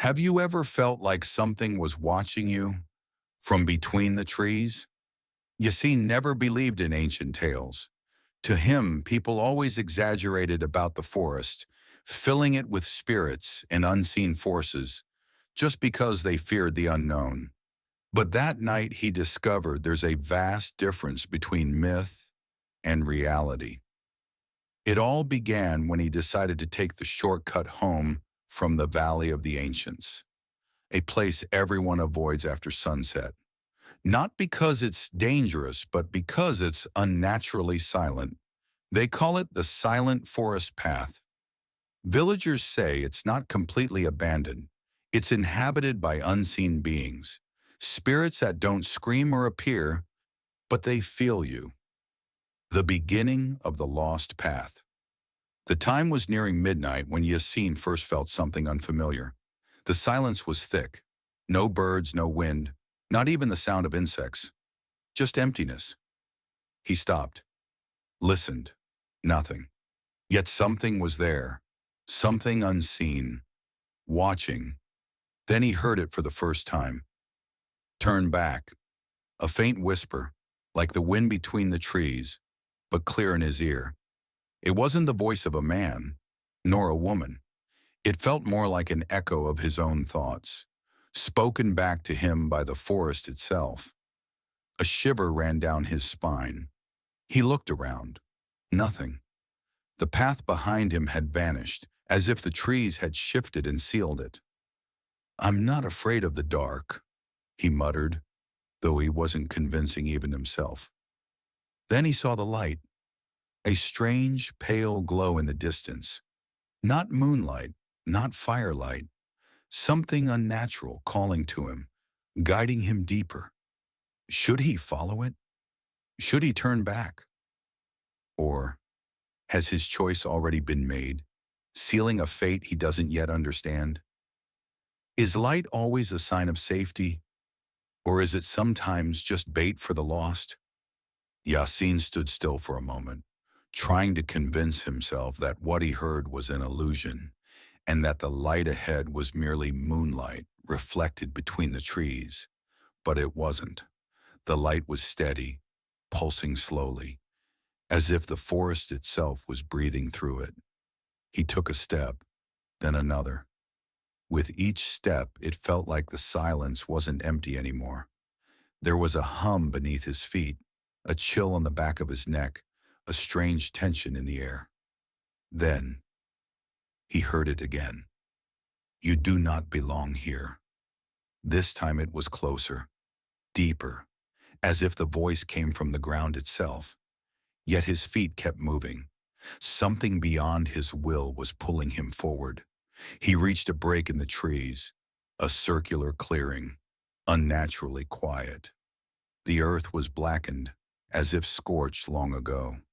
Have you ever felt like something was watching you from between the trees? Yassine never believed in ancient tales. To him, people always exaggerated about the forest, filling it with spirits and unseen forces, just because they feared the unknown. But that night he discovered there's a vast difference between myth and reality. It all began when he decided to take the shortcut home from the Valley of the Ancients, a place everyone avoids after sunset. Not because it's dangerous, but because it's unnaturally silent. They call it the Silent Forest Path. Villagers say it's not completely abandoned. It's inhabited by unseen beings, spirits that don't scream or appear, but they feel you. The beginning of the lost path. The time was nearing midnight when Yassine first felt something unfamiliar. The silence was thick. No birds, no wind, not even the sound of insects. Just emptiness. He stopped, listened. Nothing. Yet something was there. Something unseen. Watching. Then he heard it for the first time. Turn back. A faint whisper, like the wind between the trees, but clear in his ear. It wasn't the voice of a man, nor a woman. It felt more like an echo of his own thoughts, spoken back to him by the forest itself. A shiver ran down his spine. He looked around. Nothing. The path behind him had vanished, as if the trees had shifted and sealed it. "I'm not afraid of the dark," he muttered, though he wasn't convincing even himself. Then he saw the light, a strange, pale glow in the distance. Not moonlight, not firelight, something unnatural calling to him, guiding him deeper. Should he follow it? Should he turn back? Or has his choice already been made, sealing a fate he doesn't yet understand? Is light always a sign of safety, or is it sometimes just bait for the lost? Yassine stood still for a moment, trying to convince himself that what he heard was an illusion, and that the light ahead was merely moonlight reflected between the trees. But it wasn't. The light was steady, pulsing slowly, as if the forest itself was breathing through it. He took a step, then another. With each step, it felt like the silence wasn't empty anymore. There was a hum beneath his feet, a chill on the back of his neck, a strange tension in the air. Then, he heard it again. "You do not belong here." This time it was closer, deeper, as if the voice came from the ground itself. Yet his feet kept moving. Something beyond his will was pulling him forward. He reached a break in the trees, a circular clearing, unnaturally quiet. The earth was blackened, as if scorched long ago.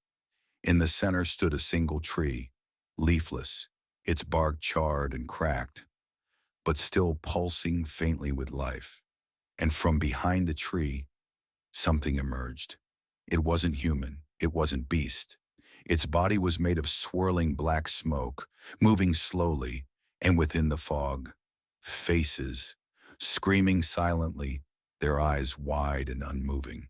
In the center stood a single tree, leafless, its bark charred and cracked, but still pulsing faintly with life. And from behind the tree, something emerged. It wasn't human, it wasn't beast. Its body was made of swirling black smoke, moving slowly, and within the fog, faces, screaming silently, their eyes wide and unmoving.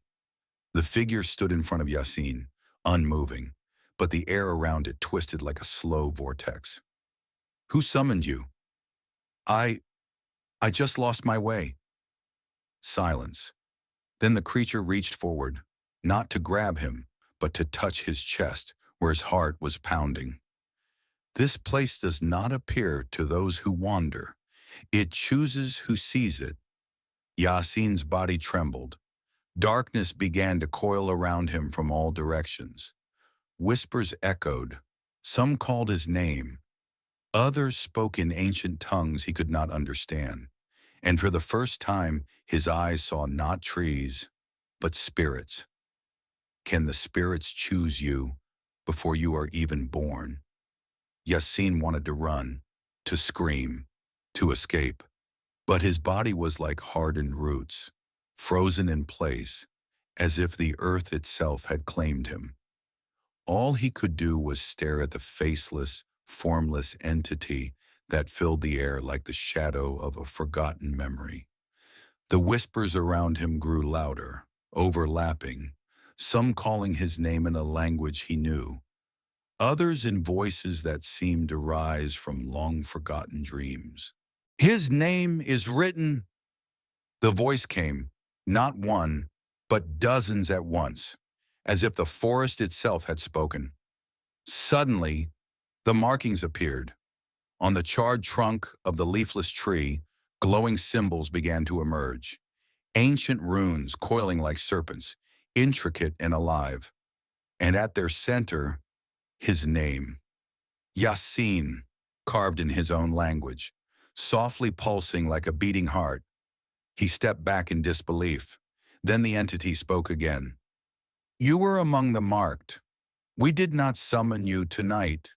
The figure stood in front of Yassine, unmoving, but the air around it twisted like a slow vortex. "Who summoned you?" I I just lost my way." Silence. Then the creature reached forward, not to grab him, but to touch his chest, where his heart was pounding. "This place does not appear to those who wander. It chooses who sees it." Yassine's body trembled. Darkness began to coil around him from all directions. Whispers echoed. Some called his name. Others spoke in ancient tongues he could not understand. And for the first time, his eyes saw not trees, but spirits. Can the spirits choose you before you are even born? Yassine wanted to run, to scream, to escape. But his body was like hardened roots, frozen in place, as if the earth itself had claimed him. All he could do was stare at the faceless, formless entity that filled the air like the shadow of a forgotten memory. The whispers around him grew louder, overlapping, some calling his name in a language he knew, others in voices that seemed to rise from long-forgotten dreams. "His name is written," the voice came, not one, but dozens at once, as if the forest itself had spoken. Suddenly, the markings appeared. On the charred trunk of the leafless tree, glowing symbols began to emerge. Ancient runes coiling like serpents, intricate and alive. And at their center, his name, Yasin, carved in his own language, softly pulsing like a beating heart. He stepped back in disbelief. Then the entity spoke again. "You were among the marked. We did not summon you tonight.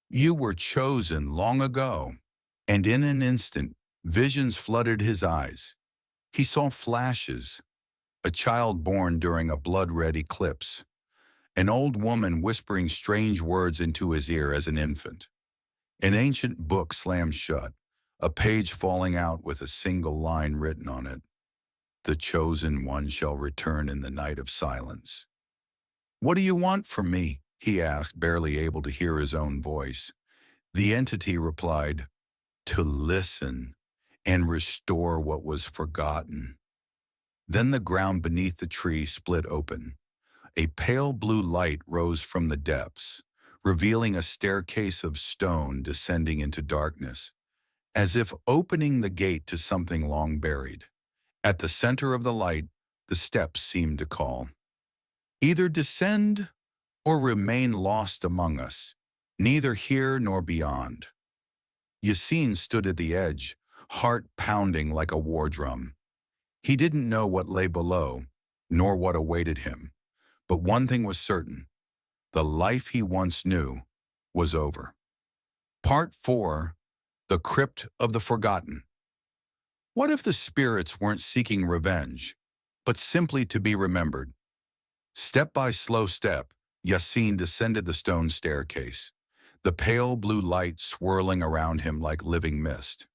You were chosen long ago." And in an instant, visions flooded his eyes. He saw flashes, a child born during a blood-red eclipse, an old woman whispering strange words into his ear as an infant, an ancient book slammed shut, a page falling out with a single line written on it. "The chosen one shall return in the night of silence." "What do you want from me?" he asked, barely able to hear his own voice. The entity replied, "To listen and restore what was forgotten." Then the ground beneath the tree split open. A pale blue light rose from the depths, revealing a staircase of stone descending into darkness, as if opening the gate to something long buried. At the center of the light, the steps seemed to call. "Either descend or remain lost among us, neither here nor beyond." Yassine stood at the edge, heart pounding like a war drum. He didn't know what lay below, nor what awaited him. But one thing was certain: the life he once knew was over. Part 4: The Crypt of the Forgotten. What if the spirits weren't seeking revenge, but simply to be remembered? Step by slow step, Yassine descended the stone staircase, the pale blue light swirling around him like living mist.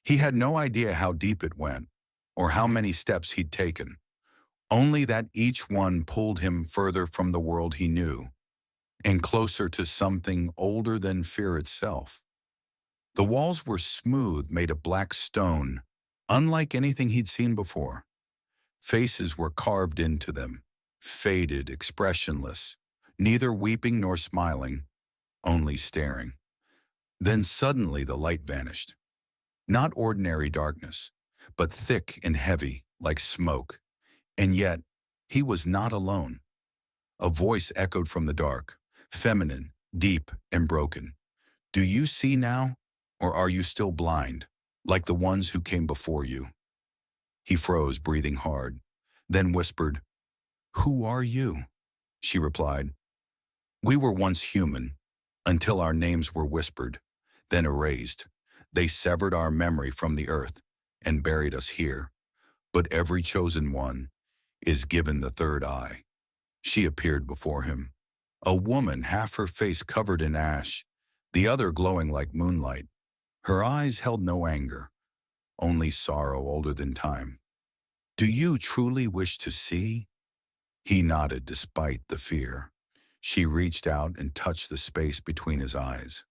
He had no idea how deep it went, or how many steps he'd taken, only that each one pulled him further from the world he knew, and closer to something older than fear itself. The walls were smooth, made of black stone, unlike anything he'd seen before. Faces were carved into them, faded, expressionless, neither weeping nor smiling, only staring. Then suddenly the light vanished. Not ordinary darkness, but thick and heavy, like smoke. And yet, he was not alone. A voice echoed from the dark, feminine, deep, and broken. "Do you see now, or are you still blind, like the ones who came before you?" He froze, breathing hard, then whispered, "Who are you?" She replied, "We were once human, until our names were whispered, then erased. They severed our memory from the earth and buried us here. But every chosen one is given the third eye." She appeared before him, a woman, half her face covered in ash, the other glowing like moonlight. Her eyes held no anger, only sorrow older than time. "Do you truly wish to see?" He nodded despite the fear. She reached out and touched the space between his eyes.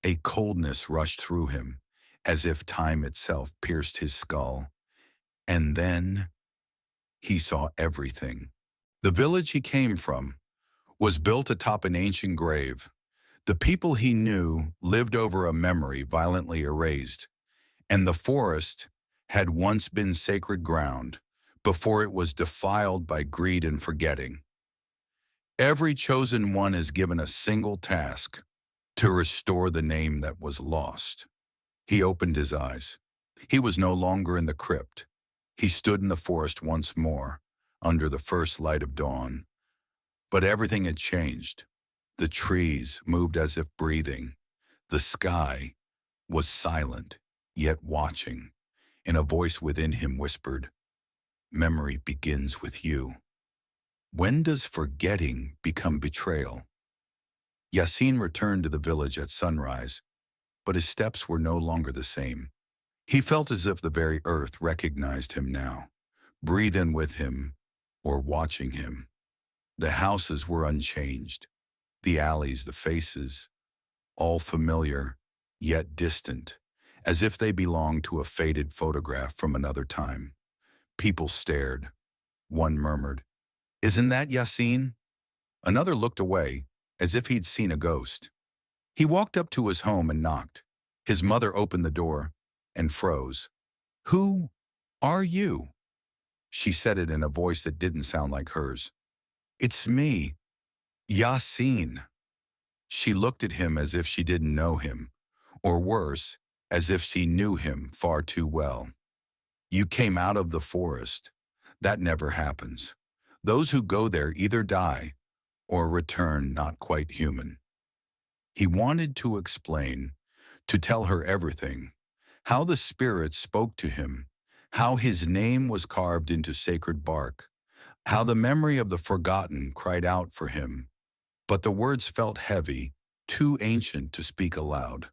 A coldness rushed through him, as if time itself pierced his skull. And then he saw everything. The village he came from was built atop an ancient grave. The people he knew lived over a memory violently erased, and the forest had once been sacred ground before it was defiled by greed and forgetting. Every chosen one is given a single task: to restore the name that was lost. He opened his eyes. He was no longer in the crypt. He stood in the forest once more, under the first light of dawn. But everything had changed. The trees moved as if breathing. The sky was silent, yet watching, and a voice within him whispered, "Memory begins with you." When does forgetting become betrayal? Yassine returned to the village at sunrise, but his steps were no longer the same. He felt as if the very earth recognized him now, breathing with him or watching him. The houses were unchanged, the alleys, the faces, all familiar, yet distant, as if they belonged to a faded photograph from another time. People stared. One murmured, "Isn't that Yassine?" Another looked away, as if he'd seen a ghost. He walked up to his home and knocked. His mother opened the door and froze. "Who are you?" She said it in a voice that didn't sound like hers. "It's me, Yassine." She looked at him as if she didn't know him, or worse, as if she knew him far too well. "You came out of the forest. That never happens. Those who go there either die or return not quite human." He wanted to explain, to tell her everything, how the spirit spoke to him, how his name was carved into sacred bark, how the memory of the forgotten cried out for him. But the words felt heavy, too ancient to speak aloud.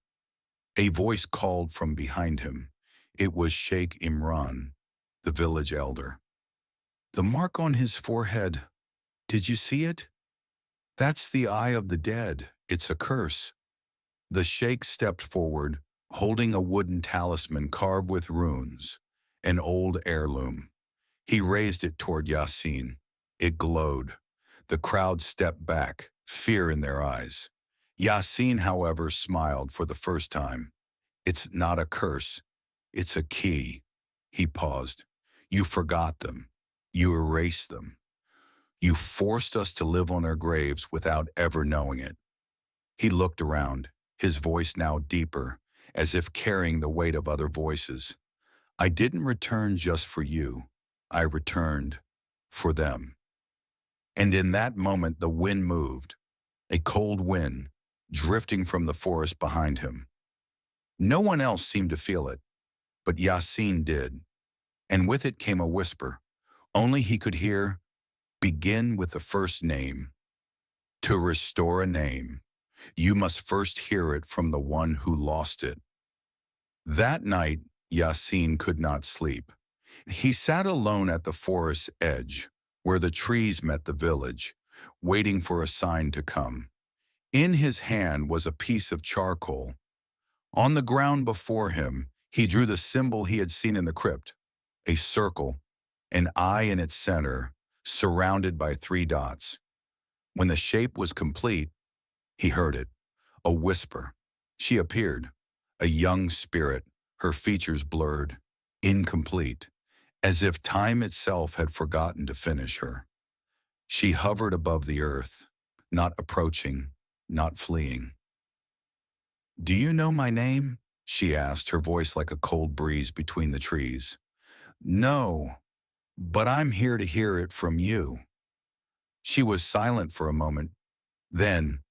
A voice called from behind him. It was Sheikh Imran, the village elder. "The mark on his forehead, did you see it? That's the eye of the dead. It's a curse." The sheikh stepped forward, holding a wooden talisman carved with runes, an old heirloom. He raised it toward Yassine. It glowed. The crowd stepped back, fear in their eyes. Yassine, however, smiled for the first time. "It's not a curse. It's a key." He paused. "You forgot them. You erased them. You forced us to live on our graves without ever knowing it." He looked around, his voice now deeper, as if carrying the weight of other voices. "I didn't return just for you. I returned for them." And in that moment the wind moved, a cold wind, drifting from the forest behind him. No one else seemed to feel it, but Yassine did, and with it came a whisper. Only he could hear, "Begin with the first name. To restore a name, you must first hear it from the one who lost it." That night, Yassine could not sleep. He sat alone at the forest's edge, where the trees met the village, waiting for a sign to come. In his hand was a piece of charcoal. On the ground before him, he drew the symbol he had seen in the crypt, a circle, an eye in its center, surrounded by 3 dots. When the shape was complete, he heard it, a whisper. She appeared, a young spirit, her features blurred, incomplete, as if time itself had forgotten to finish her. She hovered above the earth, not approaching, not fleeing. "Do you know my name?" she asked, her voice like a cold breeze between the trees. "No, but I'm here to hear it from you." She was silent for a moment. Then,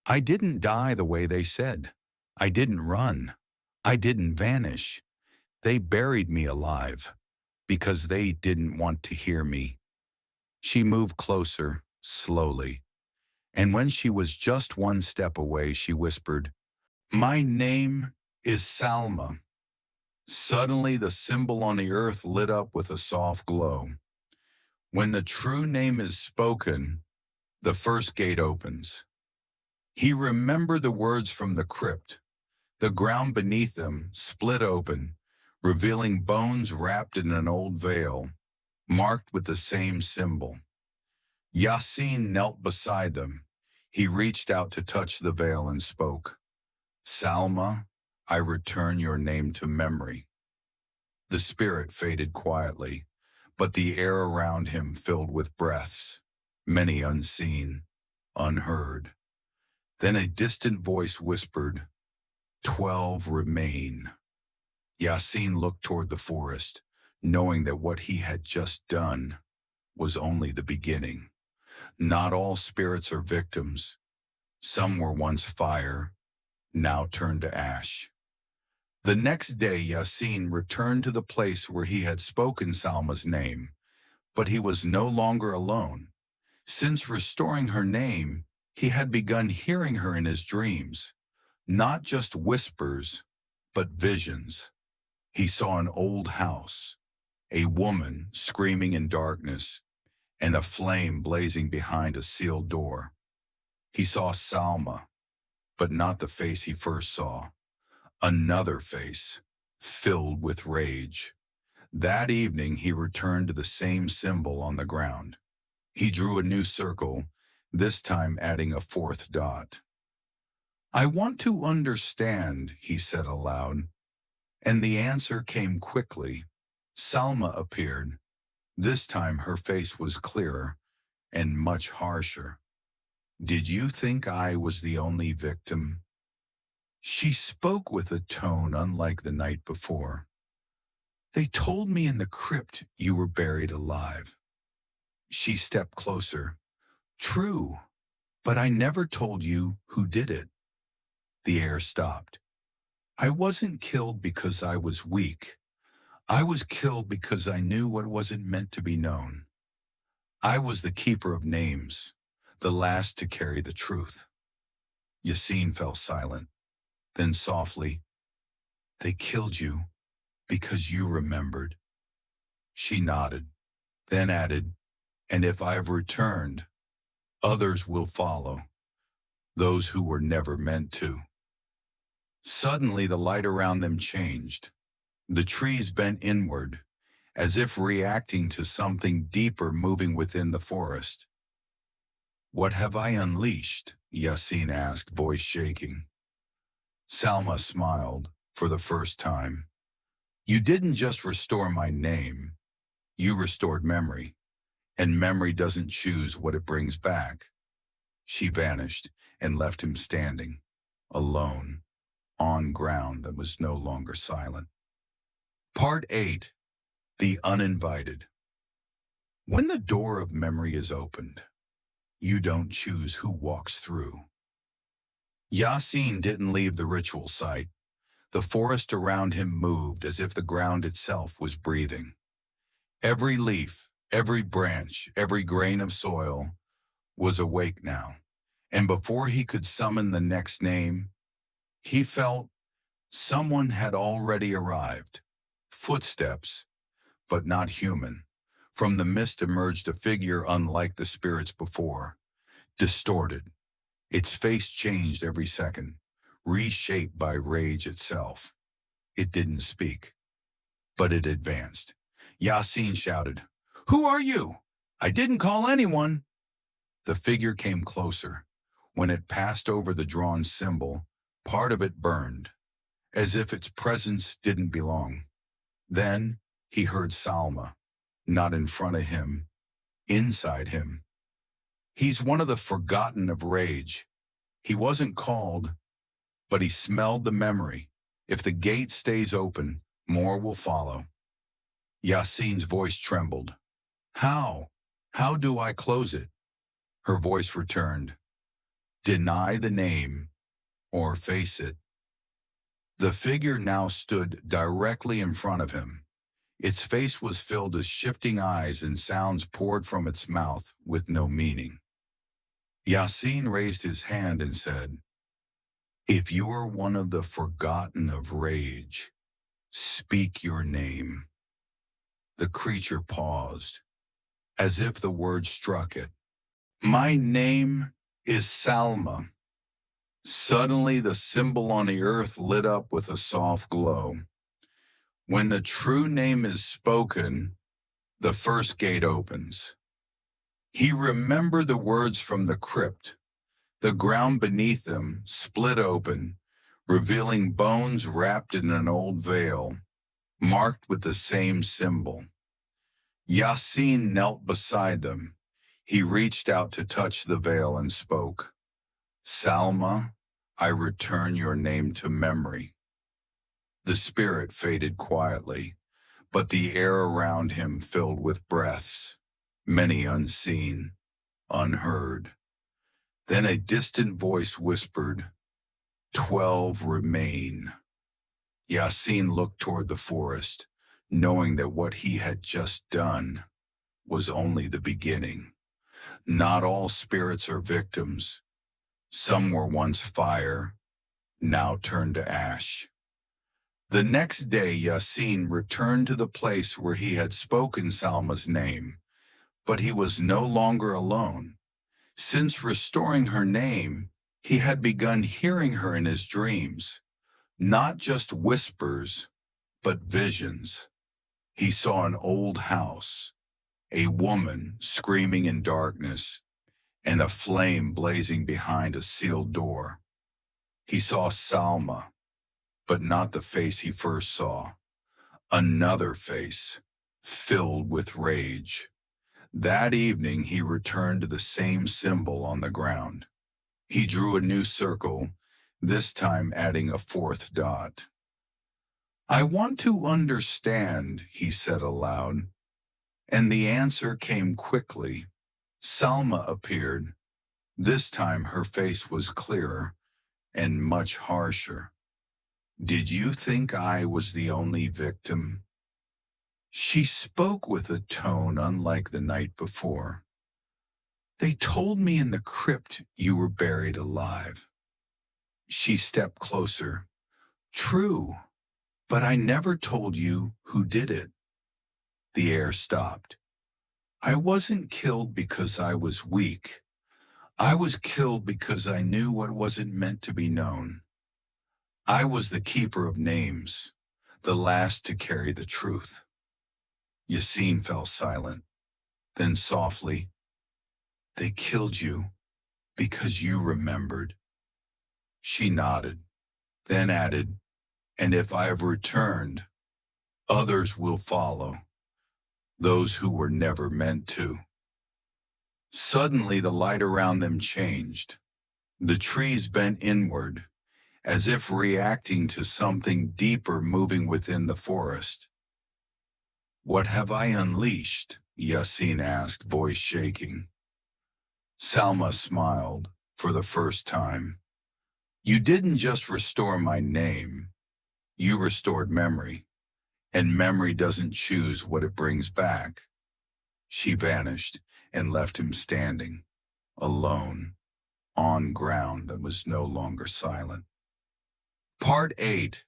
"I didn't die the way they said. I didn't run. I didn't vanish. They buried me alive because they didn't want to hear me." She moved closer, slowly, and when she was just 1 step away, she whispered, "My name is Salma." Suddenly, the symbol on the earth lit up with a soft glow. When the true name is spoken, the first gate opens. He remembered the words from the crypt. The ground beneath them split open, revealing bones wrapped in an old veil, marked with the same symbol. Yassine knelt beside them. He reached out to touch the veil and spoke, "Salma, I return your name to memory." The spirit faded quietly, but the air around him filled with breaths, many unseen, unheard. Then a distant voice whispered, 12 remain." Yassine looked toward the forest, knowing that what he had just done was only the beginning. Not all spirits are victims. Some were once fire, now turned to ash. The next day, Yassine returned to the place where he had spoken Salma's name, but he was no longer alone. Since restoring her name, he had begun hearing her in his dreams. Not just whispers, but visions. He saw an old house, a woman screaming in darkness, and a flame blazing behind a sealed door. He saw Salma, but not the face he first saw. Another face, filled with rage. That evening he returned to the same symbol on the ground. He drew a new circle, this time adding a fourth dot. "I want to understand," he said aloud, and the answer came quickly. Salma appeared. This time her face was clearer and much harsher. "Did you think I was the only victim?" She spoke with a tone unlike the night before. "They told me in the crypt you were buried alive." She stepped closer. "True, but I never told you who did it." The air stopped. "I wasn't killed because I was weak. I was killed because I knew what wasn't meant to be known. I was the keeper of names, the last to carry the truth." Yassine fell silent. Then softly, "They killed you because you remembered." She nodded, then added, "And if I've returned, others will follow, those who were never meant to." Suddenly the light around them changed. The trees bent inward, as if reacting to something deeper moving within the forest. "What have I unleashed?" Yassine asked, voice shaking. Salma smiled, for the first time. "You didn't just restore my name. You restored memory, and memory doesn't choose what it brings back." She vanished and left him standing, alone, on ground that was no longer silent. Part 8. The Uninvited. When the door of memory is opened, you don't choose who walks through. Yassine didn't leave the ritual site. The forest around him moved as if the ground itself was breathing. Every leaf, every branch, every grain of soil was awake now, and before he could summon the next name, he felt someone had already arrived. Footsteps, but not human. From the mist emerged a figure unlike the spirits before, distorted. Its face changed every second, reshaped by rage itself. It didn't speak, but it advanced. Yassine shouted, "Who are you? I didn't call anyone." The figure came closer. When it passed over the drawn symbol, part of it burned, as if its presence didn't belong. Then he heard Salma, not in front of him, inside him. He's one of the forgotten of rage. He wasn't called, but he smelled the memory. If the gate stays open, more will follow. Yassine's voice trembled. "How? How do I close it?" Her voice returned. "Deny the name, or face it." The figure now stood directly in front of him. Its face was filled with shifting eyes and sounds poured from its mouth with no meaning. Yassine raised his hand and said, "If you are one of the forgotten of rage, speak your name." The creature paused, as if the word struck it. "My name is Salma." Suddenly the symbol on the earth lit up with a soft glow. When the true name is spoken, the first gate opens. He remembered the words from the crypt. The ground beneath them split open, revealing bones wrapped in an old veil, marked with the same symbol. Yassine knelt beside them. He reached out to touch the veil and spoke, "Salma, I return your name to memory." The spirit faded quietly, but the air around him filled with breaths, many unseen, unheard. Then a distant voice whispered, "12 remain." Yassine looked toward the forest, knowing that what he had just done was only the beginning. Not all spirits are victims. Some were once fire, now turned to ash. The next day, Yasin returned to the place where he had spoken Salma's name, but he was no longer alone. Since restoring her name, he had begun hearing her in his dreams, not just whispers, but visions. He saw an old house, a woman screaming in darkness, and a flame blazing behind a sealed door. He saw Salma, but not the face he first saw. Another face, filled with rage. That evening, he returned to the same symbol on the ground. He drew a new circle, this time adding a fourth dot. "I want to understand," he said aloud, and the answer came quickly. Salma appeared. This time her face was clearer and much harsher. "Did you think I was the only victim?" She spoke with a tone unlike the night before. "They told me in the crypt you were buried alive." She stepped closer. "True, but I never told you who did it." The air stopped. "I wasn't killed because I was weak. I was killed because I knew what wasn't meant to be known. I was the keeper of names, the last to carry the truth." Yasin fell silent. Then softly, "They killed you because you remembered." She nodded, then added, "And if I have returned, others will follow, those who were never meant to." Suddenly the light around them changed. The trees bent inward, as if reacting to something deeper moving within the forest. "What have I unleashed?" Yasin asked, voice shaking. Salma smiled for the first time. "You didn't just restore my name. You restored memory, and memory doesn't choose what it brings back." She vanished and left him standing, alone, on ground that was no longer silent. Part 8.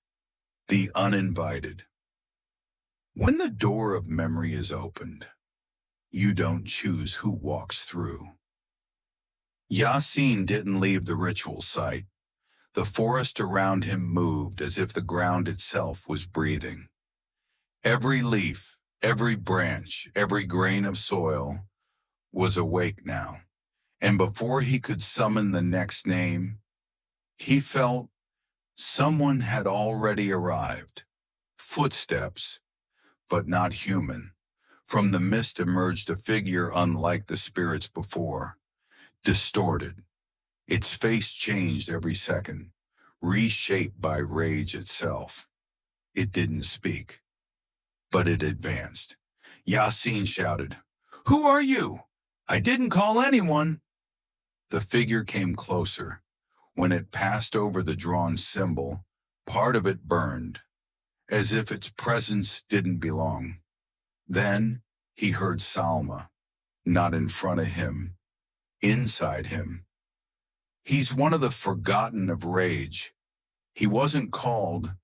The Uninvited. When the door of memory is opened, you don't choose who walks through. Yasin didn't leave the ritual site. The forest around him moved as if the ground itself was breathing. Every leaf, every branch, every grain of soil was awake now, and before he could summon the next name, he felt someone had already arrived. Footsteps, but not human. From the mist emerged a figure unlike the spirits before, distorted. Its face changed every second, reshaped by rage itself. It didn't speak, but it advanced. Yasin shouted, "Who are you? I didn't call anyone." The figure came closer. When it passed over the drawn symbol, part of it burned, as if its presence didn't belong. Then he heard Salma, not in front of him, inside him. He's one of the forgotten of rage. He wasn't called,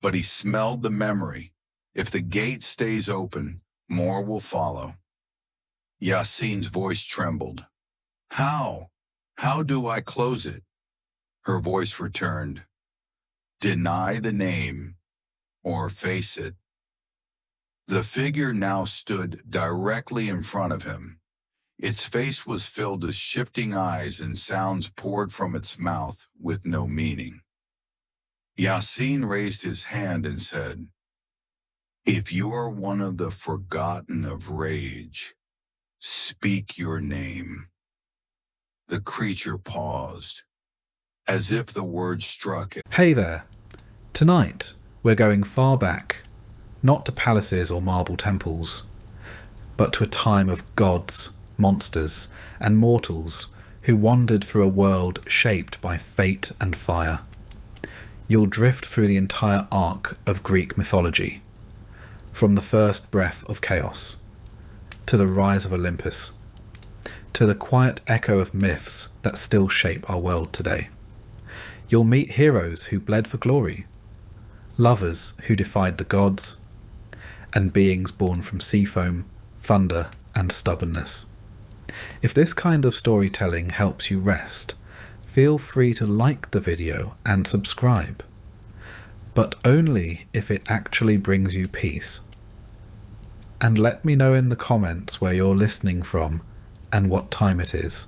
but he smelled the memory. If the gate stays open, more will follow. Yasin's voice trembled. "How? How do I close it?" Her voice returned. "Deny the name, or face it." The figure now stood directly in front of him. Its face was filled with shifting eyes and sounds poured from its mouth with no meaning. Yasin raised his hand and said, "If you are one of the forgotten of rage, speak your name." The creature paused, as if the word struck it. Hey there. Tonight, we're going far back, not to palaces or marble temples, but to a time of gods, monsters, and mortals who wandered through a world shaped by fate and fire. You'll drift through the entire arc of Greek mythology, from the first breath of chaos, to the rise of Olympus, to the quiet echo of myths that still shape our world today. you'll meet heroes who bled for glory, lovers who defied the gods, and beings born from sea foam, thunder, and stubbornness. If this kind of storytelling helps you rest, feel free to like the video and subscribe, but only if it actually brings you peace. And let me know in the comments where you're listening from and what time it is.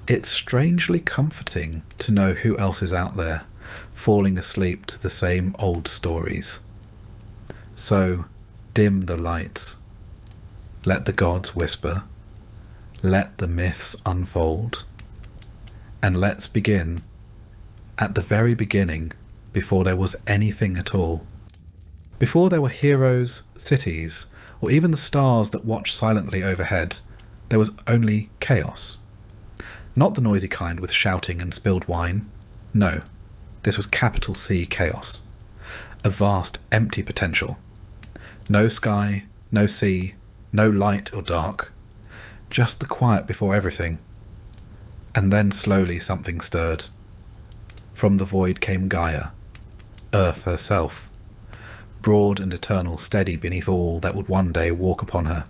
It's strangely comforting to know who else is out there, falling asleep to the same old stories. So, dim the lights. Let the gods whisper. Let the myths unfold. And let's begin at the very beginning, before there was anything at all. Before there were heroes, cities, or even the stars that watched silently overhead, there was only chaos. Not the noisy kind with shouting and spilled wine. No, this was capital C chaos. A vast, empty potential. No sky, no sea, no light or dark. Just the quiet before everything. And then slowly something stirred. From the void came Gaia, Earth herself, broad and eternal, steady beneath all that would one day walk upon her.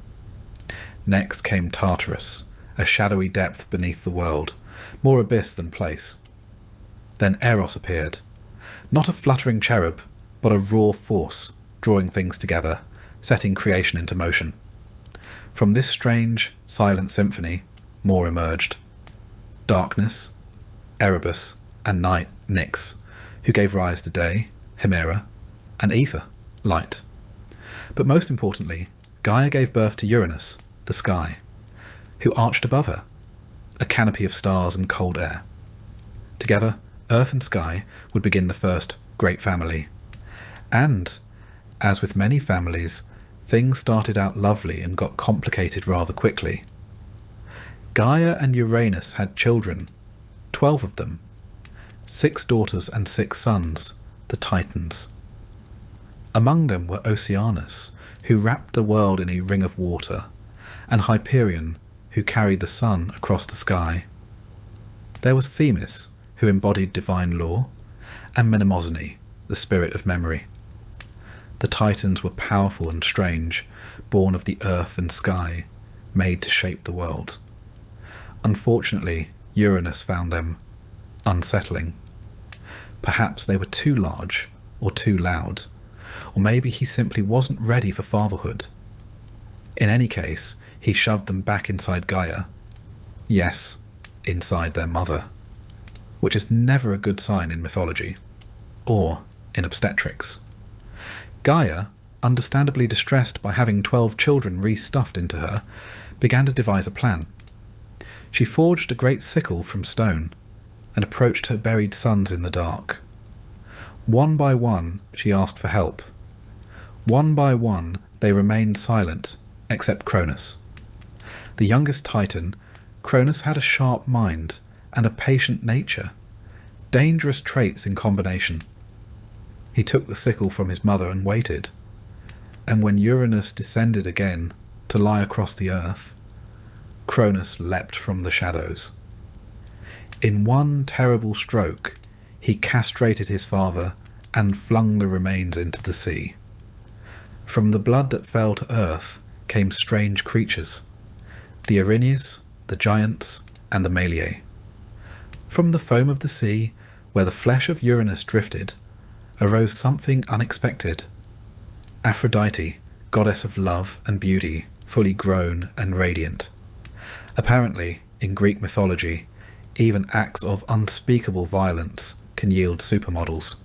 Next came Tartarus, a shadowy depth beneath the world, more abyss than place. Then Eros appeared, not a fluttering cherub, but a raw force, drawing things together, setting creation into motion. From this strange, silent symphony, more emerged. Darkness, Erebus, and night, Nyx, who gave rise to day, Hemera, and ether, light. But most importantly, Gaia gave birth to Uranus, the sky, who arched above her, a canopy of stars and cold air. Together, Earth and sky would begin the first great family. And, as with many families, things started out lovely and got complicated rather quickly. Gaia and Uranus had children, 12 of them, 6 daughters and 6 sons, the Titans. Among them were Oceanus, who wrapped the world in a ring of water, and Hyperion, who carried the sun across the sky. There was Themis, who embodied divine law, and Mnemosyne, the spirit of memory. The Titans were powerful and strange, born of the earth and sky, made to shape the world. Unfortunately, Uranus found them unsettling. Perhaps they were too large, or too loud, or maybe he simply wasn't ready for fatherhood. In any case, he shoved them back inside Gaia. Yes, inside their mother, which is never a good sign in mythology, or in obstetrics. Gaia, understandably distressed by having 12 children re-stuffed into her, began to devise a plan. She forged a great sickle from stone, and approached her buried sons in the dark. One by one, she asked for help. One by one, they remained silent, except Cronus. The youngest Titan, Cronus had a sharp mind and a patient nature, dangerous traits in combination. He took the sickle from his mother and waited, and when Uranus descended again to lie across the earth, Cronus leapt from the shadows. In one terrible stroke, he castrated his father and flung the remains into the sea. From the blood that fell to earth came strange creatures, the Erinyes, the giants, and the Meliae. From the foam of the sea, where the flesh of Uranus drifted, arose something unexpected. Aphrodite, goddess of love and beauty, fully grown and radiant. Apparently, in Greek mythology, even acts of unspeakable violence can yield supermodels.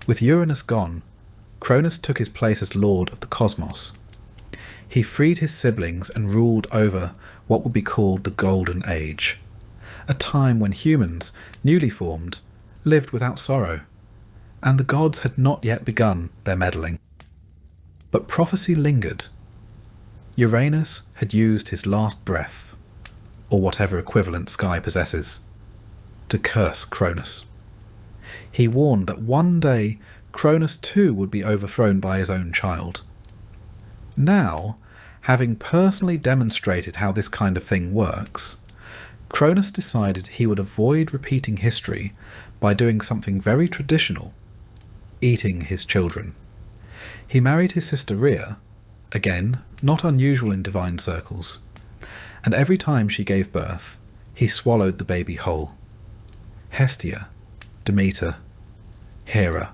With Uranus gone, Cronus took his place as lord of the cosmos. He freed his siblings and ruled over what would be called the Golden Age, a time when humans, newly formed, lived without sorrow, and the gods had not yet begun their meddling. But prophecy lingered. Uranus had used his last breath, or whatever equivalent sky possesses, to curse Cronus. He warned that one day Cronus too would be overthrown by his own child. Now, having personally demonstrated how this kind of thing works, Cronus decided he would avoid repeating history by doing something very traditional: eating his children. He married his sister Rhea, again not unusual in divine circles, and every time she gave birth, he swallowed the baby whole. Hestia, Demeter, Hera,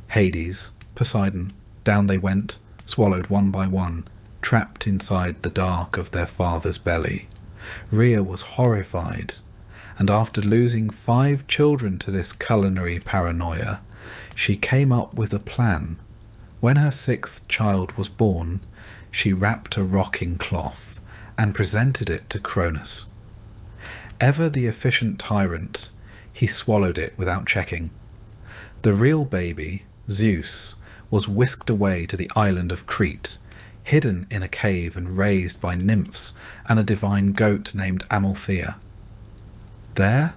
Hades, Poseidon, down they went, swallowed one by one, trapped inside the dark of their father's belly. Rhea was horrified, and after losing 5 children to this culinary paranoia, she came up with a plan. When her 6th child was born, she wrapped a rock in cloth and presented it to Cronus. Ever the efficient tyrant, he swallowed it without checking. The real baby, Zeus, was whisked away to the island of Crete, hidden in a cave and raised by nymphs and a divine goat named Amalthea. There,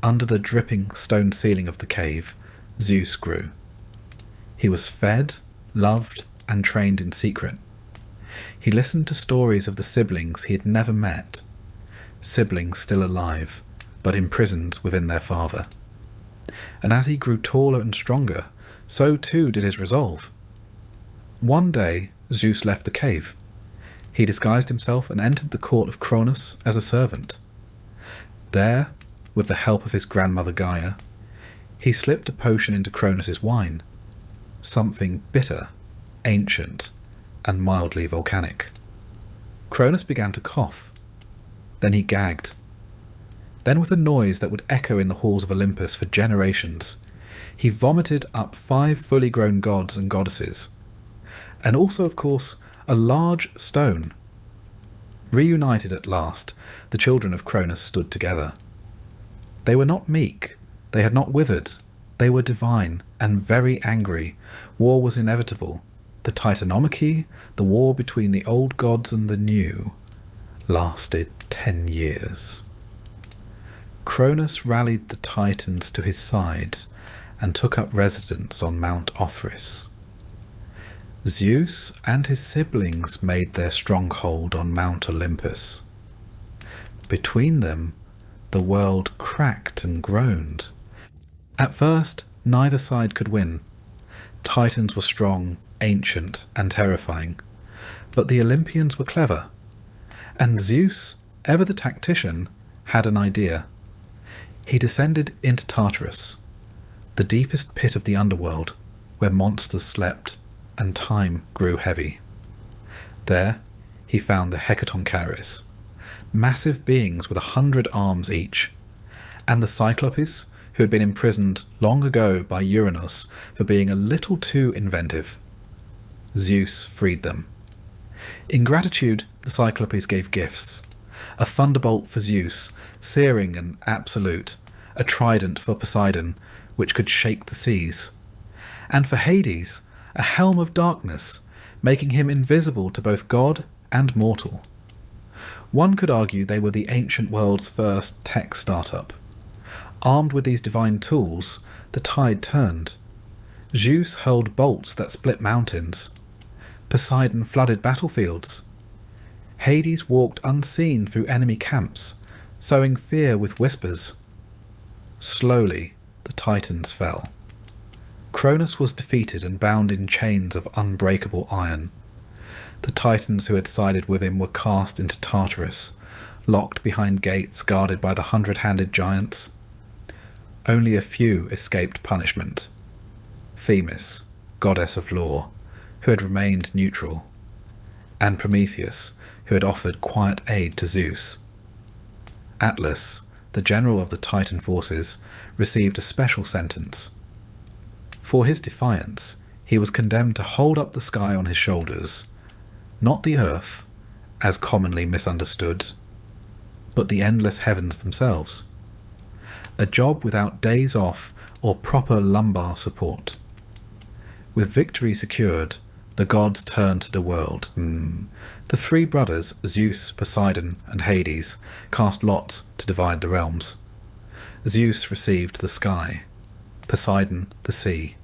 under the dripping stone ceiling of the cave, Zeus grew. He was fed, loved, and trained in secret. He listened to stories of the siblings he had never met, siblings still alive, but imprisoned within their father. And as he grew taller and stronger, so too did his resolve. One day, Zeus left the cave. He disguised himself and entered the court of Cronus as a servant. There, with the help of his grandmother Gaia, he slipped a potion into Cronus's wine, something bitter, ancient, and mildly volcanic. Cronus began to cough. Then he gagged. Then, with a noise that would echo in the halls of Olympus for generations, he vomited up 5 fully grown gods and goddesses, and also, of course, a large stone. Reunited at last, the children of Cronus stood together. They were not meek, they had not withered, they were divine and very angry. War was inevitable. The Titanomachy, the war between the old gods and the new, lasted 10 years. Cronus rallied the Titans to his side and took up residence on Mount Ophrys. Zeus and his siblings made their stronghold on Mount Olympus. Between them, the world cracked and groaned. At first, neither side could win. Titans were strong, ancient, and terrifying, but the Olympians were clever, and Zeus, ever the tactician, had an idea. He descended into Tartarus, the deepest pit of the underworld, where monsters slept and time grew heavy. There he found the Hecatonchires, massive beings with 100 arms each, and the Cyclopes, who had been imprisoned long ago by Uranus for being a little too inventive. Zeus freed them. In gratitude, the Cyclopes gave gifts: a thunderbolt for Zeus, searing and absolute, a trident for Poseidon, which could shake the seas, and for Hades, a helm of darkness, making him invisible to both god and mortal. One could argue they were the ancient world's first tech startup. Armed with these divine tools, the tide turned. Zeus hurled bolts that split mountains. Poseidon flooded battlefields. Hades walked unseen through enemy camps, sowing fear with whispers. Slowly, the Titans fell. Cronus was defeated and bound in chains of unbreakable iron. The Titans who had sided with him were cast into Tartarus, locked behind gates guarded by the 100-handed giants. Only a few escaped punishment. Themis, goddess of law, who had remained neutral, and Prometheus, who had offered quiet aid to Zeus. Atlas, the general of the Titan forces, received a special sentence. For his defiance, he was condemned to hold up the sky on his shoulders, not the earth, as commonly misunderstood, but the endless heavens themselves. A job without days off or proper lumbar support. With victory secured, the gods turned to the world. The 3 brothers, Zeus, Poseidon, and Hades, cast lots to divide the realms. Zeus received the sky, Poseidon the sea,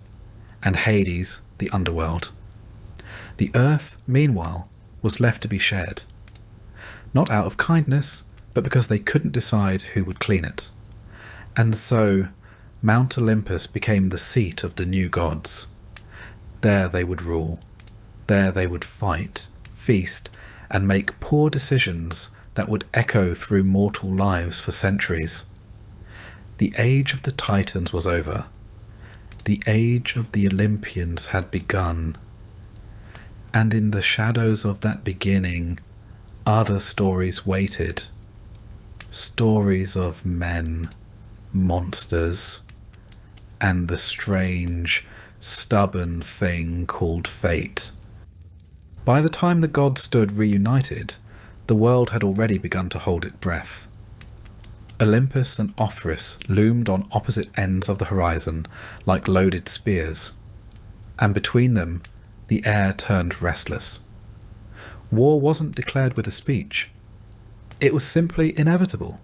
and Hades the underworld. The earth, meanwhile, was left to be shared. Not out of kindness, but because they couldn't decide who would clean it. And so Mount Olympus became the seat of the new gods. There they would rule. There they would fight, feast, and make poor decisions that would echo through mortal lives for centuries. The age of the Titans was over. The age of the Olympians had begun. And in the shadows of that beginning, other stories waited. Stories of men, monsters, and the strange, stubborn thing called fate. By the time the gods stood reunited, the world had already begun to hold its breath. Olympus and Ophrys loomed on opposite ends of the horizon like loaded spears, and between them the air turned restless. War wasn't declared with a speech. It was simply inevitable.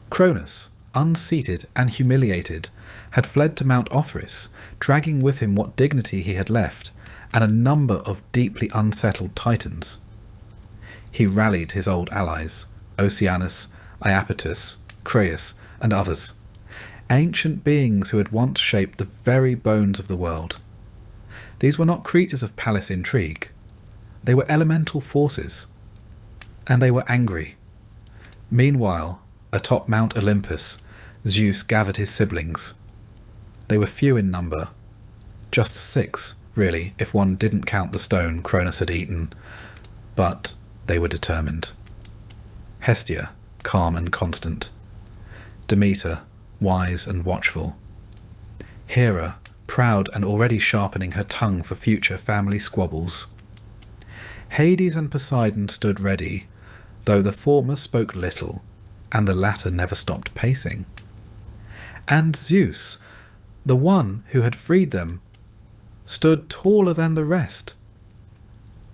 Cronus, unseated and humiliated, had fled to Mount Ophrys, dragging with him what dignity he had left, and a number of deeply unsettled Titans. He rallied his old allies, Oceanus, Iapetus, Creus, and others, ancient beings who had once shaped the very bones of the world. These were not creatures of palace intrigue. They were elemental forces, and they were angry. Meanwhile, atop Mount Olympus, Zeus gathered his siblings. They were few in number, just 6, really, if one didn't count the stone Cronus had eaten, but they were determined. Hestia, calm and constant. Demeter, wise and watchful. Hera, proud and already sharpening her tongue for future family squabbles. Hades and Poseidon stood ready, though the former spoke little, and the latter never stopped pacing. And Zeus, the one who had freed them, stood taller than the rest.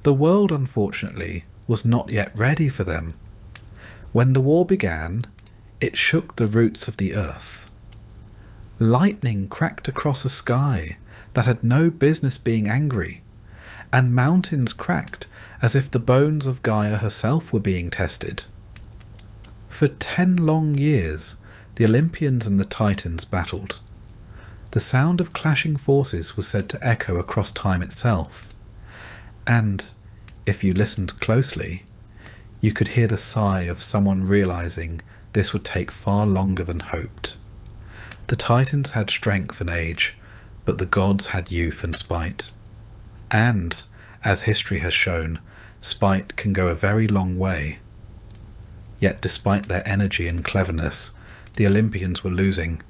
The world, unfortunately, was not yet ready for them. When the war began, it shook the roots of the earth. Lightning cracked across a sky that had no business being angry, and mountains cracked as if the bones of Gaia herself were being tested. For 10 long years, the Olympians and the Titans battled. The sound of clashing forces was said to echo across time itself, and, if you listened closely, you could hear the sigh of someone realizing this would take far longer than hoped. The Titans had strength and age, but the gods had youth and spite. And, as history has shown, spite can go a very long way. Yet despite their energy and cleverness, the Olympians were losing.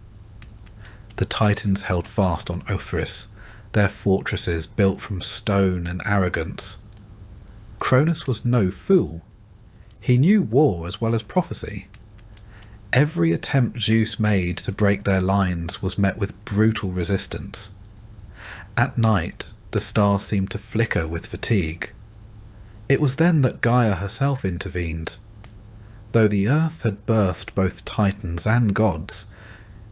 The Titans held fast on Ophrys, their fortresses built from stone and arrogance. Cronus was no fool. He knew war as well as prophecy. Every attempt Zeus made to break their lines was met with brutal resistance. At night, the stars seemed to flicker with fatigue. It was then that Gaia herself intervened. Though the earth had birthed both titans and gods,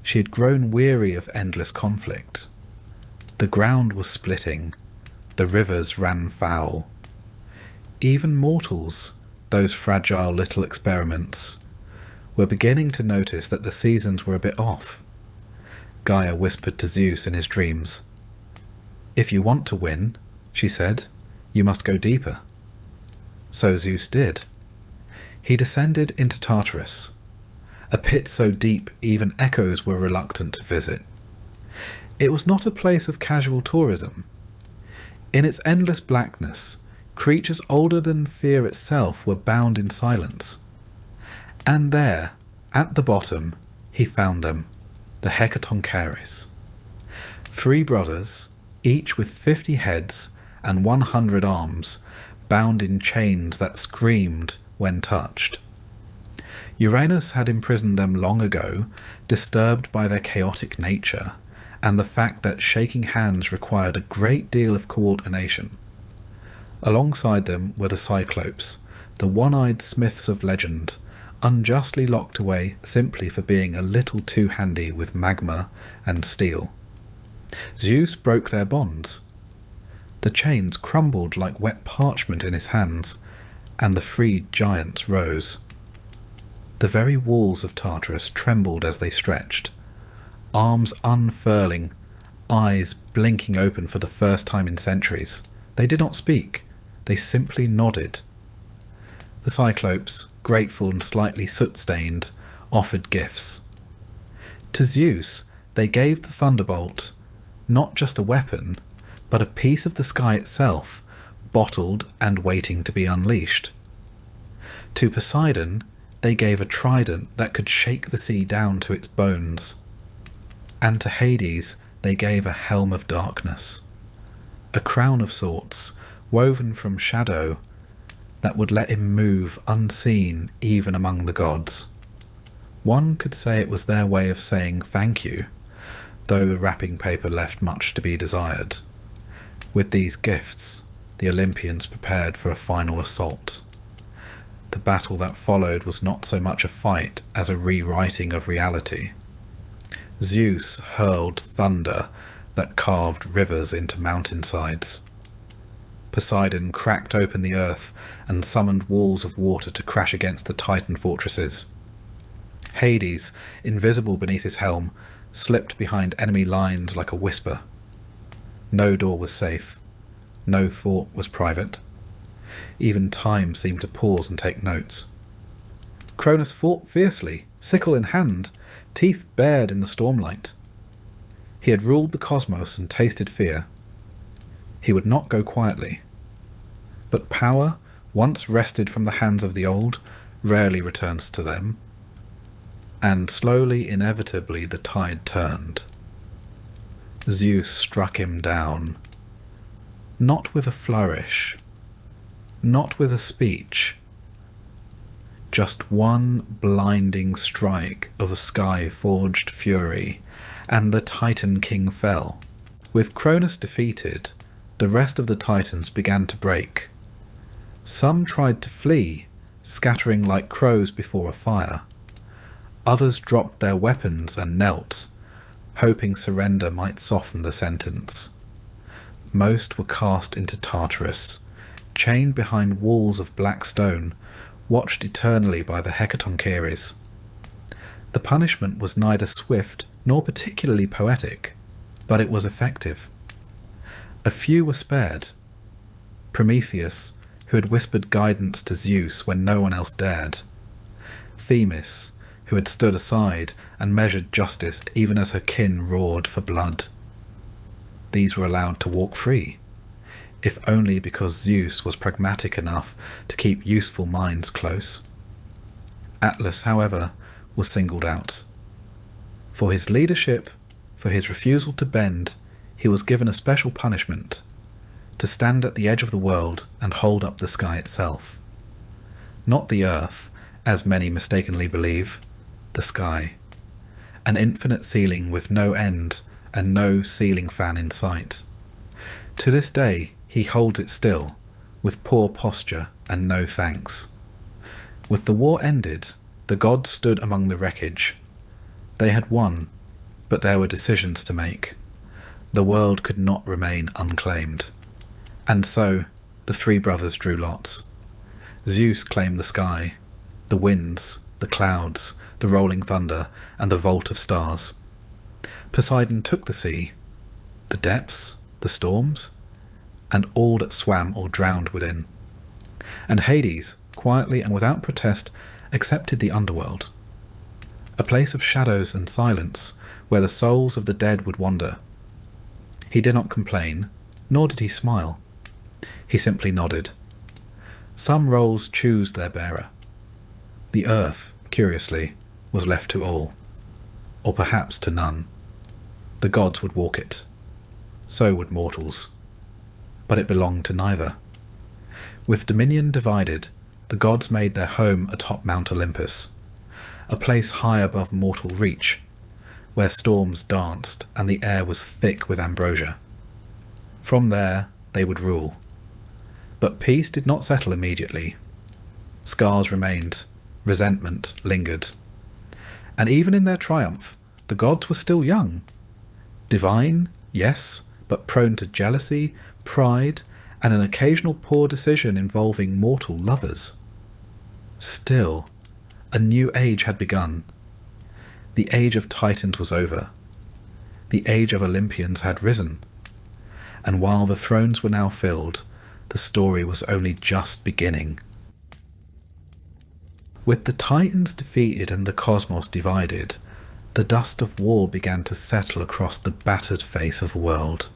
she had grown weary of endless conflict. The ground was splitting, the rivers ran foul. Even mortals, those fragile little experiments, were beginning to notice that the seasons were a bit off. Gaia whispered to Zeus in his dreams. "If you want to win," she said, "you must go deeper." So Zeus did. He descended into Tartarus, a pit so deep even echoes were reluctant to visit. It was not a place of casual tourism. In its endless blackness, creatures older than fear itself were bound in silence. And there, at the bottom, he found them, the Hecatoncheires. 3 brothers, each with 50 heads and 100 arms, bound in chains that screamed when touched. Uranus had imprisoned them long ago, disturbed by their chaotic nature and the fact that shaking hands required a great deal of coordination. Alongside them were the Cyclopes, the one-eyed smiths of legend, unjustly locked away simply for being a little too handy with magma and steel. Zeus broke their bonds. The chains crumbled like wet parchment in his hands, and the freed giants rose. The very walls of Tartarus trembled as they stretched, arms unfurling, eyes blinking open for the first time in centuries. They did not speak, they simply nodded. The Cyclopes, grateful and slightly soot-stained, offered gifts. To Zeus, they gave the thunderbolt not just a weapon, but a piece of the sky itself, bottled and waiting to be unleashed. To Poseidon, they gave a trident that could shake the sea down to its bones. And to Hades, they gave a helm of darkness, a crown of sorts, woven from shadow, that would let him move unseen even among the gods. One could say it was their way of saying thank you, though the wrapping paper left much to be desired. With these gifts, the Olympians prepared for a final assault. The battle that followed was not so much a fight as a rewriting of reality. Zeus hurled thunder that carved rivers into mountainsides. Poseidon cracked open the earth and summoned walls of water to crash against the Titan fortresses. Hades, invisible beneath his helm, slipped behind enemy lines like a whisper. No door was safe. No thought was private. Even time seemed to pause and take notes. Cronus fought fiercely, sickle in hand, teeth bared in the stormlight. He had ruled the cosmos and tasted fear. He would not go quietly. But power, once wrested from the hands of the old, rarely returns to them. And slowly, inevitably, the tide turned. Zeus struck him down. Not with a flourish, not with a speech, just one blinding strike of a sky-forged fury, and the Titan King fell. With Cronus defeated, the rest of the Titans began to break. Some tried to flee, scattering like crows before a fire. Others dropped their weapons and knelt, hoping surrender might soften the sentence. Most were cast into Tartarus, chained behind walls of black stone, watched eternally by the Hecatoncheires. The punishment was neither swift nor particularly poetic, but it was effective. A few were spared. Prometheus, who had whispered guidance to Zeus when no one else dared. Themis, who had stood aside and measured justice even as her kin roared for blood. These were allowed to walk free, if only because Zeus was pragmatic enough to keep useful minds close. Atlas, however, was singled out. For his leadership, for his refusal to bend, he was given a special punishment: to stand at the edge of the world and hold up the sky itself. Not the earth, as many mistakenly believe, the sky. An infinite ceiling with no end and no ceiling fan in sight. To this day, he holds it still, with poor posture and no thanks. With the war ended, the gods stood among the wreckage. They had won, but there were decisions to make. The world could not remain unclaimed. And so, the three brothers drew lots. Zeus claimed the sky, the winds, the clouds, the rolling thunder, and the vault of stars. Poseidon took the sea, the depths, the storms, and all that swam or drowned within. And Hades, quietly and without protest, accepted the underworld, a place of shadows and silence where the souls of the dead would wander. He did not complain, nor did he smile. He simply nodded. Some roles choose their bearer. The earth, curiously, was left to all, or perhaps to none. The gods would walk it. So would mortals. But it belonged to neither. With dominion divided, the gods made their home atop Mount Olympus, a place high above mortal reach, where storms danced and the air was thick with ambrosia. From there, they would rule. But peace did not settle immediately. Scars remained, resentment lingered. And even in their triumph, the gods were still young. Divine, yes, but prone to jealousy, pride, and an occasional poor decision involving mortal lovers. Still, A new age had begun. The age of Titans was over. The age of Olympians had risen. And while the thrones were now filled, the story was only just beginning. With the Titans defeated and the cosmos divided, the dust of war began to settle across the battered face of the world.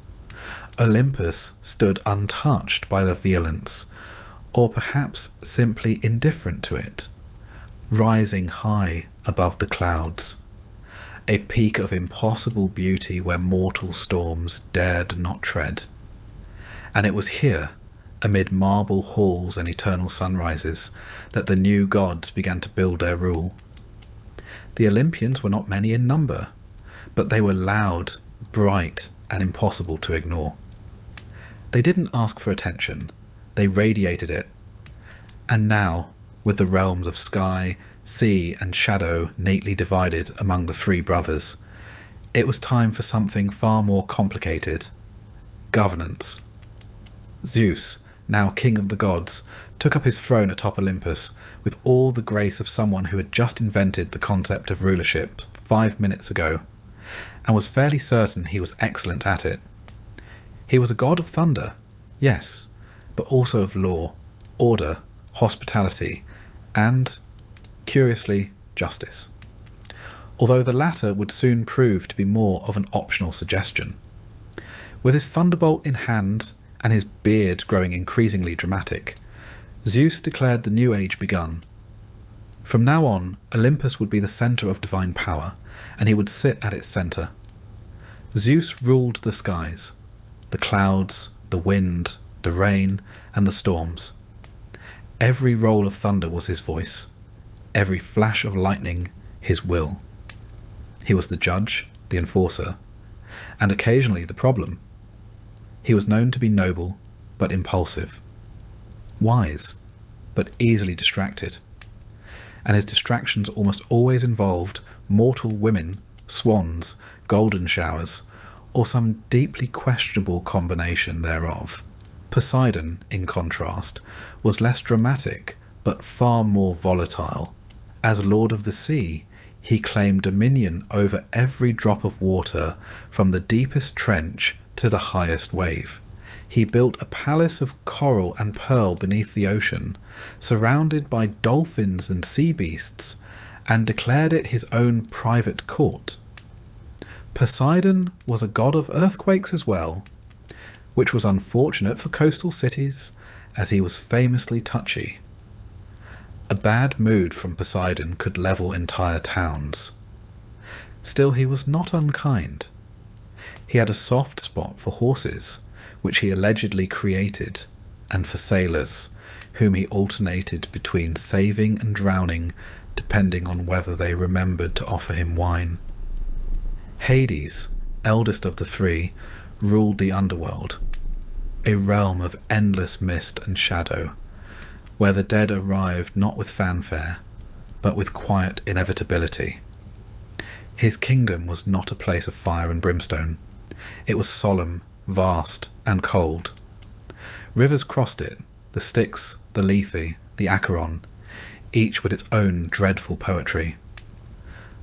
Olympus stood untouched by the violence, or perhaps simply indifferent to it, rising high above the clouds, a peak of impossible beauty where mortal storms dared not tread. And it was here, amid marble halls and eternal sunrises, that the new gods began to build their rule. The Olympians were not many in number, but they were loud, bright, and impossible to ignore. They didn't ask for attention, they radiated it. And now, with the realms of sky, sea, and shadow neatly divided among the three brothers, it was time for something far more complicated: governance. Zeus, now king of the gods, took up his throne atop Olympus with all the grace of someone who had just invented the concept of rulership 5 minutes ago, and was fairly certain he was excellent at it. He was a god of thunder, yes, but also of law, order, hospitality, and, curiously, justice. Although the latter would soon prove to be more of an optional suggestion. With his thunderbolt in hand, and his beard growing increasingly dramatic, Zeus declared the new age begun. From now on, Olympus would be the centre of divine power, and he would sit at its centre. Zeus ruled the skies, the clouds, the wind, the rain, and the storms. Every roll of thunder was his voice, every flash of lightning his will. He was the judge, the enforcer, and occasionally the problem. He was known to be noble, but impulsive, wise, but easily distracted, and his distractions almost always involved mortal women, swans, golden showers, or some deeply questionable combination thereof. Poseidon, in contrast, was less dramatic, but far more volatile. As Lord of the Sea, he claimed dominion over every drop of water, from the deepest trench to the highest wave. He built a palace of coral and pearl beneath the ocean, surrounded by dolphins and sea beasts, and declared it his own private court. Poseidon was a god of earthquakes as well, which was unfortunate for coastal cities, as he was famously touchy. A bad mood from Poseidon could level entire towns. Still, he was not unkind. He had a soft spot for horses, which he allegedly created, and for sailors, whom he alternated between saving and drowning, depending on whether they remembered to offer him wine. Hades, eldest of the three, ruled the underworld, a realm of endless mist and shadow, where the dead arrived not with fanfare, but with quiet inevitability. His kingdom was not a place of fire and brimstone. It was solemn, vast, and cold. Rivers crossed it, the Styx, the Lethe, the Acheron, each with its own dreadful poetry.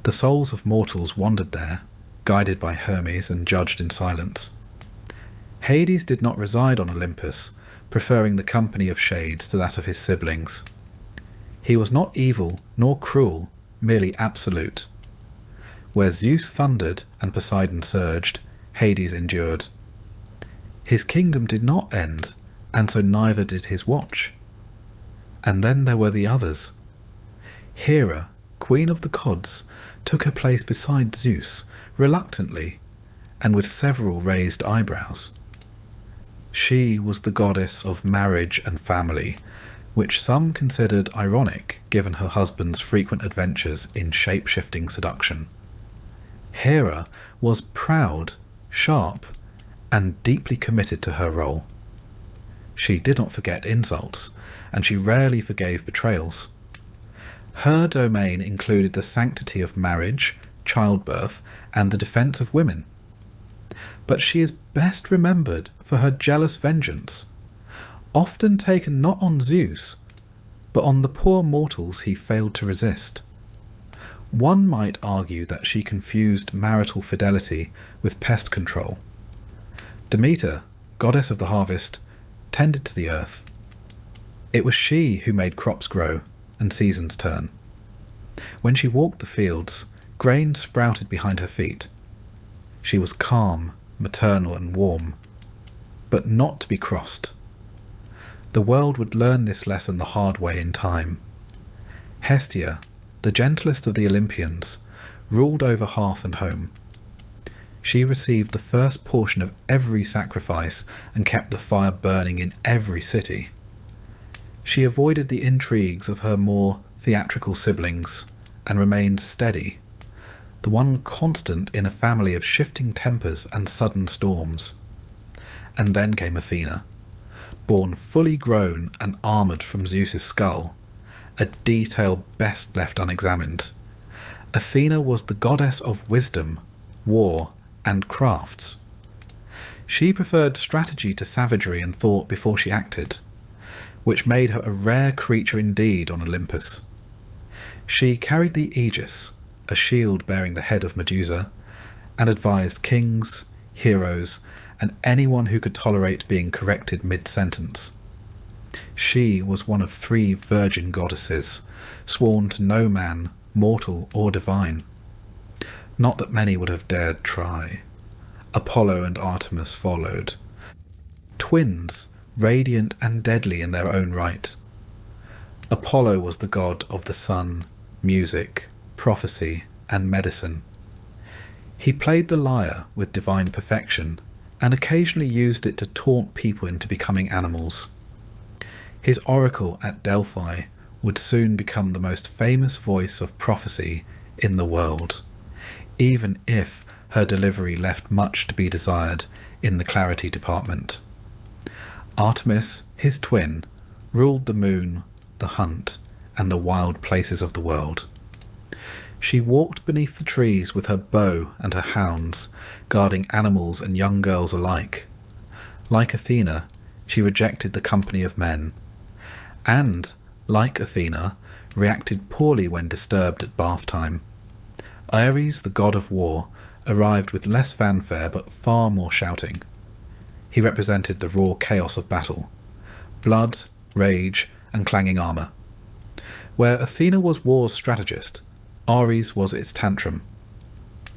The souls of mortals wandered there, guided by Hermes and judged in silence. Hades did not reside on Olympus, preferring the company of shades to that of his siblings. He was not evil nor cruel, merely absolute. Where Zeus thundered and Poseidon surged, Hades endured. His kingdom did not end, and so neither did his watch. And then there were the others. Hera, queen of the gods, took her place beside Zeus, reluctantly, and with several raised eyebrows. She was the goddess of marriage and family, which some considered ironic given her husband's frequent adventures in shape-shifting seduction. Hera was proud, sharp, and deeply committed to her role. She did not forget insults, and she rarely forgave betrayals. Her domain included the sanctity of marriage, childbirth, and the defence of women. But she is best remembered for her jealous vengeance, often taken not on Zeus, but on the poor mortals he failed to resist. One might argue that she confused marital fidelity with pest control. Demeter, goddess of the harvest, tended to the earth. It was she who made crops grow and seasons turn. When she walked the fields, grain sprouted behind her feet. She was calm, maternal and warm, but not to be crossed. The world would learn this lesson the hard way in time. Hestia, the gentlest of the Olympians, ruled over hearth and home. She received the first portion of every sacrifice and kept the fire burning in every city. She avoided the intrigues of her more theatrical siblings and remained steady, the one constant in a family of shifting tempers and sudden storms. And then came Athena, born fully grown and armoured from Zeus's skull, a detail best left unexamined. Athena was the goddess of wisdom, war, and crafts. She preferred strategy to savagery and thought before she acted, which made her a rare creature indeed on Olympus. She carried the aegis, a shield bearing the head of Medusa, and advised kings, heroes, and anyone who could tolerate being corrected mid-sentence. She was one of 3 virgin goddesses, sworn to no man, mortal or divine. Not that many would have dared try. Apollo and Artemis followed. Twins, radiant and deadly in their own right. Apollo was the god of the sun, music, prophecy, and medicine. He played the lyre with divine perfection, and occasionally used it to taunt people into becoming animals. His oracle at Delphi would soon become the most famous voice of prophecy in the world, even if her delivery left much to be desired in the clarity department. Artemis, his twin, ruled the moon, the hunt, and the wild places of the world. She walked beneath the trees with her bow and her hounds, guarding animals and young girls alike. Like Athena, she rejected the company of men, and, like Athena, reacted poorly when disturbed at bath time. Ares, the god of war, arrived with less fanfare but far more shouting. He represented the raw chaos of battle, blood, rage, and clanging armour. Where Athena was war's strategist, Ares was its tantrum.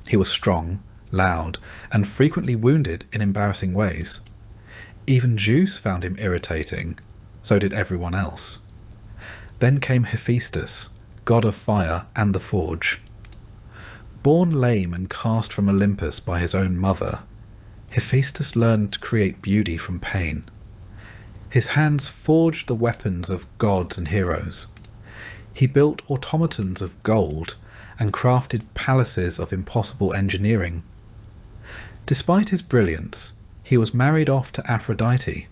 He was strong, loud, and frequently wounded in embarrassing ways. Even Zeus found him irritating, so did everyone else. Then came Hephaestus, god of fire and the forge. Born lame and cast from Olympus by his own mother, Hephaestus learned to create beauty from pain. His hands forged the weapons of gods and heroes. He built automatons of gold and crafted palaces of impossible engineering. Despite his brilliance, he was married off to Aphrodite,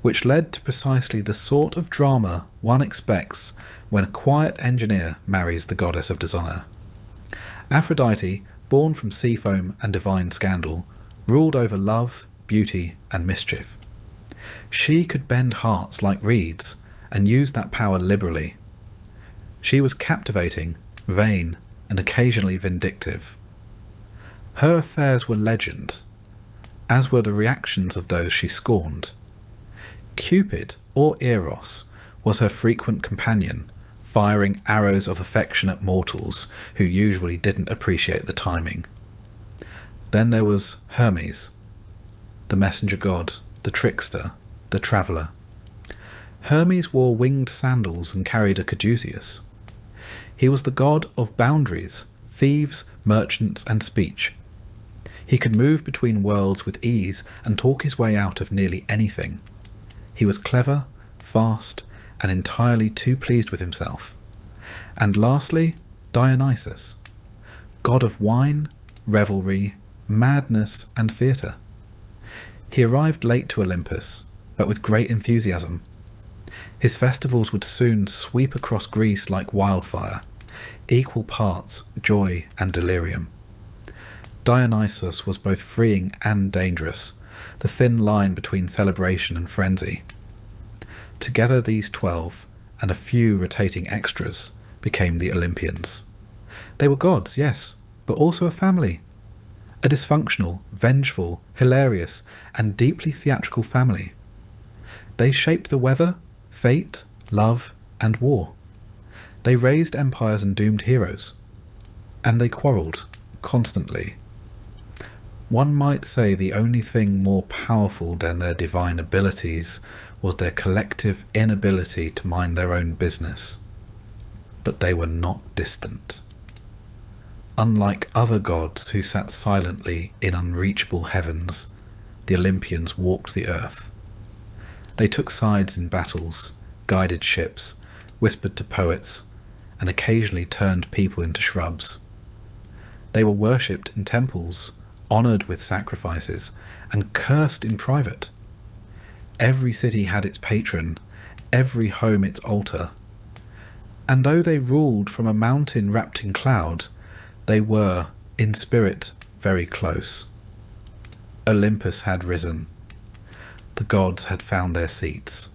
which led to precisely the sort of drama one expects when a quiet engineer marries the goddess of desire. Aphrodite, born from sea foam and divine scandal, ruled over love, beauty, and mischief. She could bend hearts like reeds and used that power liberally. She was captivating, vain, and occasionally vindictive. Her affairs were legend, as were the reactions of those she scorned. Cupid, or Eros, was her frequent companion, firing arrows of affection at mortals who usually didn't appreciate the timing. Then there was Hermes, the messenger god, the trickster, the traveller. Hermes wore winged sandals and carried a caduceus. He was the god of boundaries, thieves, merchants, and speech. He could move between worlds with ease and talk his way out of nearly anything. He was clever, fast, and entirely too pleased with himself. And lastly, Dionysus, god of wine, revelry, madness, and theatre. He arrived late to Olympus, but with great enthusiasm. His festivals would soon sweep across Greece like wildfire, equal parts joy and delirium. Dionysus was both freeing and dangerous, the thin line between celebration and frenzy. Together these 12, and a few rotating extras became the Olympians. They were gods, yes, but also a family. A dysfunctional, vengeful, hilarious, and deeply theatrical family. They shaped the weather, fate, love, and war. They raised empires and doomed heroes. And they quarrelled, constantly. One might say the only thing more powerful than their divine abilities was their collective inability to mind their own business. But they were not distant. Unlike other gods who sat silently in unreachable heavens, the Olympians walked the earth. They took sides in battles, guided ships, whispered to poets, and occasionally turned people into shrubs. They were worshipped in temples, honoured with sacrifices, and cursed in private. Every city had its patron, every home its altar. And though they ruled from a mountain wrapped in cloud, they were, in spirit, very close. Olympus had risen. The gods had found their seats.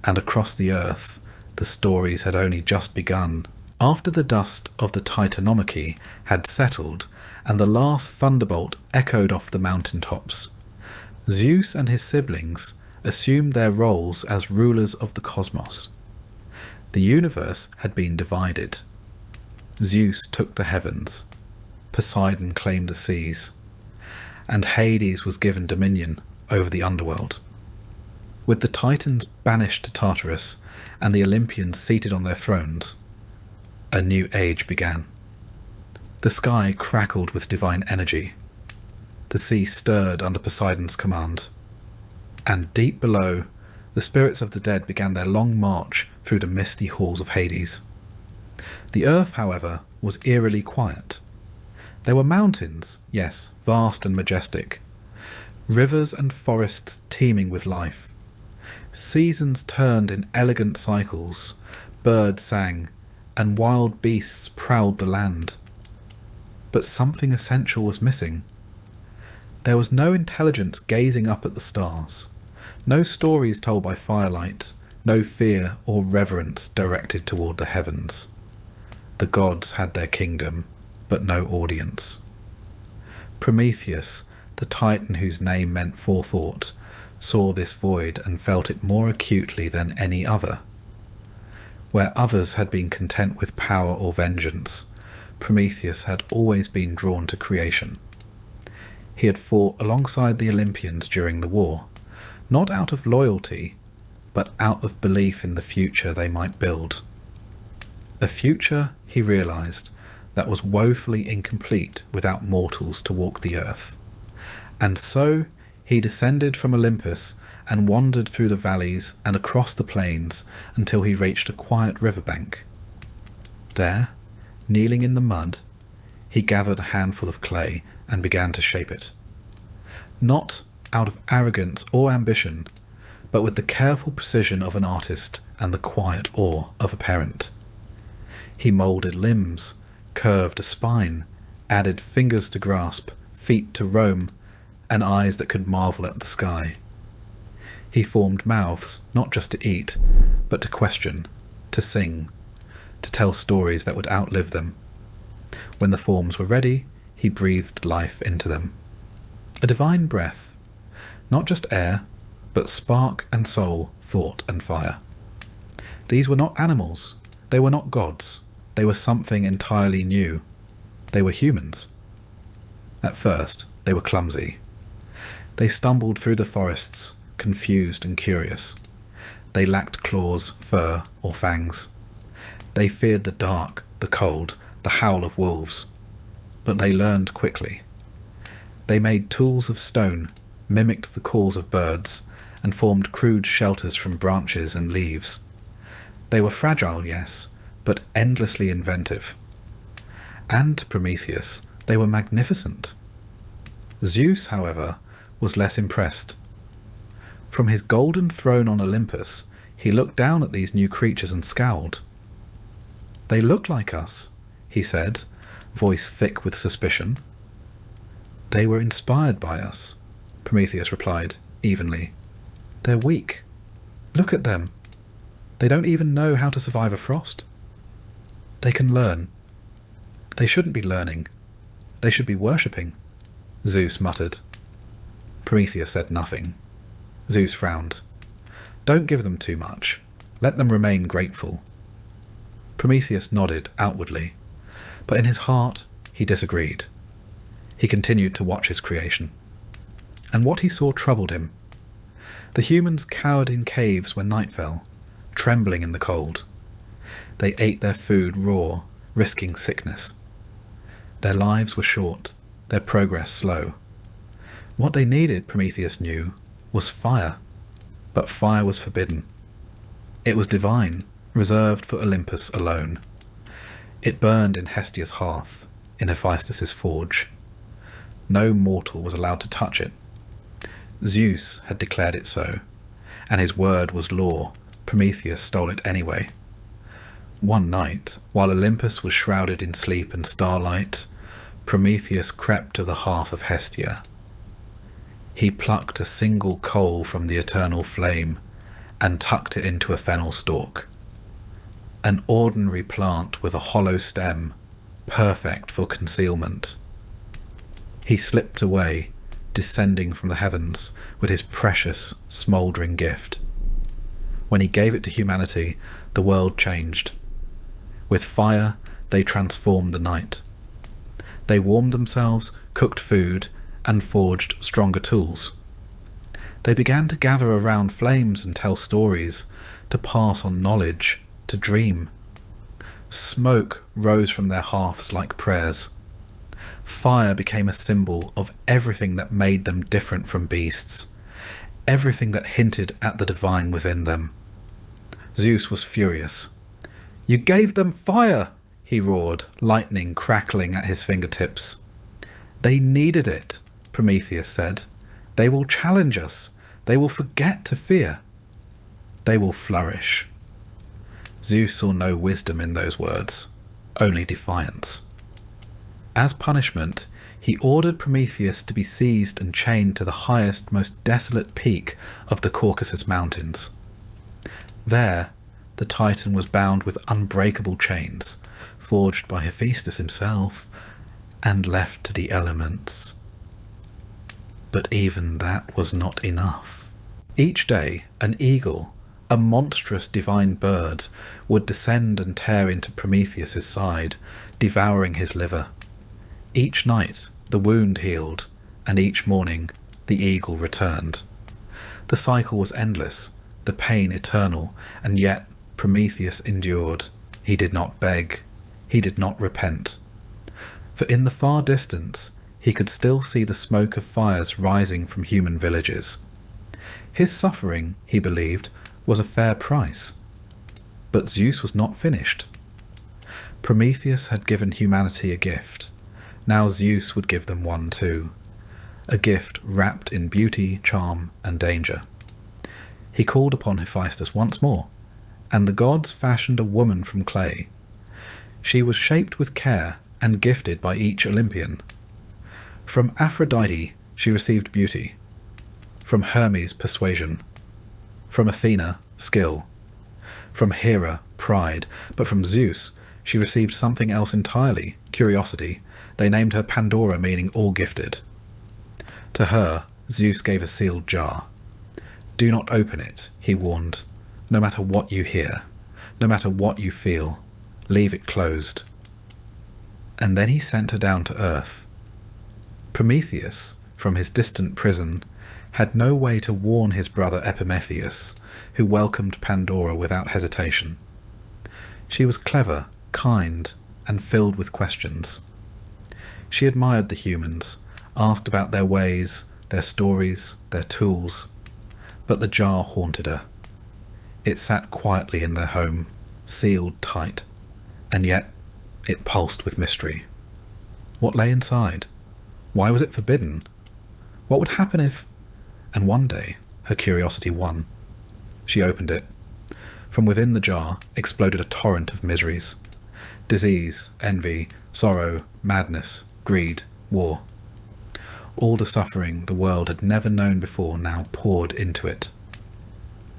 And across the earth, the stories had only just begun. After the dust of the Titanomachy had settled and the last thunderbolt echoed off the mountaintops, Zeus and his siblings assumed their roles as rulers of the cosmos. The universe had been divided. Zeus took the heavens, Poseidon claimed the seas, and Hades was given dominion over the underworld. With the Titans banished to Tartarus and the Olympians seated on their thrones, a new age began. The sky crackled with divine energy. The sea stirred under Poseidon's command. And deep below, the spirits of the dead began their long march through the misty halls of Hades. The earth, however, was eerily quiet. There were mountains, yes, vast and majestic. Rivers and forests teeming with life. Seasons turned in elegant cycles. Birds sang, and wild beasts prowled the land. But something essential was missing. There was no intelligence gazing up at the stars, no stories told by firelight, no fear or reverence directed toward the heavens. The gods had their kingdom, but no audience. Prometheus, the Titan whose name meant forethought, saw this void and felt it more acutely than any other. Where others had been content with power or vengeance, Prometheus had always been drawn to creation. He had fought alongside the Olympians during the war, not out of loyalty, but out of belief in the future they might build. A future, he realised, that was woefully incomplete without mortals to walk the earth. And so he descended from Olympus and wandered through the valleys and across the plains until he reached a quiet riverbank. There, kneeling in the mud, he gathered a handful of clay and began to shape it. Not out of arrogance or ambition, but with the careful precision of an artist and the quiet awe of a parent. He moulded limbs, curved a spine, added fingers to grasp, feet to roam, and eyes that could marvel at the sky. He formed mouths, not just to eat, but to question, to sing, to tell stories that would outlive them. When the forms were ready, he breathed life into them. A divine breath, not just air, but spark and soul, thought and fire. These were not animals, they were not gods, they were something entirely new. They were humans. At first, they were clumsy. They stumbled through the forests, confused and curious. They lacked claws, fur, or fangs. They feared the dark, the cold, the howl of wolves. But they learned quickly. They made tools of stone, mimicked the calls of birds, and formed crude shelters from branches and leaves. They were fragile, yes, but endlessly inventive. And to Prometheus, they were magnificent. Zeus, however, was less impressed. From his golden throne on Olympus, he looked down at these new creatures and scowled. "They look like us," he said, voice thick with suspicion. "They were inspired by us," Prometheus replied, evenly. "They're weak. Look at them." They don't even know how to survive a frost. They can learn. They shouldn't be learning. They should be worshipping, Zeus muttered. Prometheus said nothing. Zeus frowned. Don't give them too much. Let them remain grateful. Prometheus nodded outwardly, but in his heart he disagreed. He continued to watch his creation. And what he saw troubled him. The humans cowered in caves when night fell, trembling in the cold. They ate their food raw, risking sickness. Their lives were short, their progress slow. What they needed, Prometheus knew, was fire. But fire was forbidden. It was divine, reserved for Olympus alone. It burned in Hestia's hearth, in Hephaestus' forge. No mortal was allowed to touch it. Zeus had declared it so, and his word was law. Prometheus stole it anyway. One night, while Olympus was shrouded in sleep and starlight, Prometheus crept to the hearth of Hestia. He plucked a single coal from the eternal flame and tucked it into a fennel stalk. An ordinary plant with a hollow stem, perfect for concealment. He slipped away, descending from the heavens with his precious, smouldering gift. When he gave it to humanity, the world changed. With fire, they transformed the night. They warmed themselves, cooked food, and forged stronger tools. They began to gather around flames and tell stories, to pass on knowledge, to dream. Smoke rose from their hearths like prayers. Fire became a symbol of everything that made them different from beasts, everything that hinted at the divine within them. Zeus was furious. "You gave them fire!" he roared, lightning crackling at his fingertips. "They needed it," Prometheus said. "They will challenge us. They will forget to fear. They will flourish." Zeus saw no wisdom in those words, only defiance. As punishment, he ordered Prometheus to be seized and chained to the highest, most desolate peak of the Caucasus Mountains. There, the Titan was bound with unbreakable chains, forged by Hephaestus himself, and left to the elements. But even that was not enough. Each day, an eagle, a monstrous divine bird, would descend and tear into Prometheus's side, devouring his liver. Each night, the wound healed, and each morning, the eagle returned. The cycle was endless, the pain eternal, and yet Prometheus endured. He did not beg. He did not repent. For in the far distance, he could still see the smoke of fires rising from human villages. His suffering, he believed, was a fair price. But Zeus was not finished. Prometheus had given humanity a gift. Now Zeus would give them one too. A gift wrapped in beauty, charm, and danger. He called upon Hephaestus once more, and the gods fashioned a woman from clay. She was shaped with care and gifted by each Olympian. From Aphrodite she received beauty, from Hermes persuasion, from Athena skill, from Hera pride, but from Zeus she received something else entirely, curiosity. They named her Pandora, meaning all gifted. To her, Zeus gave a sealed jar. "Do not open it," he warned. "No matter what you hear, no matter what you feel, leave it closed." And then he sent her down to earth. Prometheus, from his distant prison, had no way to warn his brother Epimetheus, who welcomed Pandora without hesitation. She was clever, kind, and filled with questions. She admired the humans, asked about their ways, their stories, their tools, but the jar haunted her. It sat quietly in their home, sealed tight, and yet it pulsed with mystery. What lay inside? Why was it forbidden? What would happen if... And one day, her curiosity won. She opened it. From within the jar exploded a torrent of miseries. Disease, envy, sorrow, madness, greed, war. All the suffering the world had never known before now poured into it.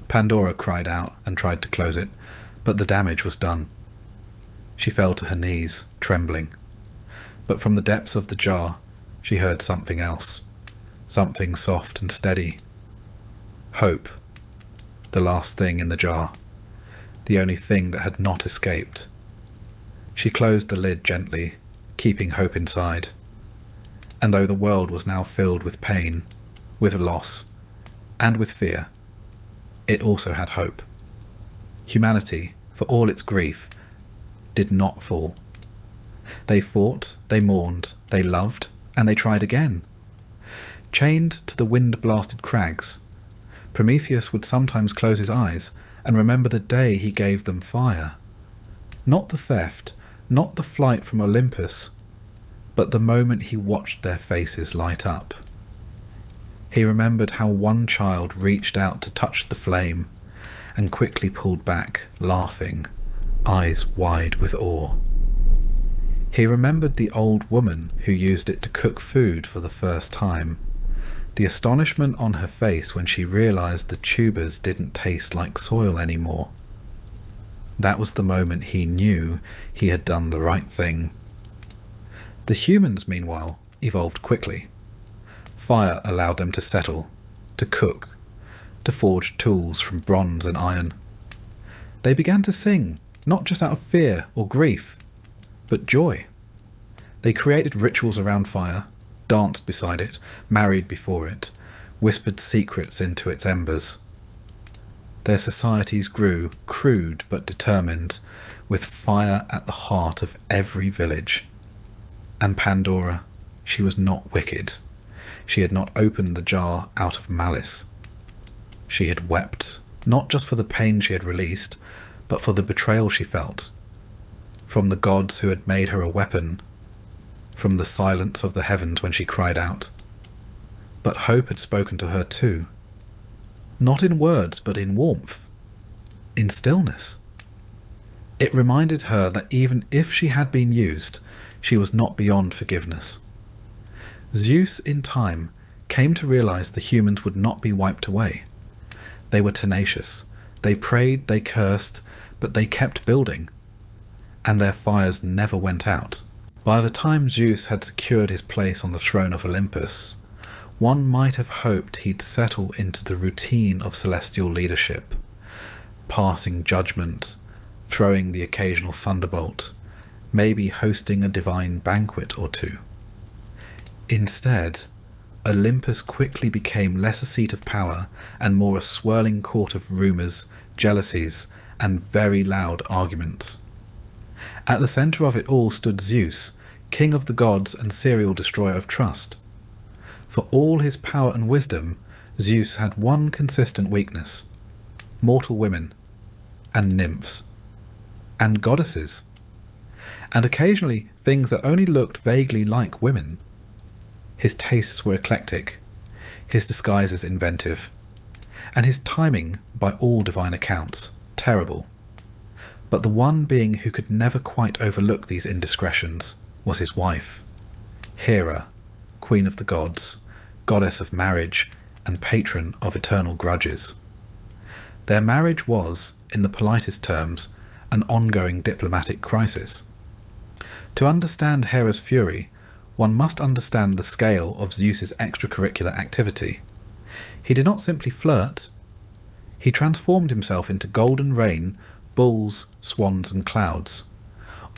Pandora cried out and tried to close it, but the damage was done. She fell to her knees, trembling. But from the depths of the jar, she heard something else, something soft and steady. Hope, the last thing in the jar, the only thing that had not escaped. She closed the lid gently, keeping hope inside. And though the world was now filled with pain, with loss, and with fear, it also had hope. Humanity, for all its grief, did not fall. They fought, they mourned, they loved, and they tried again. Chained to the wind-blasted crags, Prometheus would sometimes close his eyes and remember the day he gave them fire. Not the theft, not the flight from Olympus, but the moment he watched their faces light up. He remembered how one child reached out to touch the flame and quickly pulled back, laughing, eyes wide with awe. He remembered the old woman who used it to cook food for the first time, the astonishment on her face when she realized the tubers didn't taste like soil anymore. That was the moment he knew he had done the right thing. The humans, meanwhile, evolved quickly. Fire allowed them to settle, to cook, to forge tools from bronze and iron. They began to sing, not just out of fear or grief, but joy. They created rituals around fire, danced beside it, married before it, whispered secrets into its embers. Their societies grew, crude but determined, with fire at the heart of every village. And Pandora, she was not wicked. She had not opened the jar out of malice. She had wept, not just for the pain she had released, but for the betrayal she felt, from the gods who had made her a weapon, from the silence of the heavens when she cried out. But hope had spoken to her too, not in words but in warmth, in stillness. It reminded her that even if she had been used, she was not beyond forgiveness. Zeus, in time, came to realize the humans would not be wiped away. They were tenacious. They prayed, they cursed, but they kept building. And their fires never went out. By the time Zeus had secured his place on the throne of Olympus, one might have hoped he'd settle into the routine of celestial leadership, passing judgment, throwing the occasional thunderbolt, maybe hosting a divine banquet or two. Instead, Olympus quickly became less a seat of power and more a swirling court of rumours, jealousies, and very loud arguments. At the centre of it all stood Zeus, king of the gods and serial destroyer of trust. For all his power and wisdom, Zeus had one consistent weakness: mortal women, and nymphs, and goddesses, and occasionally things that only looked vaguely like women. His tastes were eclectic, his disguises inventive, and his timing, by all divine accounts, terrible. But the one being who could never quite overlook these indiscretions was his wife, Hera, queen of the gods, goddess of marriage, and patron of eternal grudges. Their marriage was, in the politest terms, an ongoing diplomatic crisis. To understand Hera's fury, one must understand the scale of Zeus's extracurricular activity. He did not simply flirt. He transformed himself into golden rain, bulls, swans, and clouds,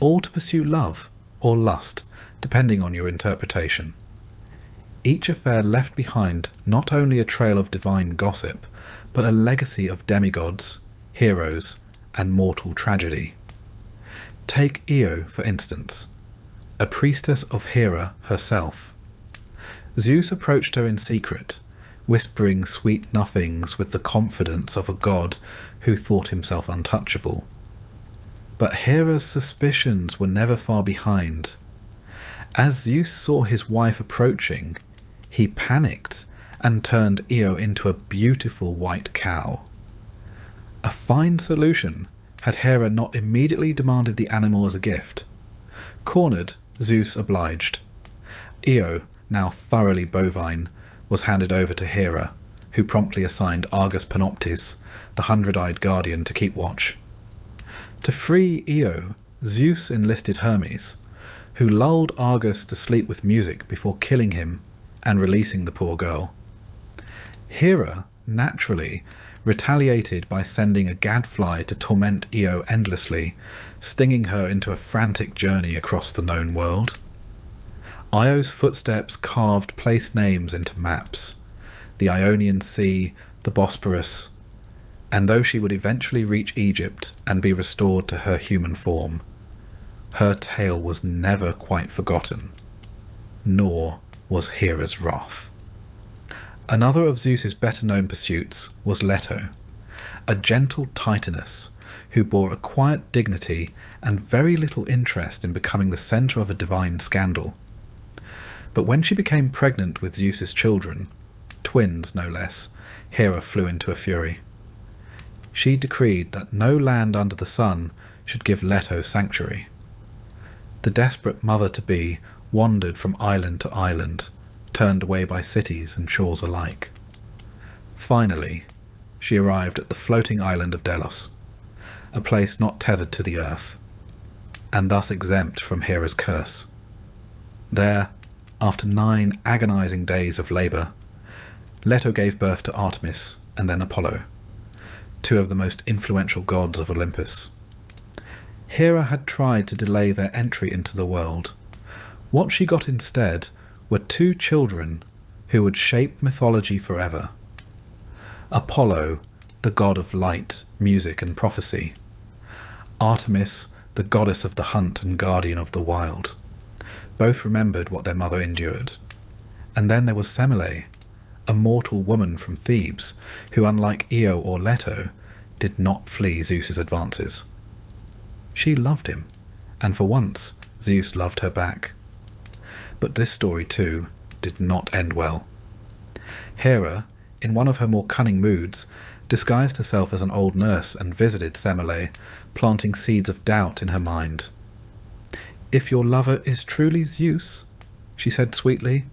all to pursue love or lust, depending on your interpretation. Each affair left behind not only a trail of divine gossip, but a legacy of demigods, heroes, and mortal tragedy. Take Io, for instance, a priestess of Hera herself. Zeus approached her in secret, whispering sweet nothings with the confidence of a god who thought himself untouchable. But Hera's suspicions were never far behind. As Zeus saw his wife approaching, he panicked and turned Io into a beautiful white cow. A fine solution had Hera not immediately demanded the animal as a gift. Cornered, Zeus obliged. Io, now thoroughly bovine, was handed over to Hera, who promptly assigned Argus Panoptes, the 100-eyed guardian, to keep watch. To free Io, Zeus enlisted Hermes, who lulled Argus to sleep with music before killing him and releasing the poor girl. Hera, naturally, retaliated by sending a gadfly to torment Io endlessly, stinging her into a frantic journey across the known world. Io's footsteps carved place names into maps, the Ionian Sea, the Bosporus, and though she would eventually reach Egypt and be restored to her human form, her tale was never quite forgotten, nor was Hera's wrath. Another of Zeus's better-known pursuits was Leto, a gentle titaness who bore a quiet dignity and very little interest in becoming the centre of a divine scandal. But when she became pregnant with Zeus's children, twins no less, Hera flew into a fury. She decreed that no land under the sun should give Leto sanctuary. The desperate mother-to-be wandered from island to island, turned away by cities and shores alike. Finally, she arrived at the floating island of Delos, a place not tethered to the earth, and thus exempt from Hera's curse. There, after 9 agonizing days of labour, Leto gave birth to Artemis and then Apollo, 2 of the most influential gods of Olympus. Hera had tried to delay their entry into the world. What she got instead were 2 children who would shape mythology forever. Apollo, the god of light, music and prophecy. Artemis, the goddess of the hunt and guardian of the wild. Both remembered what their mother endured. And then there was Semele, a mortal woman from Thebes, who, unlike Io or Leto, did not flee Zeus's advances. She loved him, and for once Zeus loved her back. But this story, too, did not end well. Hera, in one of her more cunning moods, disguised herself as an old nurse and visited Semele, planting seeds of doubt in her mind. "If your lover is truly Zeus," she said sweetly,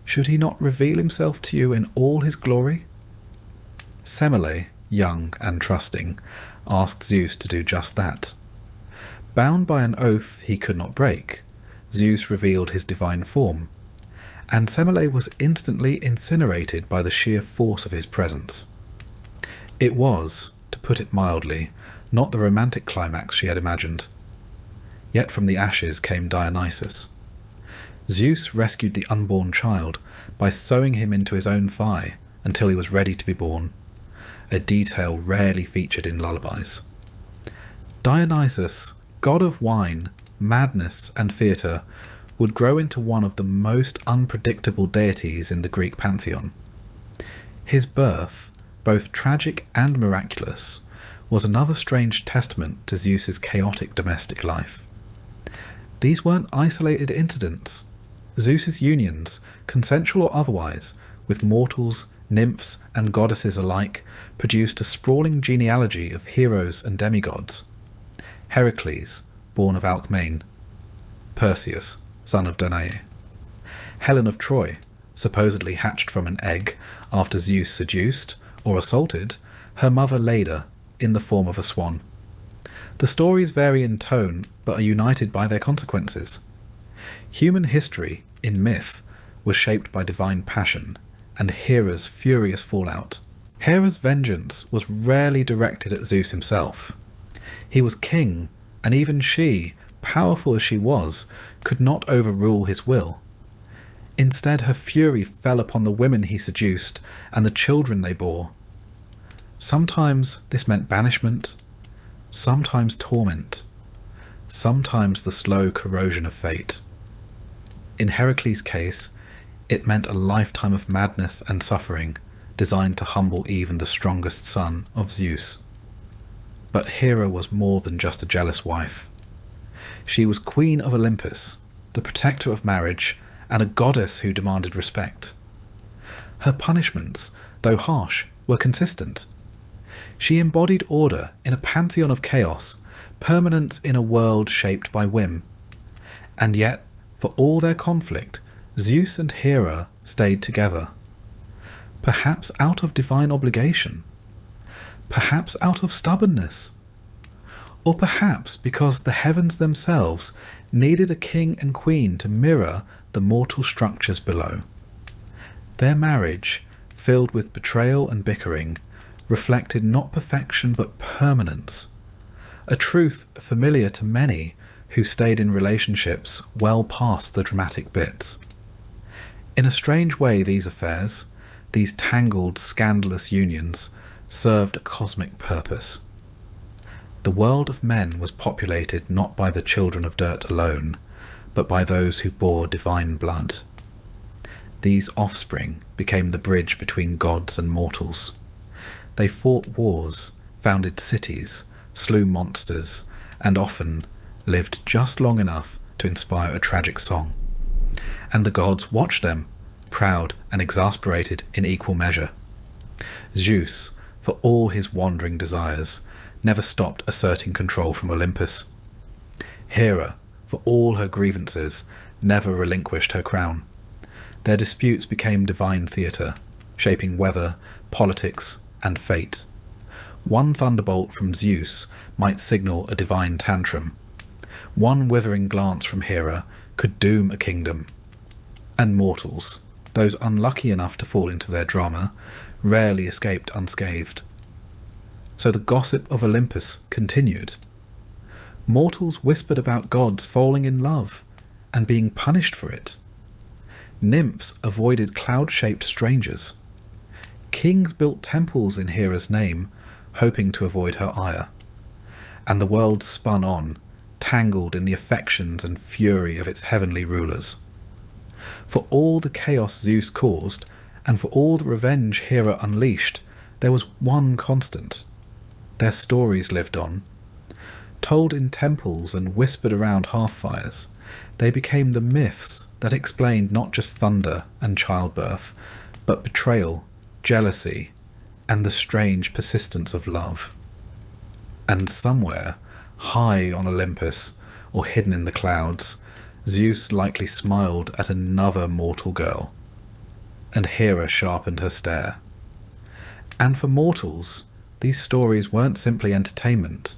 "should he not reveal himself to you in all his glory?" Semele, young and trusting, asked Zeus to do just that. Bound by an oath he could not break, Zeus revealed his divine form, and Semele was instantly incinerated by the sheer force of his presence. It was, to put it mildly, not the romantic climax she had imagined. Yet from the ashes came Dionysus. Zeus rescued the unborn child by sewing him into his own thigh until he was ready to be born, a detail rarely featured in lullabies. Dionysus, god of wine, madness and theatre, would grow into one of the most unpredictable deities in the Greek pantheon. His birth, both tragic and miraculous, was another strange testament to Zeus's chaotic domestic life. These weren't isolated incidents. Zeus's unions, consensual or otherwise, with mortals, nymphs and goddesses alike, produced a sprawling genealogy of heroes and demigods. Heracles, born of Alcmene. Perseus, son of Danae. Helen of Troy, supposedly hatched from an egg after Zeus seduced, or assaulted, her mother Leda in the form of a swan. The stories vary in tone, but are united by their consequences. Human history, in myth, was shaped by divine passion, and Hera's furious fallout. Hera's vengeance was rarely directed at Zeus himself. He was king, and even she, powerful as she was, could not overrule his will. Instead, her fury fell upon the women he seduced and the children they bore. Sometimes this meant banishment, sometimes torment, sometimes the slow corrosion of fate. In Heracles' case, it meant a lifetime of madness and suffering, designed to humble even the strongest son of Zeus. But Hera was more than just a jealous wife. She was queen of Olympus, the protector of marriage, and a goddess who demanded respect. Her punishments, though harsh, were consistent. She embodied order in a pantheon of chaos, permanence in a world shaped by whim. And yet, for all their conflict, Zeus and Hera stayed together. perhaps out of divine obligation, perhaps out of stubbornness, or perhaps because the heavens themselves needed a king and queen to mirror the mortal structures below. Their marriage, filled with betrayal and bickering, reflected not perfection but permanence, a truth familiar to many who stayed in relationships well past the dramatic bits. In a strange way, these affairs, these tangled, scandalous unions, served a cosmic purpose. The world of men was populated not by the children of dirt alone, but by those who bore divine blood. These offspring became the bridge between gods and mortals. They fought wars, founded cities, slew monsters, and often lived just long enough to inspire a tragic song. And the gods watched them, proud and exasperated in equal measure. Zeus, for all his wandering desires, never stopped asserting control from Olympus. Hera, for all her grievances, never relinquished her crown. Their disputes became divine theatre, shaping weather, politics, and fate. One thunderbolt from Zeus might signal a divine tantrum. One withering glance from Hera could doom a kingdom. And mortals, those unlucky enough to fall into their drama, rarely escaped unscathed. So the gossip of Olympus continued. Mortals whispered about gods falling in love and being punished for it. Nymphs avoided cloud-shaped strangers. Kings built temples in Hera's name, hoping to avoid her ire. And the world spun on, tangled in the affections and fury of its heavenly rulers. For all the chaos Zeus caused, and for all the revenge Hera unleashed, there was one constant. Their stories lived on. Told in temples and whispered around hearthfires, they became the myths that explained not just thunder and childbirth, but betrayal, jealousy, and the strange persistence of love. And somewhere, high on Olympus, or hidden in the clouds, Zeus likely smiled at another mortal girl, and Hera sharpened her stare. And for mortals, these stories weren't simply entertainment.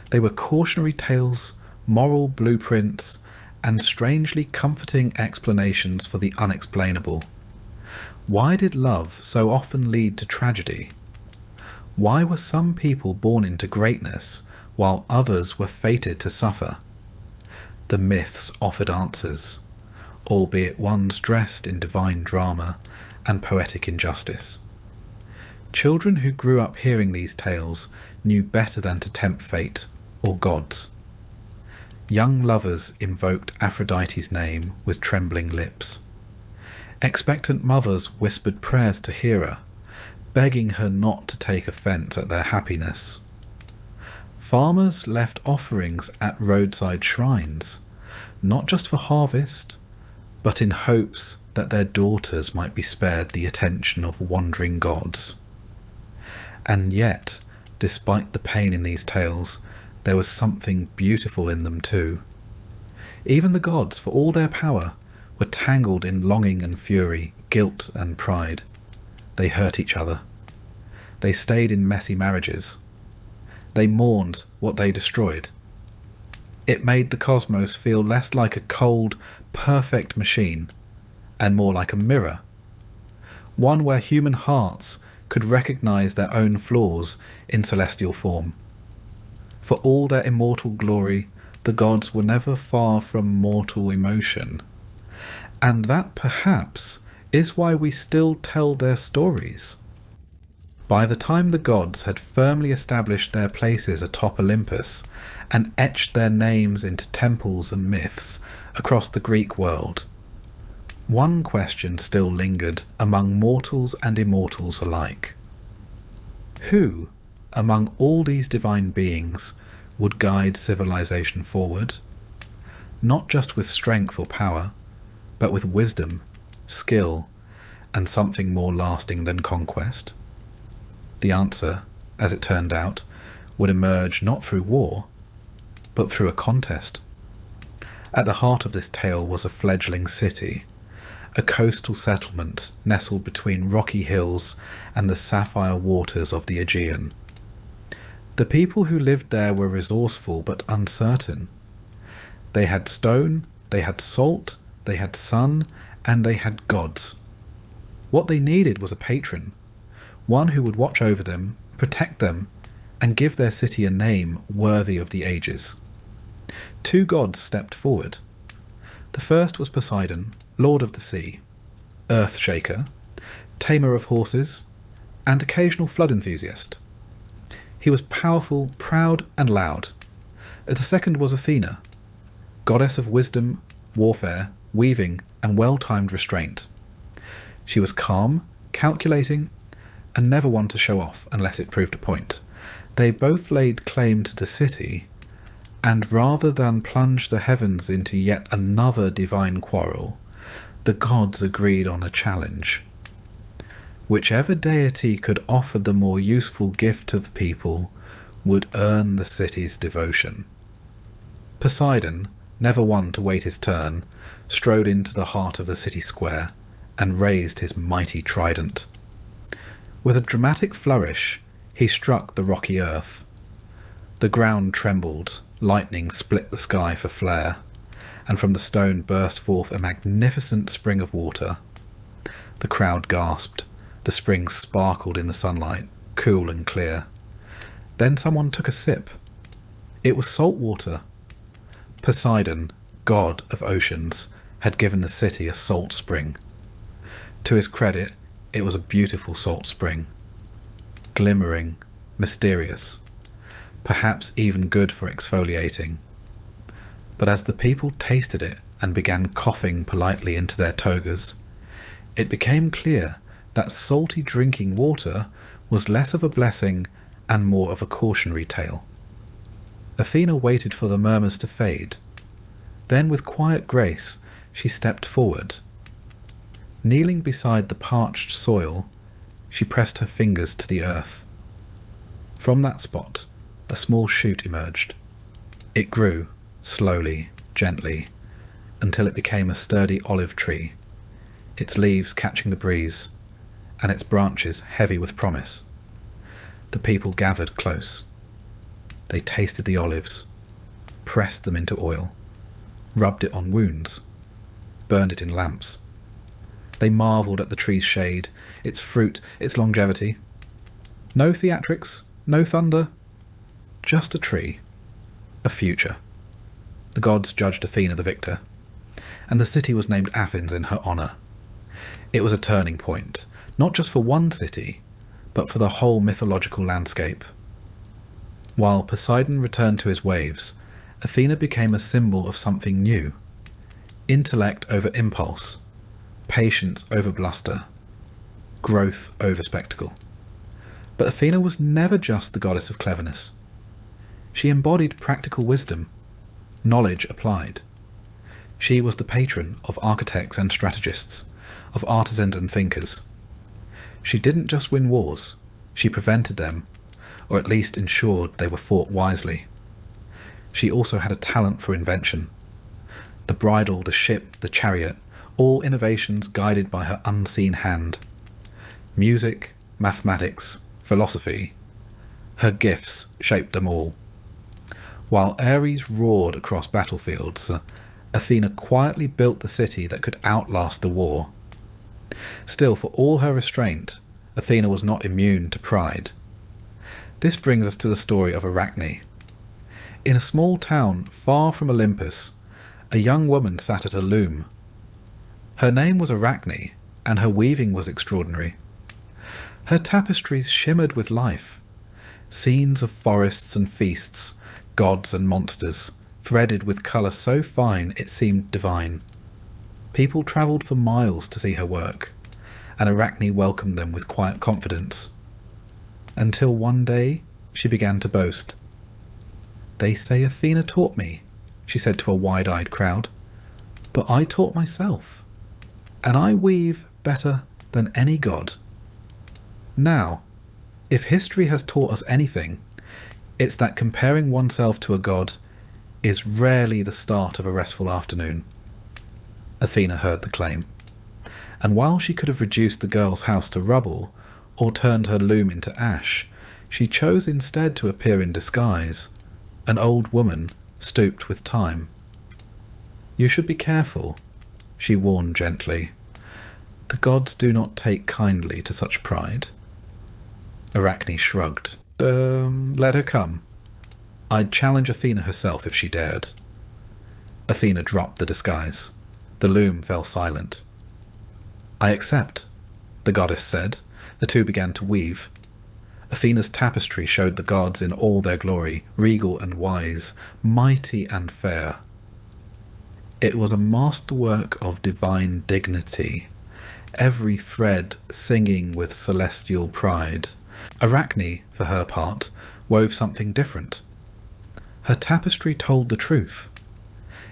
They were cautionary tales, moral blueprints, and strangely comforting explanations for the unexplainable. Why did love so often lead to tragedy? Why were some people born into greatness, while others were fated to suffer? The myths offered answers, albeit ones dressed in divine drama and poetic injustice. Children who grew up hearing these tales knew better than to tempt fate or gods. Young lovers invoked Aphrodite's name with trembling lips. Expectant mothers whispered prayers to Hera, begging her not to take offence at their happiness. Farmers left offerings at roadside shrines, not just for harvest, but in hopes that their daughters might be spared the attention of wandering gods. And yet, despite the pain in these tales, there was something beautiful in them too. Even the gods, for all their power, were tangled in longing and fury, guilt and pride. They hurt each other. They stayed in messy marriages. They mourned what they destroyed. It made the cosmos feel less like a cold, perfect machine, and more like a mirror. One where human hearts could recognize their own flaws in celestial form. For all their immortal glory, the gods were never far from mortal emotion. And that, perhaps, is why we still tell their stories. By the time the gods had firmly established their places atop Olympus and etched their names into temples and myths across the Greek world, one question still lingered among mortals and immortals alike. Who, among all these divine beings, would guide civilization forward? Not just with strength or power, but with wisdom, skill, and something more lasting than conquest? The answer, as it turned out, would emerge not through war, but through a contest. At the heart of this tale was a fledgling city, a coastal settlement nestled between rocky hills and the sapphire waters of the Aegean. The people who lived there were resourceful but uncertain. They had stone, they had salt, they had sun, and they had gods. What they needed was a patron, one who would watch over them, protect them, and give their city a name worthy of the ages. Two gods stepped forward. The first was Poseidon, lord of the sea, earth shaker, tamer of horses, and occasional flood enthusiast. He was powerful, proud, and loud. The second was Athena, goddess of wisdom, warfare, weaving, and well-timed restraint. She was calm, calculating, and never one to show off unless it proved a point. They both laid claim to the city, and rather than plunge the heavens into yet another divine quarrel, the gods agreed on a challenge. Whichever deity could offer the more useful gift to the people would earn the city's devotion. Poseidon, never one to wait his turn, strode into the heart of the city square and raised his mighty trident. With a dramatic flourish, he struck the rocky earth. The ground trembled, lightning split the sky for flare, and from the stone burst forth a magnificent spring of water. The crowd gasped. The spring sparkled in the sunlight, cool and clear. Then someone took a sip. It was salt water. Poseidon, god of oceans, had given the city a salt spring. To his credit, it was a beautiful salt spring. Glimmering, mysterious, perhaps even good for exfoliating. But as the people tasted it and began coughing politely into their togas, it became clear that salty drinking water was less of a blessing and more of a cautionary tale. Athena waited for the murmurs to fade. Then, with quiet grace, she stepped forward. Kneeling beside the parched soil, she pressed her fingers to the earth. From that spot, a small shoot emerged. It grew, slowly, gently, until it became a sturdy olive tree, its leaves catching the breeze, and its branches heavy with promise. The people gathered close. They tasted the olives, pressed them into oil, rubbed it on wounds, burned it in lamps. They marvelled at the tree's shade, its fruit, its longevity. No theatrics, no thunder, just a tree, a future. The gods judged Athena the victor, and the city was named Athens in her honour. It was a turning point, not just for one city, but for the whole mythological landscape. While Poseidon returned to his waves, Athena became a symbol of something new. Intellect over impulse, patience over bluster, growth over spectacle. But Athena was never just the goddess of cleverness. She embodied practical wisdom, knowledge applied. She was the patron of architects and strategists, of artisans and thinkers. She didn't just win wars, she prevented them, or at least ensured they were fought wisely. She also had a talent for invention. The bridle, the ship, the chariot, all innovations guided by her unseen hand. Music, mathematics, philosophy, her gifts shaped them all. While Ares roared across battlefields, Athena quietly built the city that could outlast the war. Still, for all her restraint, Athena was not immune to pride. This brings us to the story of Arachne. In a small town far from Olympus, a young woman sat at a loom. Her name was Arachne, and her weaving was extraordinary. Her tapestries shimmered with life. Scenes of forests and feasts, gods and monsters, threaded with colour so fine it seemed divine. People travelled for miles to see her work, and Arachne welcomed them with quiet confidence. Until one day she began to boast. "They say Athena taught me," she said to a wide-eyed crowd, "but I taught myself, and I weave better than any god." Now, if history has taught us anything, it's that comparing oneself to a god is rarely the start of a restful afternoon. Athena heard the claim. and while she could have reduced the girl's house to rubble or turned her loom into ash, she chose instead to appear in disguise, an old woman stooped with time. "You should be careful," she warned gently. "The gods do not take kindly to such pride." Arachne shrugged. Let her come. I'd challenge Athena herself if she dared." Athena dropped the disguise. The loom fell silent. "I accept," the goddess said. The two began to weave. Athena's tapestry showed the gods in all their glory, regal and wise, mighty and fair. It was a masterwork of divine dignity, every thread singing with celestial pride. Arachne, for her part, wove something different. Her tapestry told the truth.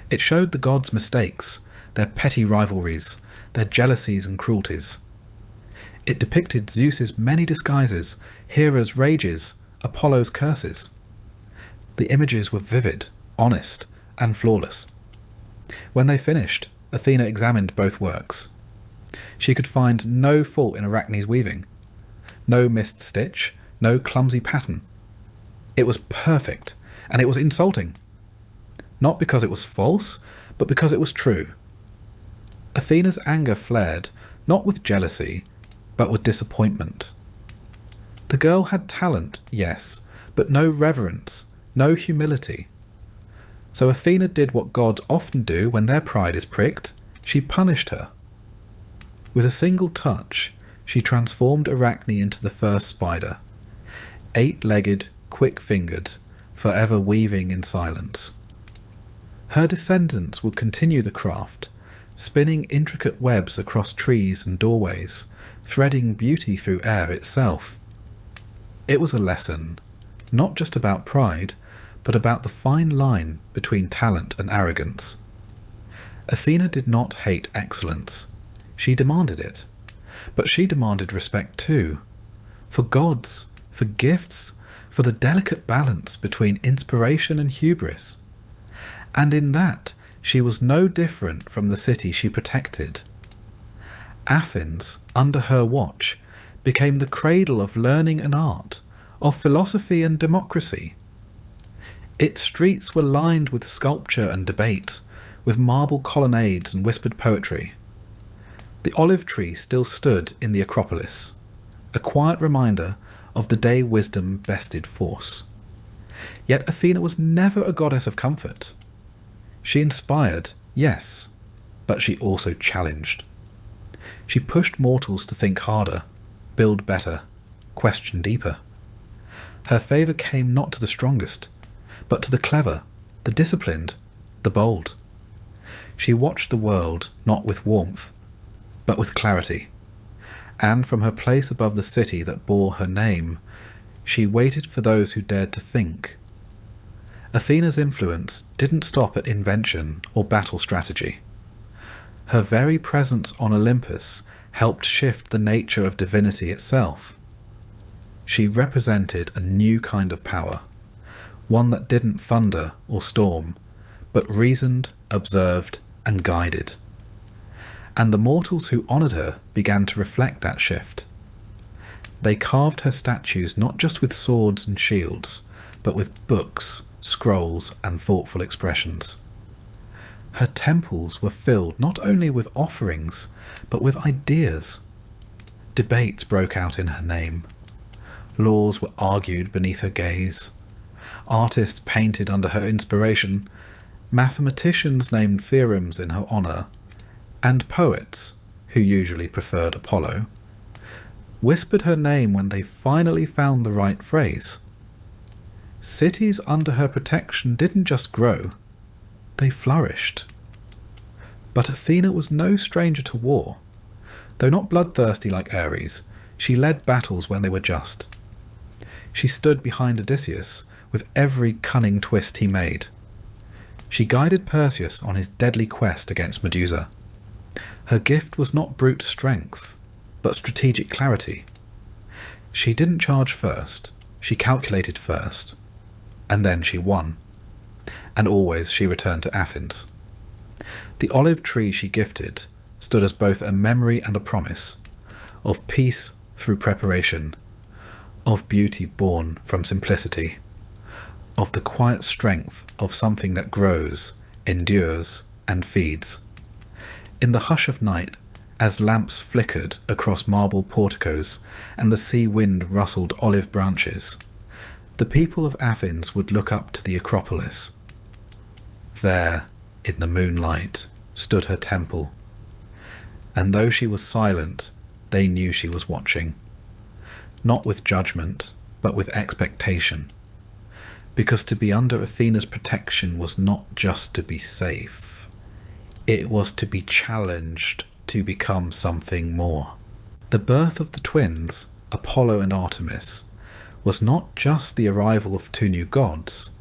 It showed the gods' mistakes, their petty rivalries, their jealousies and cruelties. It depicted Zeus's many disguises, Hera's rages, Apollo's curses. The images were vivid, honest, and flawless. When they finished, Athena examined both works. She could find no fault in Arachne's weaving. No missed stitch, no clumsy pattern. It was perfect, and it was insulting. Not because it was false, but because it was true. Athena's anger flared, not with jealousy, but with disappointment. The girl had talent, yes, but no reverence, no humility. So Athena did what gods often do when their pride is pricked. She punished her. With a single touch, she transformed Arachne into the first spider, 8-legged, quick-fingered, forever weaving in silence. Her descendants would continue the craft, spinning intricate webs across trees and doorways, threading beauty through air itself. It was a lesson, not just about pride, but about the fine line between talent and arrogance. Athena did not hate excellence. She demanded it. But she demanded respect too, for gods, for gifts, for the delicate balance between inspiration and hubris. And in that, she was no different from the city she protected. Athens, under her watch, became the cradle of learning and art, of philosophy and democracy. Its streets were lined with sculpture and debate, with marble colonnades and whispered poetry. The olive tree still stood in the Acropolis, a quiet reminder of the day wisdom bested force. Yet Athena was never a goddess of comfort. She inspired, yes, but she also challenged. She pushed mortals to think harder, build better, question deeper. Her favour came not to the strongest, but to the clever, the disciplined, the bold. She watched the world not with warmth, but with clarity, and from her place above the city that bore her name, she waited for those who dared to think. Athena's influence didn't stop at invention or battle strategy. Her very presence on Olympus helped shift the nature of divinity itself. She represented a new kind of power, one that didn't thunder or storm, but reasoned, observed, and guided. And the mortals who honoured her began to reflect that shift. They carved her statues not just with swords and shields, but with books, scrolls, and thoughtful expressions. Her temples were filled not only with offerings, but with ideas. Debates broke out in her name. Laws were argued beneath her gaze. Artists painted under her inspiration. Mathematicians named theorems in her honour. And poets, who usually preferred Apollo, whispered her name when they finally found the right phrase. Cities under her protection didn't just grow, they flourished. But Athena was no stranger to war. Though not bloodthirsty like Ares, she led battles when they were just. She stood behind Odysseus with every cunning twist he made. She guided Perseus on his deadly quest against Medusa. Her gift was not brute strength, but strategic clarity. She didn't charge first, she calculated first, and then she won. And always she returned to Athens. The olive tree she gifted, stood as both a memory and a promise, of peace through preparation, of beauty born from simplicity, of the quiet strength of something that grows, endures, and feeds. In the hush of night, as lamps flickered across marble porticos and the sea wind rustled olive branches, the people of Athens would look up to the Acropolis. There, in the moonlight, stood her temple, and though she was silent, they knew she was watching, not with judgment, but with expectation, because to be under Athena's protection was not just to be safe, it was to be challenged to become something more. The birth of the twins, Apollo and Artemis, was not just the arrival of two new gods.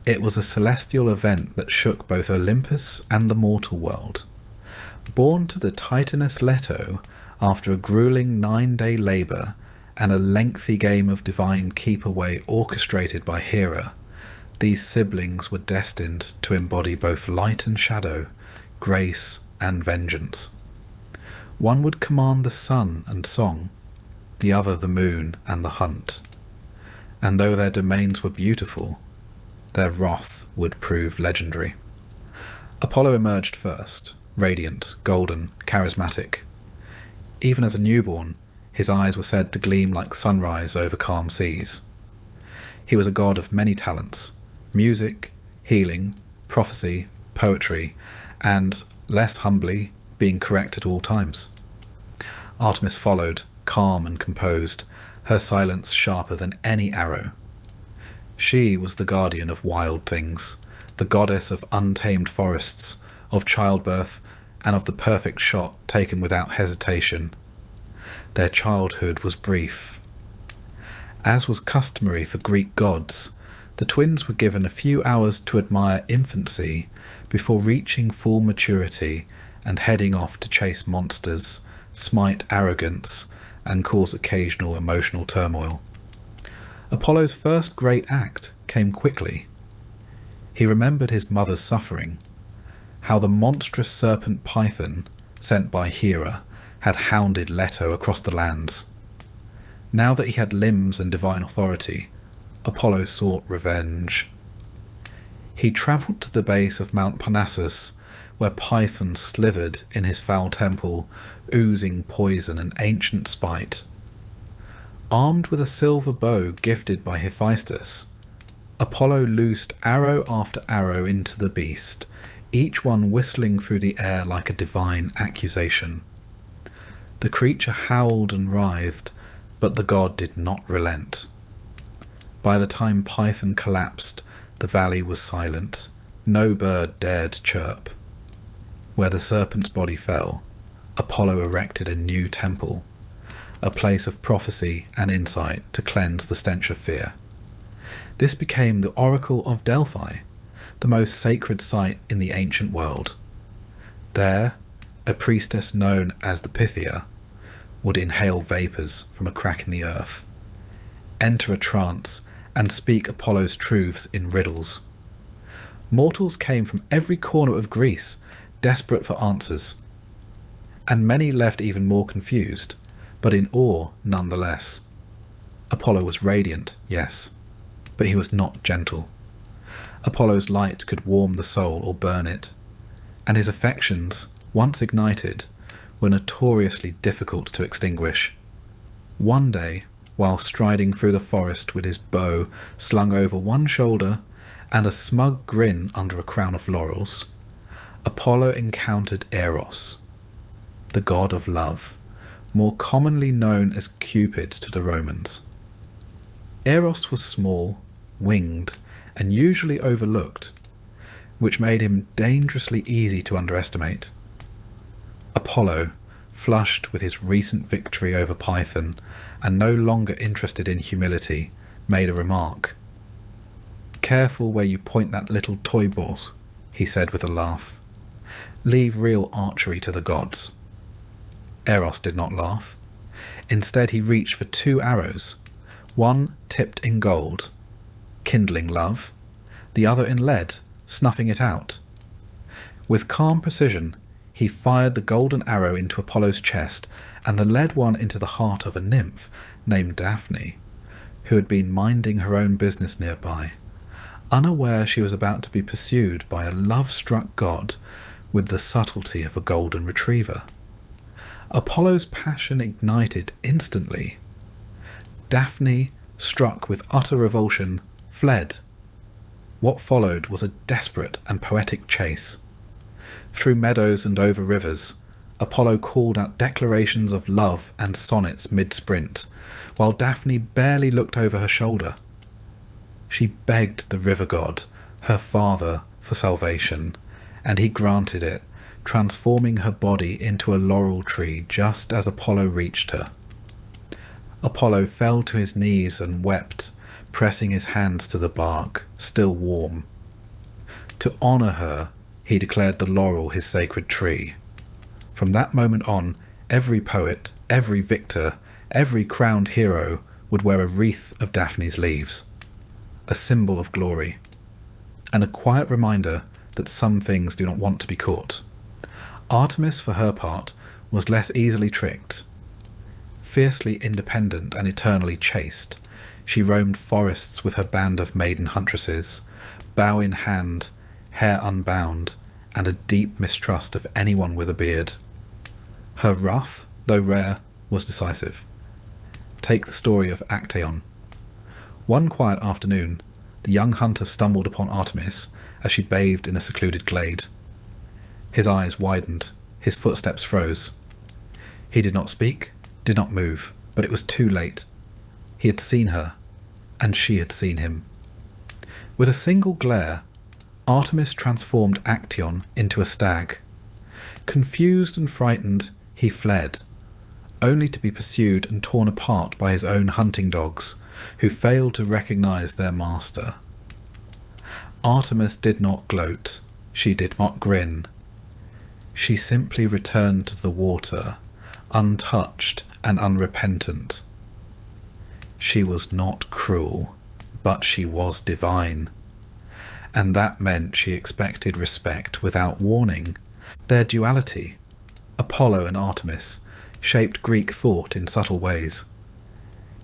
It was a celestial event that shook both Olympus and the mortal world. Born to the Titaness Leto after a grueling 9-day labour and a lengthy game of divine keep-away orchestrated by Hera, these siblings were destined to embody both light and shadow, grace and vengeance. One would command the sun and song, the other the moon and the hunt. And though their domains were beautiful, their wrath would prove legendary. Apollo emerged first, radiant, golden, charismatic. Even as a newborn, his eyes were said to gleam like sunrise over calm seas. He was a god of many talents: music, healing, prophecy, poetry, and, less humbly, being correct at all times. Artemis followed, calm and composed, her silence sharper than any arrow. She was the guardian of wild things, the goddess of untamed forests, of childbirth, and of the perfect shot taken without hesitation. Their childhood was brief. As was customary for Greek gods, the twins were given a few hours to admire infancy before reaching full maturity and heading off to chase monsters, smite arrogance, and cause occasional emotional turmoil. Apollo's first great act came quickly. He remembered his mother's suffering, how the monstrous serpent Python, sent by Hera, had hounded Leto across the lands. Now that he had limbs and divine authority, Apollo sought revenge. He travelled to the base of Mount Parnassus, where Python slithered in his foul temple, oozing poison and ancient spite. Armed with a silver bow gifted by Hephaestus, Apollo loosed arrow after arrow into the beast, each one whistling through the air like a divine accusation. The creature howled and writhed, but the god did not relent. By the time Python collapsed, the valley was silent. No bird dared chirp. Where the serpent's body fell, Apollo erected a new temple, a place of prophecy and insight to cleanse the stench of fear. This became the Oracle of Delphi, the most sacred site in the ancient world. There, a priestess known as the Pythia would inhale vapours from a crack in the earth, enter a trance, and speak Apollo's truths in riddles. Mortals came from every corner of Greece, desperate for answers, and many left even more confused, but in awe nonetheless. Apollo was radiant, yes, but he was not gentle. Apollo's light could warm the soul or burn it, and his affections, once ignited, were notoriously difficult to extinguish. One day, while striding through the forest with his bow slung over one shoulder and a smug grin under a crown of laurels, Apollo encountered Eros, the god of love, more commonly known as Cupid to the Romans. Eros was small, winged, and usually overlooked, which made him dangerously easy to underestimate. Apollo, flushed with his recent victory over Python and no longer interested in humility, made a remark. "Careful where you point that little toy ball," he said with a laugh. "Leave real archery to the gods." Eros did not laugh. Instead, he reached for 2 arrows, one tipped in gold, kindling love, the other in lead, snuffing it out. With calm precision, he fired the golden arrow into Apollo's chest and the lead one into the heart of a nymph named Daphne, who had been minding her own business nearby, unaware she was about to be pursued by a love-struck god with the subtlety of a golden retriever. Apollo's passion ignited instantly. Daphne, struck with utter revulsion, fled. What followed was a desperate and poetic chase. Through meadows and over rivers, Apollo called out declarations of love and sonnets mid-sprint, while Daphne barely looked over her shoulder. She begged the river god, her father, for salvation, and he granted it, transforming her body into a laurel tree just as Apollo reached her. Apollo fell to his knees and wept, pressing his hands to the bark, still warm. To honour her, he declared the laurel his sacred tree. From that moment on, every poet, every victor, every crowned hero would wear a wreath of Daphne's leaves, a symbol of glory, and a quiet reminder that some things do not want to be caught. Artemis, for her part, was less easily tricked. Fiercely independent and eternally chaste, she roamed forests with her band of maiden huntresses, bow in hand, hair unbound, and a deep mistrust of anyone with a beard. Her wrath, though rare, was decisive. Take the story of Actaeon. One quiet afternoon, the young hunter stumbled upon Artemis as she bathed in a secluded glade. His eyes widened, his footsteps froze. He did not speak, did not move, but it was too late. He had seen her, and she had seen him. With a single glare, Artemis transformed Actaeon into a stag. Confused and frightened, he fled, only to be pursued and torn apart by his own hunting dogs, who failed to recognize their master. Artemis did not gloat, she did not grin. She simply returned to the water, untouched and unrepentant. She was not cruel, but she was divine. And that meant she expected respect without warning. Their duality, Apollo and Artemis, shaped Greek thought in subtle ways.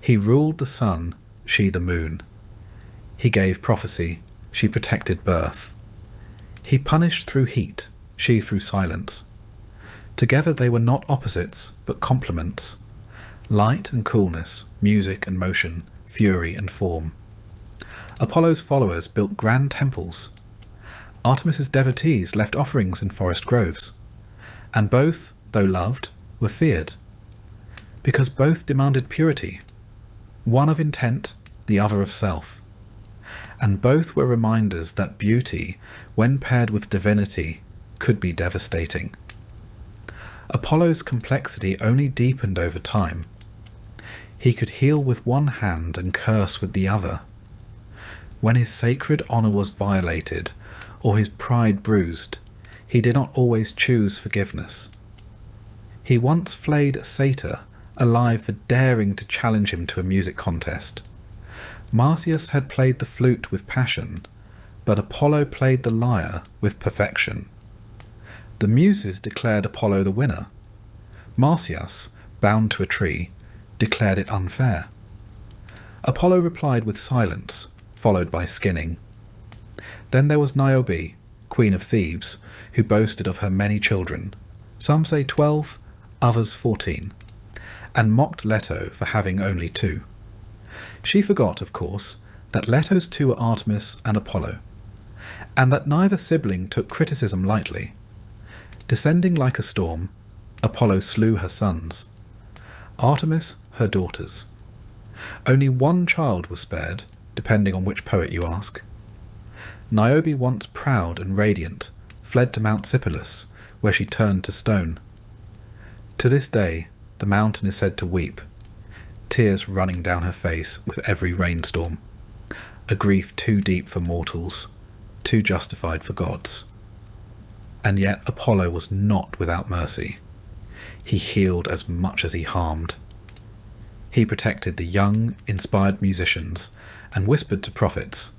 He ruled the sun, she the moon. He gave prophecy, she protected birth. He punished through heat, she through silence. Together they were not opposites, but complements. Light and coolness, music and motion, fury and form. Apollo's followers built grand temples. Artemis's devotees left offerings in forest groves. And both, though loved, were feared. Because both demanded purity, one of intent, the other of self. And both were reminders that beauty, when paired with divinity, could be devastating. Apollo's complexity only deepened over time. He could heal with one hand and curse with the other. When his sacred honour was violated, or his pride bruised, he did not always choose forgiveness. He once flayed a satyr alive for daring to challenge him to a music contest. Marsyas had played the flute with passion, but Apollo played the lyre with perfection. The Muses declared Apollo the winner. Marsyas, bound to a tree, declared it unfair. Apollo replied with silence, followed by skinning. Then there was Niobe, queen of Thebes, who boasted of her many children, some say 12, others 14, and mocked Leto for having only 2. She forgot, of course, that Leto's 2 were Artemis and Apollo, and that neither sibling took criticism lightly. Descending like a storm, Apollo slew her sons, Artemis her daughters. Only one child was spared, depending on which poet you ask. Niobe, once proud and radiant, fled to Mount Sipylus, where she turned to stone. To this day, the mountain is said to weep, tears running down her face with every rainstorm, a grief too deep for mortals, too justified for gods. And yet Apollo was not without mercy. He healed as much as he harmed. He protected the young, inspired musicians and whispered to prophets.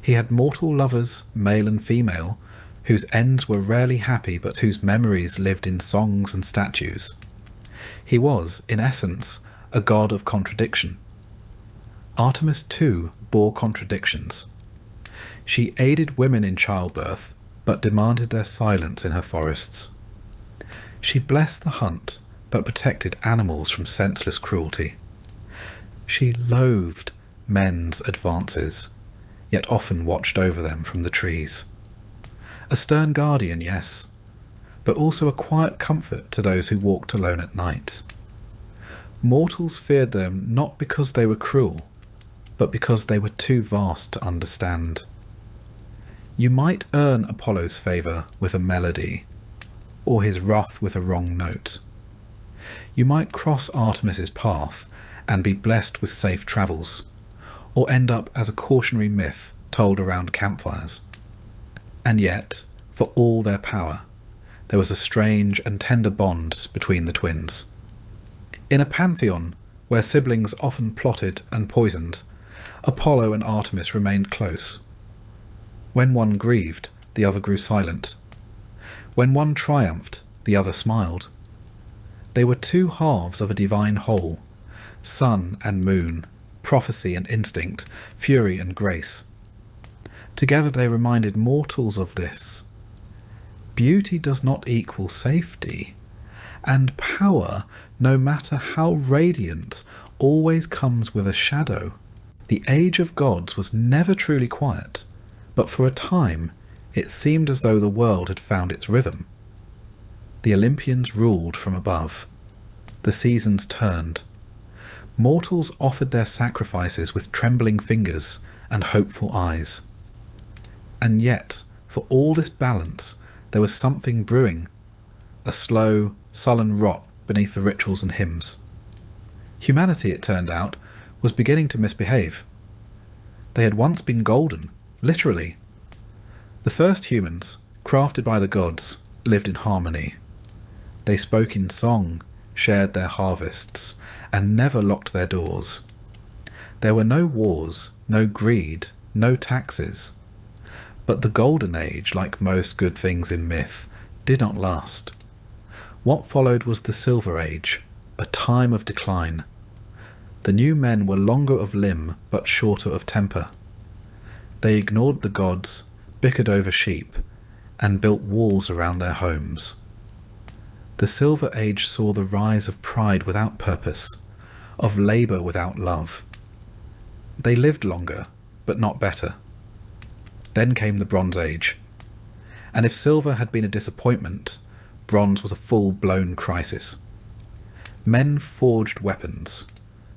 He had mortal lovers, male and female, whose ends were rarely happy but whose memories lived in songs and statues. He was, in essence, a god of contradiction. Artemis too bore contradictions. She aided women in childbirth, but demanded their silence in her forests. She blessed the hunt, but protected animals from senseless cruelty. She loathed men's advances, yet often watched over them from the trees. A stern guardian, yes, but also a quiet comfort to those who walked alone at night. Mortals feared them not because they were cruel, but because they were too vast to understand. You might earn Apollo's favour with a melody, or his wrath with a wrong note. You might cross Artemis's path and be blessed with safe travels, or end up as a cautionary myth told around campfires. And yet, for all their power, there was a strange and tender bond between the twins. In a pantheon where siblings often plotted and poisoned, Apollo and Artemis remained close. When one grieved, the other grew silent. When one triumphed, the other smiled. They were two halves of a divine whole, sun and moon, prophecy and instinct, fury and grace. Together they reminded mortals of this. Beauty does not equal safety, and power, no matter how radiant, always comes with a shadow. The age of gods was never truly quiet, but for a time it seemed as though the world had found its rhythm. The Olympians ruled from above. The seasons turned. Mortals offered their sacrifices with trembling fingers and hopeful eyes. And yet, for all this balance, there was something brewing, a slow, sullen rot beneath the rituals and hymns. Humanity, it turned out, was beginning to misbehave. They had once been golden, literally. The first humans, crafted by the gods, lived in harmony. They spoke in song, shared their harvests, and never locked their doors. There were no wars, no greed, no taxes. But the Golden Age, like most good things in myth, did not last. What followed was the Silver Age, a time of decline. The new men were longer of limb but shorter of temper. They ignored the gods, bickered over sheep, and built walls around their homes. The Silver Age saw the rise of pride without purpose, of labour without love. They lived longer, but not better. Then came the Bronze Age, and if silver had been a disappointment, bronze was a full-blown crisis. Men forged weapons,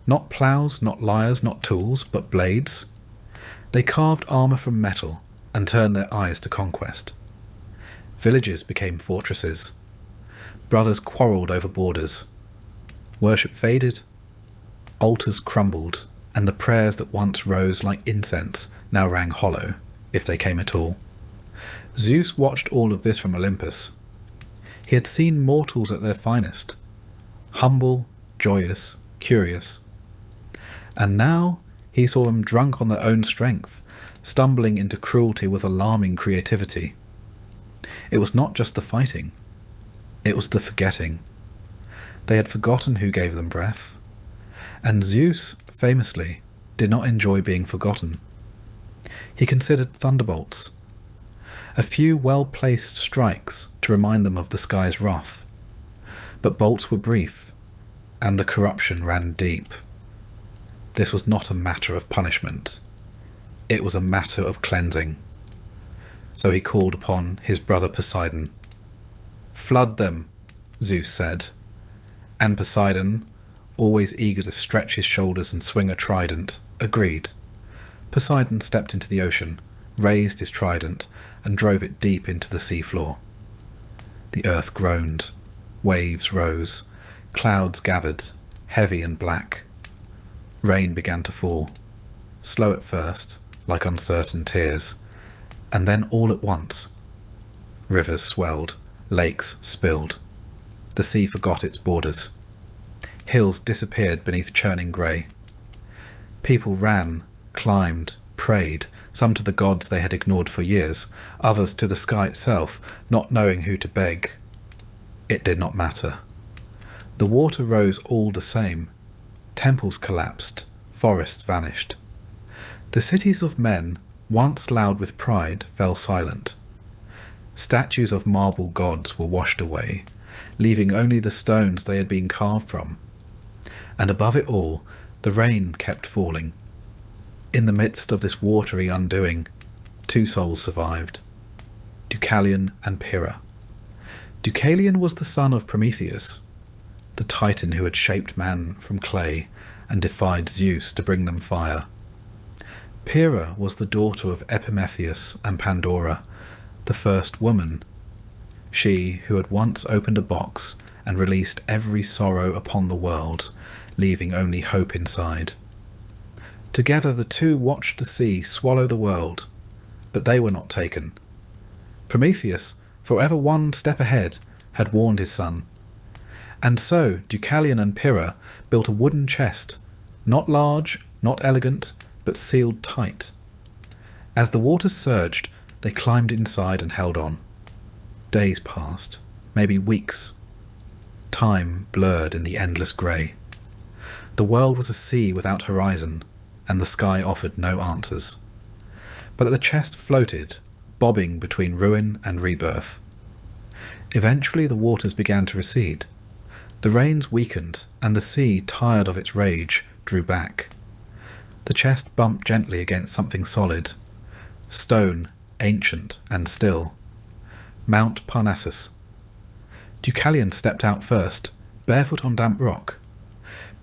not ploughs, not lyres, not tools, but blades. They carved armour from metal and turned their eyes to conquest. Villages became fortresses. Brothers quarrelled over borders. Worship faded, altars crumbled, and the prayers that once rose like incense now rang hollow, if they came at all. Zeus watched all of this from Olympus. He had seen mortals at their finest, humble, joyous, curious. And now he saw them drunk on their own strength, stumbling into cruelty with alarming creativity. It was not just the fighting, it was the forgetting. They had forgotten who gave them breath, and Zeus, famously, did not enjoy being forgotten. He considered thunderbolts, a few well-placed strikes to remind them of the sky's wrath. But bolts were brief, and the corruption ran deep. This was not a matter of punishment. It was a matter of cleansing. So he called upon his brother Poseidon. "Flood them," Zeus said, and Poseidon, always eager to stretch his shoulders and swing a trident, agreed. Poseidon stepped into the ocean, raised his trident, and drove it deep into the seafloor. The earth groaned, waves rose, clouds gathered, heavy and black. Rain began to fall, slow at first, like uncertain tears, and then all at once. Rivers swelled, lakes spilled. The sea forgot its borders. Hills disappeared beneath churning grey. People ran, climbed, prayed, some to the gods they had ignored for years, others to the sky itself, not knowing who to beg. It did not matter. The water rose all the same. Temples collapsed, forests vanished. The cities of men, once loud with pride, fell silent. Statues of marble gods were washed away, leaving only the stones they had been carved from. And above it all, the rain kept falling. In the midst of this watery undoing, 2 souls survived, Deucalion and Pyrrha. Deucalion was the son of Prometheus, the titan who had shaped man from clay and defied Zeus to bring them fire. Pyrrha was the daughter of Epimetheus and Pandora, the first woman, she who had once opened a box and released every sorrow upon the world, leaving only hope inside. Together the two watched the sea swallow the world, but they were not taken. Prometheus, forever one step ahead, had warned his son. And so Deucalion and Pyrrha built a wooden chest, not large, not elegant, but sealed tight. As the waters surged, they climbed inside and held on. Days passed, maybe weeks. Time blurred in the endless grey. The world was a sea without horizon, and the sky offered no answers. But the chest floated, bobbing between ruin and rebirth. Eventually the waters began to recede. The rains weakened, and the sea, tired of its rage, drew back. The chest bumped gently against something solid. Stone, ancient and still. Mount Parnassus. Deucalion stepped out first, barefoot on damp rock.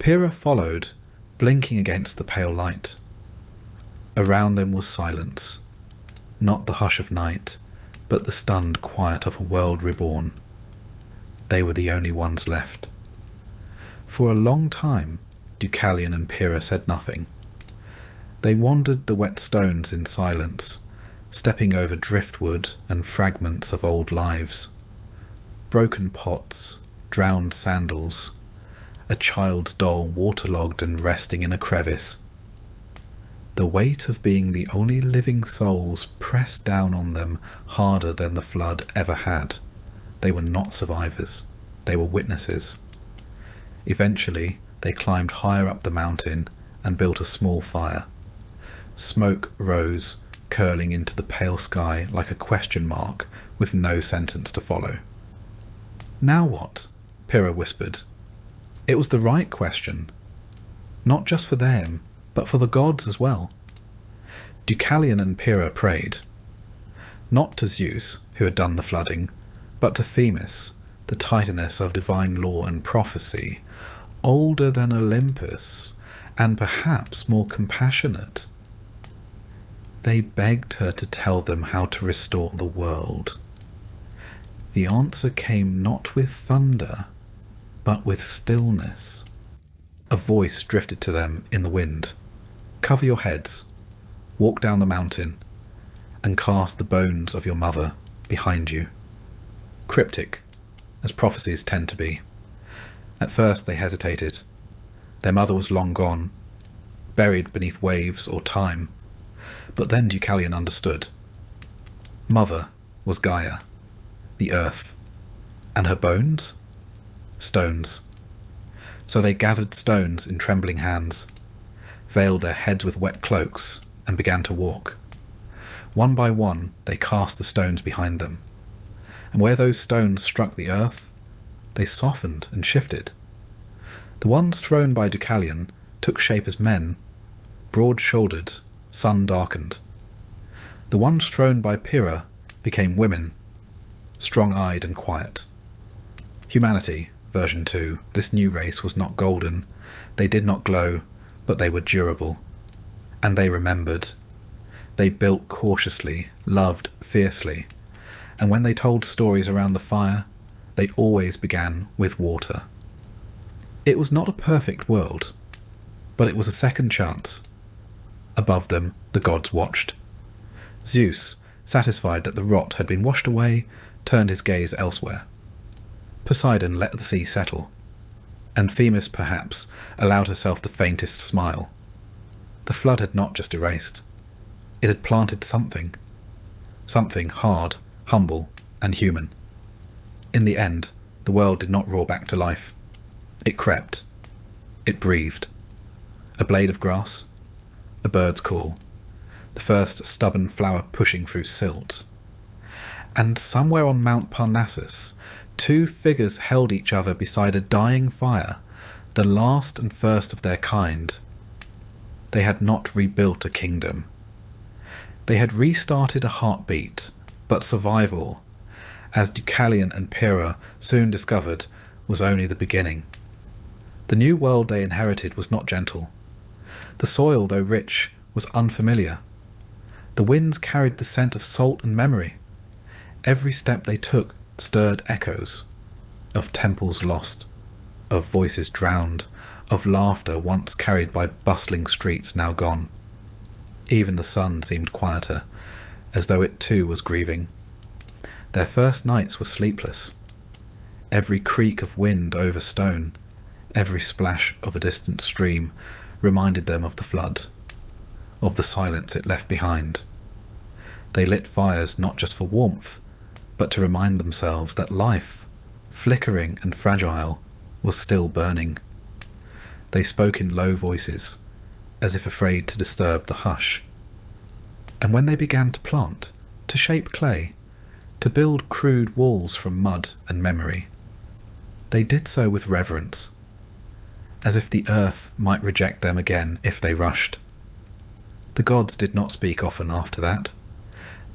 Pyrrha followed, blinking against the pale light. Around them was silence. Not the hush of night, but the stunned quiet of a world reborn. They were the only ones left. For a long time, Deucalion and Pyrrha said nothing. They wandered the wet stones in silence, stepping over driftwood and fragments of old lives. Broken pots, drowned sandals, a child's doll waterlogged and resting in a crevice. The weight of being the only living souls pressed down on them harder than the flood ever had. They were not survivors. They were witnesses. Eventually, they climbed higher up the mountain and built a small fire. Smoke rose, curling into the pale sky like a question mark with no sentence to follow. Now what? Pyrrha whispered. It was the right question. Not just for them, but for the gods as well. Deucalion and Pyrrha prayed. Not to Zeus, who had done the flooding, but to Themis, the titaness of divine law and prophecy, older than Olympus, and perhaps more compassionate. They begged her to tell them how to restore the world. The answer came not with thunder, but with stillness. A voice drifted to them in the wind. Cover your heads, walk down the mountain, and cast the bones of your mother behind you. Cryptic, as prophecies tend to be. At first they hesitated. Their mother was long gone, buried beneath waves or time. But then Deucalion understood. Mother was Gaia, the earth, and her bones? Stones. So they gathered stones in trembling hands, veiled their heads with wet cloaks, and began to walk. One by one they cast the stones behind them, and where those stones struck the earth, they softened and shifted. The ones thrown by Deucalion took shape as men, broad-shouldered, sun-darkened. The ones thrown by Pyrrha became women, strong-eyed and quiet. Humanity, version 2, this new race was not golden. They did not glow, but they were durable. And they remembered. They built cautiously, loved fiercely, and when they told stories around the fire, they always began with water. It was not a perfect world, but it was a second chance. Above them, the gods watched. Zeus, satisfied that the rot had been washed away, turned his gaze elsewhere. Poseidon let the sea settle, and Themis, perhaps, allowed herself the faintest smile. The flood had not just erased. It had planted something. Something hard, humble, and human. In the end, the world did not roar back to life. It crept. It breathed. A blade of grass. A bird's call. The first stubborn flower pushing through silt. And somewhere on Mount Parnassus, two figures held each other beside a dying fire, the last and first of their kind. They had not rebuilt a kingdom. They had restarted a heartbeat, but survival, as Deucalion and Pyrrha soon discovered, was only the beginning. The new world they inherited was not gentle. The soil, though rich, was unfamiliar. The winds carried the scent of salt and memory. Every step they took stirred echoes of temples lost, of voices drowned, of laughter once carried by bustling streets now gone. Even the sun seemed quieter, as though it too was grieving. Their first nights were sleepless. Every creak of wind over stone, every splash of a distant stream reminded them of the flood, of the silence it left behind. They lit fires not just for warmth, but to remind themselves that life, flickering and fragile, was still burning. They spoke in low voices, as if afraid to disturb the hush. And when they began to plant, to shape clay, to build crude walls from mud and memory, they did so with reverence, as if the earth might reject them again if they rushed. The gods did not speak often after that.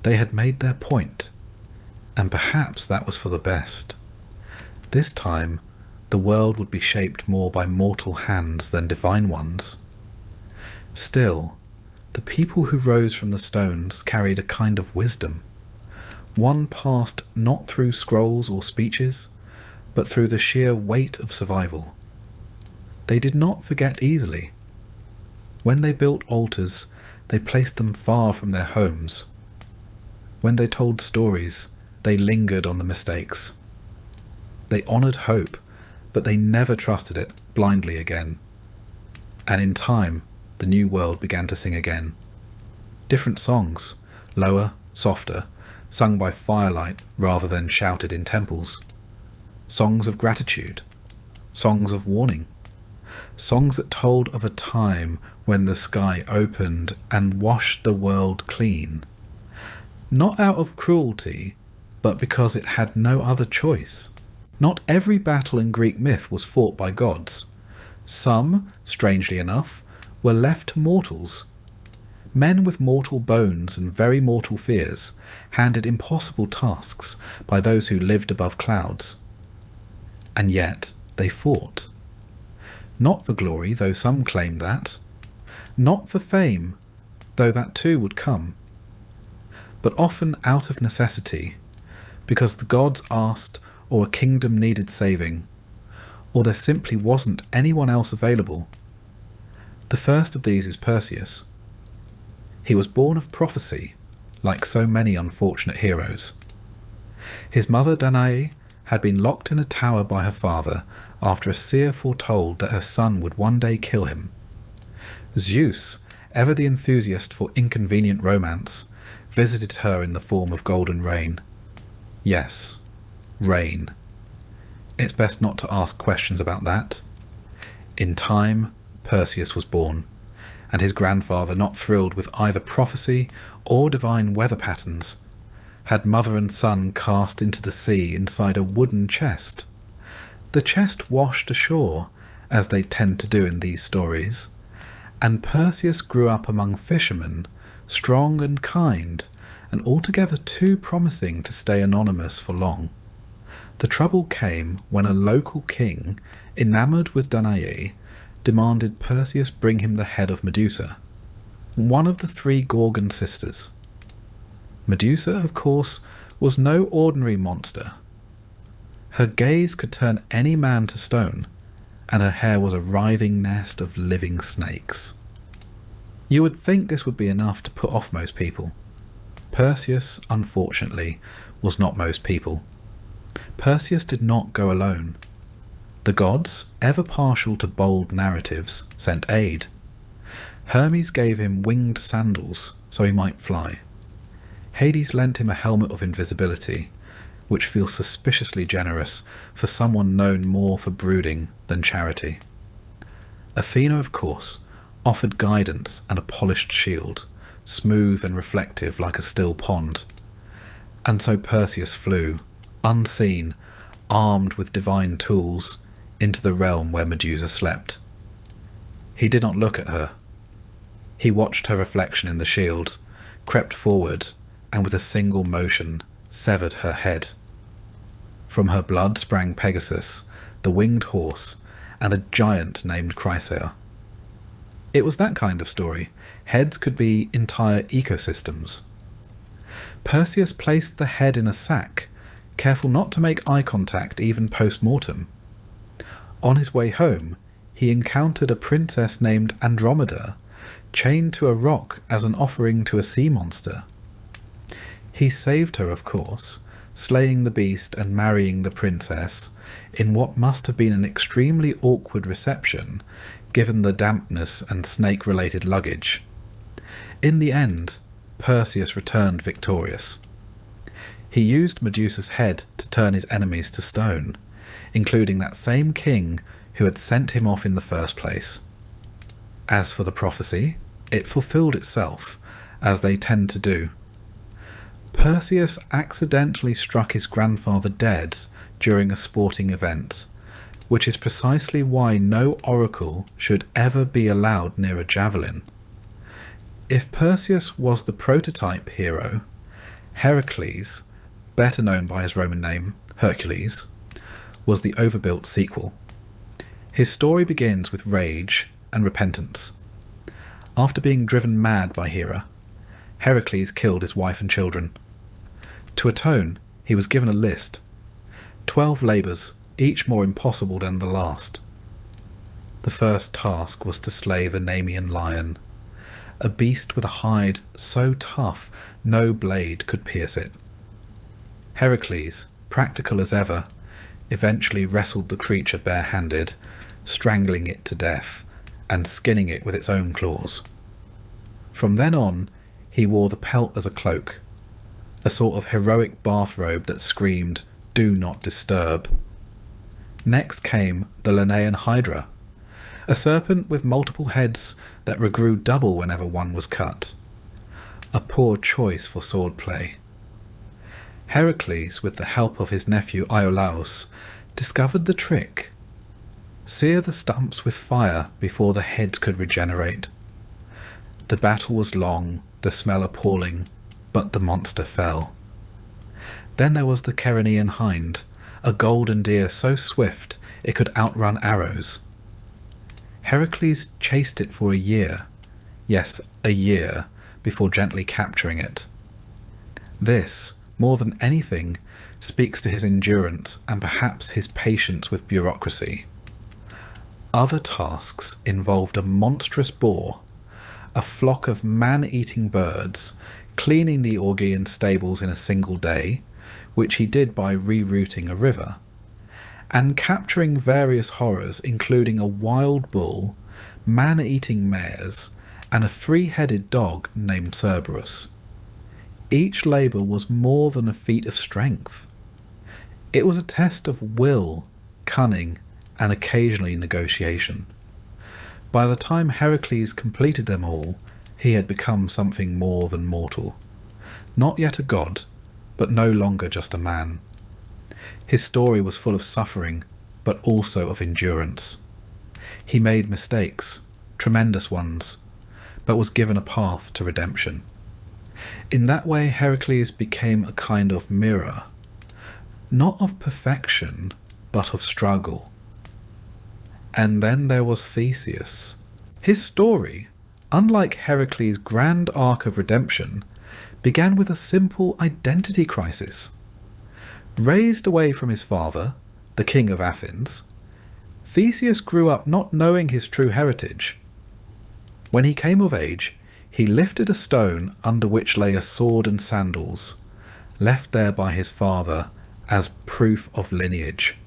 They had made their point, and perhaps that was for the best. This time, the world would be shaped more by mortal hands than divine ones. Still, the people who rose from the stones carried a kind of wisdom, one passed not through scrolls or speeches, but through the sheer weight of survival. They did not forget easily. When they built altars, they placed them far from their homes. When they told stories, they lingered on the mistakes. They honoured hope, but they never trusted it blindly again. And in time, the new world began to sing again. Different songs, lower, softer, sung by firelight rather than shouted in temples. Songs of gratitude, songs of warning, songs that told of a time when the sky opened and washed the world clean. Not out of cruelty, but because it had no other choice. Not every battle in Greek myth was fought by gods. Some, strangely enough, were left to mortals. Men with mortal bones and very mortal fears, handed impossible tasks by those who lived above clouds. And yet they fought. Not for glory, though some claimed that. Not for fame, though that too would come. But often out of necessity, because the gods asked, or a kingdom needed saving, or there simply wasn't anyone else available. The first of these is Perseus. He was born of prophecy, like so many unfortunate heroes. His mother Danae had been locked in a tower by her father after a seer foretold that her son would one day kill him. Zeus, ever the enthusiast for inconvenient romance, visited her in the form of golden rain. Yes, rain. It's best not to ask questions about that. In time, Perseus was born, and his grandfather, not thrilled with either prophecy or divine weather patterns, had mother and son cast into the sea inside a wooden chest. The chest washed ashore, as they tend to do in these stories, and Perseus grew up among fishermen, strong and kind, and altogether too promising to stay anonymous for long. The trouble came when a local king, enamoured with Danae, demanded Perseus bring him the head of Medusa, one of the three Gorgon sisters. Medusa, of course, was no ordinary monster. Her gaze could turn any man to stone, and her hair was a writhing nest of living snakes. You would think this would be enough to put off most people. Perseus, unfortunately, was not most people. Perseus did not go alone. The gods, ever partial to bold narratives, sent aid. Hermes gave him winged sandals so he might fly. Hades lent him a helmet of invisibility, which feels suspiciously generous for someone known more for brooding than charity. Athena, of course, offered guidance and a polished shield, smooth and reflective like a still pond. And so Perseus flew, unseen, armed with divine tools, into the realm where Medusa slept. He did not look at her. He watched her reflection in the shield, crept forward, and with a single motion severed her head. From her blood sprang Pegasus, the winged horse, and a giant named Chrysaor. It was that kind of story. Heads could be entire ecosystems. Perseus placed the head in a sack, careful not to make eye contact even post-mortem. On his way home, he encountered a princess named Andromeda, chained to a rock as an offering to a sea monster. He saved her, of course, slaying the beast and marrying the princess in what must have been an extremely awkward reception, given the dampness and snake-related luggage. In the end, Perseus returned victorious. He used Medusa's head to turn his enemies to stone, including that same king who had sent him off in the first place. As for the prophecy, it fulfilled itself, as they tend to do. Perseus accidentally struck his grandfather dead during a sporting event, which is precisely why no oracle should ever be allowed near a javelin. If Perseus was the prototype hero, Heracles, better known by his Roman name, Hercules, was the overbuilt sequel. His story begins with rage and repentance. After being driven mad by Hera, Heracles killed his wife and children. To atone, he was given a list, 12 labours, each more impossible than the last. The first task was to slay the Nemean lion, a beast with a hide so tough no blade could pierce it. Heracles, practical as ever, eventually wrestled the creature barehanded, strangling it to death and skinning it with its own claws. From then on, he wore the pelt as a cloak, a sort of heroic bathrobe that screamed, "Do not disturb." Next came the Linnaean Hydra, a serpent with multiple heads that regrew double whenever one was cut. A poor choice for swordplay. Heracles, with the help of his nephew Iolaus, discovered the trick. Sear the stumps with fire before the heads could regenerate. The battle was long, the smell appalling, but the monster fell. Then there was the Ceryneian hind, a golden deer so swift it could outrun arrows. Heracles chased it for a year, yes, a year, before gently capturing it. This, more than anything, speaks to his endurance and perhaps his patience with bureaucracy. Other tasks involved a monstrous boar, a flock of man-eating birds, cleaning the Augean stables in a single day, which he did by rerouting a river, and capturing various horrors including a wild bull, man-eating mares, and a three-headed dog named Cerberus. Each labour was more than a feat of strength. It was a test of will, cunning, and occasionally negotiation. By the time Heracles completed them all, he had become something more than mortal. Not yet a god, but no longer just a man. His story was full of suffering, but also of endurance. He made mistakes, tremendous ones, but was given a path to redemption. In that way, Heracles became a kind of mirror, not of perfection, but of struggle. And then there was Theseus. His story, unlike Heracles' grand arc of redemption, began with a simple identity crisis. Raised away from his father, the king of Athens, Theseus grew up not knowing his true heritage. When he came of age, he lifted a stone under which lay a sword and sandals, left there by his father as proof of lineage.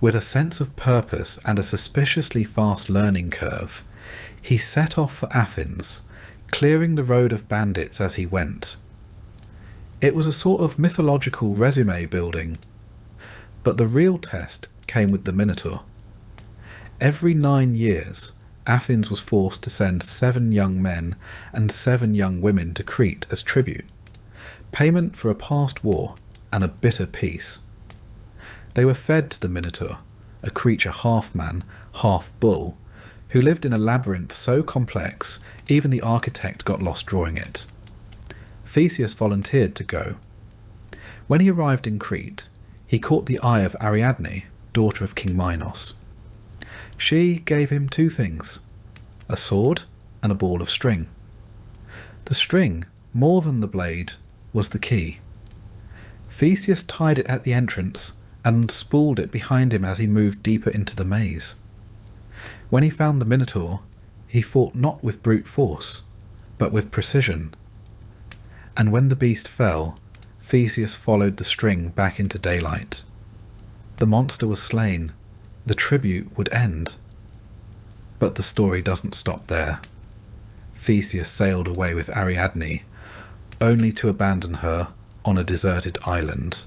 With a sense of purpose and a suspiciously fast learning curve, He set off for Athens, clearing the road of bandits as he went. It was a sort of mythological resume building, but the real test came with the Minotaur. Every 9 years, Athens was forced to send 7 young men and 7 young women to Crete as tribute, payment for a past war and a bitter peace. They were fed to the Minotaur, a creature half man, half bull, who lived in a labyrinth so complex even the architect got lost drawing it. Theseus volunteered to go. When he arrived in Crete, he caught the eye of Ariadne, daughter of King Minos. She gave him 2 things, a sword and a ball of string. The string, more than the blade, was the key. Theseus tied it at the entrance and spooled it behind him as he moved deeper into the maze. When he found the Minotaur, he fought not with brute force, but with precision. And when the beast fell, Theseus followed the string back into daylight. The monster was slain. The tribute would end. But the story doesn't stop there. Theseus sailed away with Ariadne, only to abandon her on a deserted island.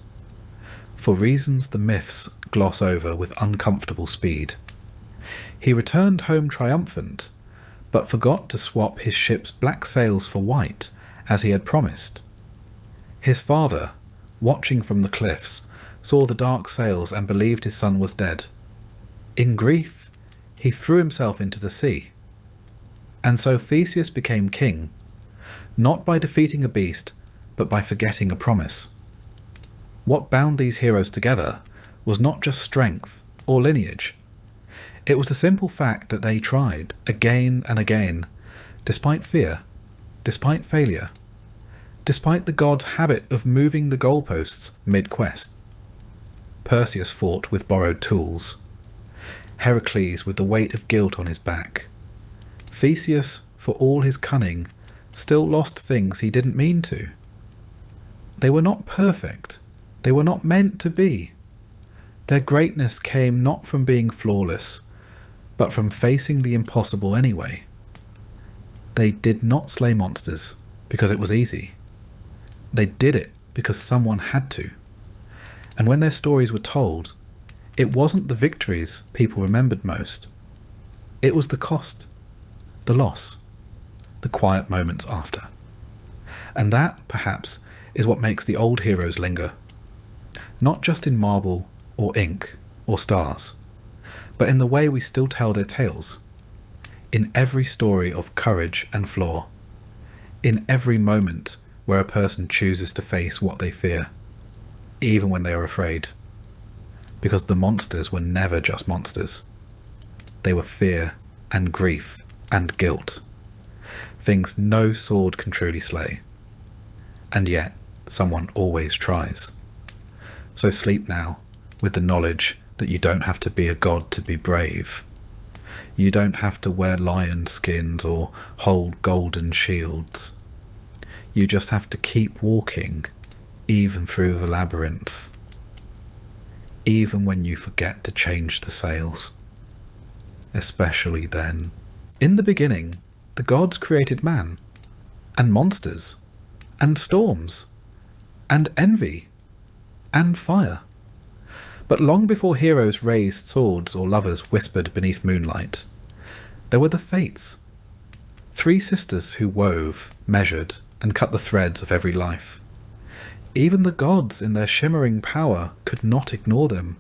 For reasons the myths gloss over with uncomfortable speed. He returned home triumphant, but forgot to swap his ship's black sails for white, as he had promised. His father, watching from the cliffs, saw the dark sails and believed his son was dead. In grief, he threw himself into the sea. And so Theseus became king, not by defeating a beast, but by forgetting a promise. What bound these heroes together was not just strength or lineage. It was the simple fact that they tried again and again, despite fear, despite failure, despite the gods' habit of moving the goalposts mid-quest. Perseus fought with borrowed tools, Heracles with the weight of guilt on his back. Theseus, for all his cunning, still lost things he didn't mean to. They were not perfect. They were not meant to be. Their greatness came not from being flawless, but from facing the impossible anyway. They did not slay monsters because it was easy. They did it because someone had to. And when their stories were told, it wasn't the victories people remembered most. It was the cost, the loss, the quiet moments after. And that, perhaps, is what makes the old heroes linger. Not just in marble or ink or stars, but in the way we still tell their tales. In every story of courage and flaw. In every moment where a person chooses to face what they fear, even when they are afraid. Because the monsters were never just monsters. They were fear and grief and guilt. Things no sword can truly slay. And yet, someone always tries. So sleep now with the knowledge that you don't have to be a god to be brave. You don't have to wear lion skins or hold golden shields. You just have to keep walking, even through the labyrinth. Even when you forget to change the sails. Especially then. In the beginning, the gods created man, and monsters, and storms, and envy, and fire. But long before heroes raised swords or lovers whispered beneath moonlight, there were the Fates. 3 sisters who wove, measured, and cut the threads of every life. Even the gods in their shimmering power could not ignore them.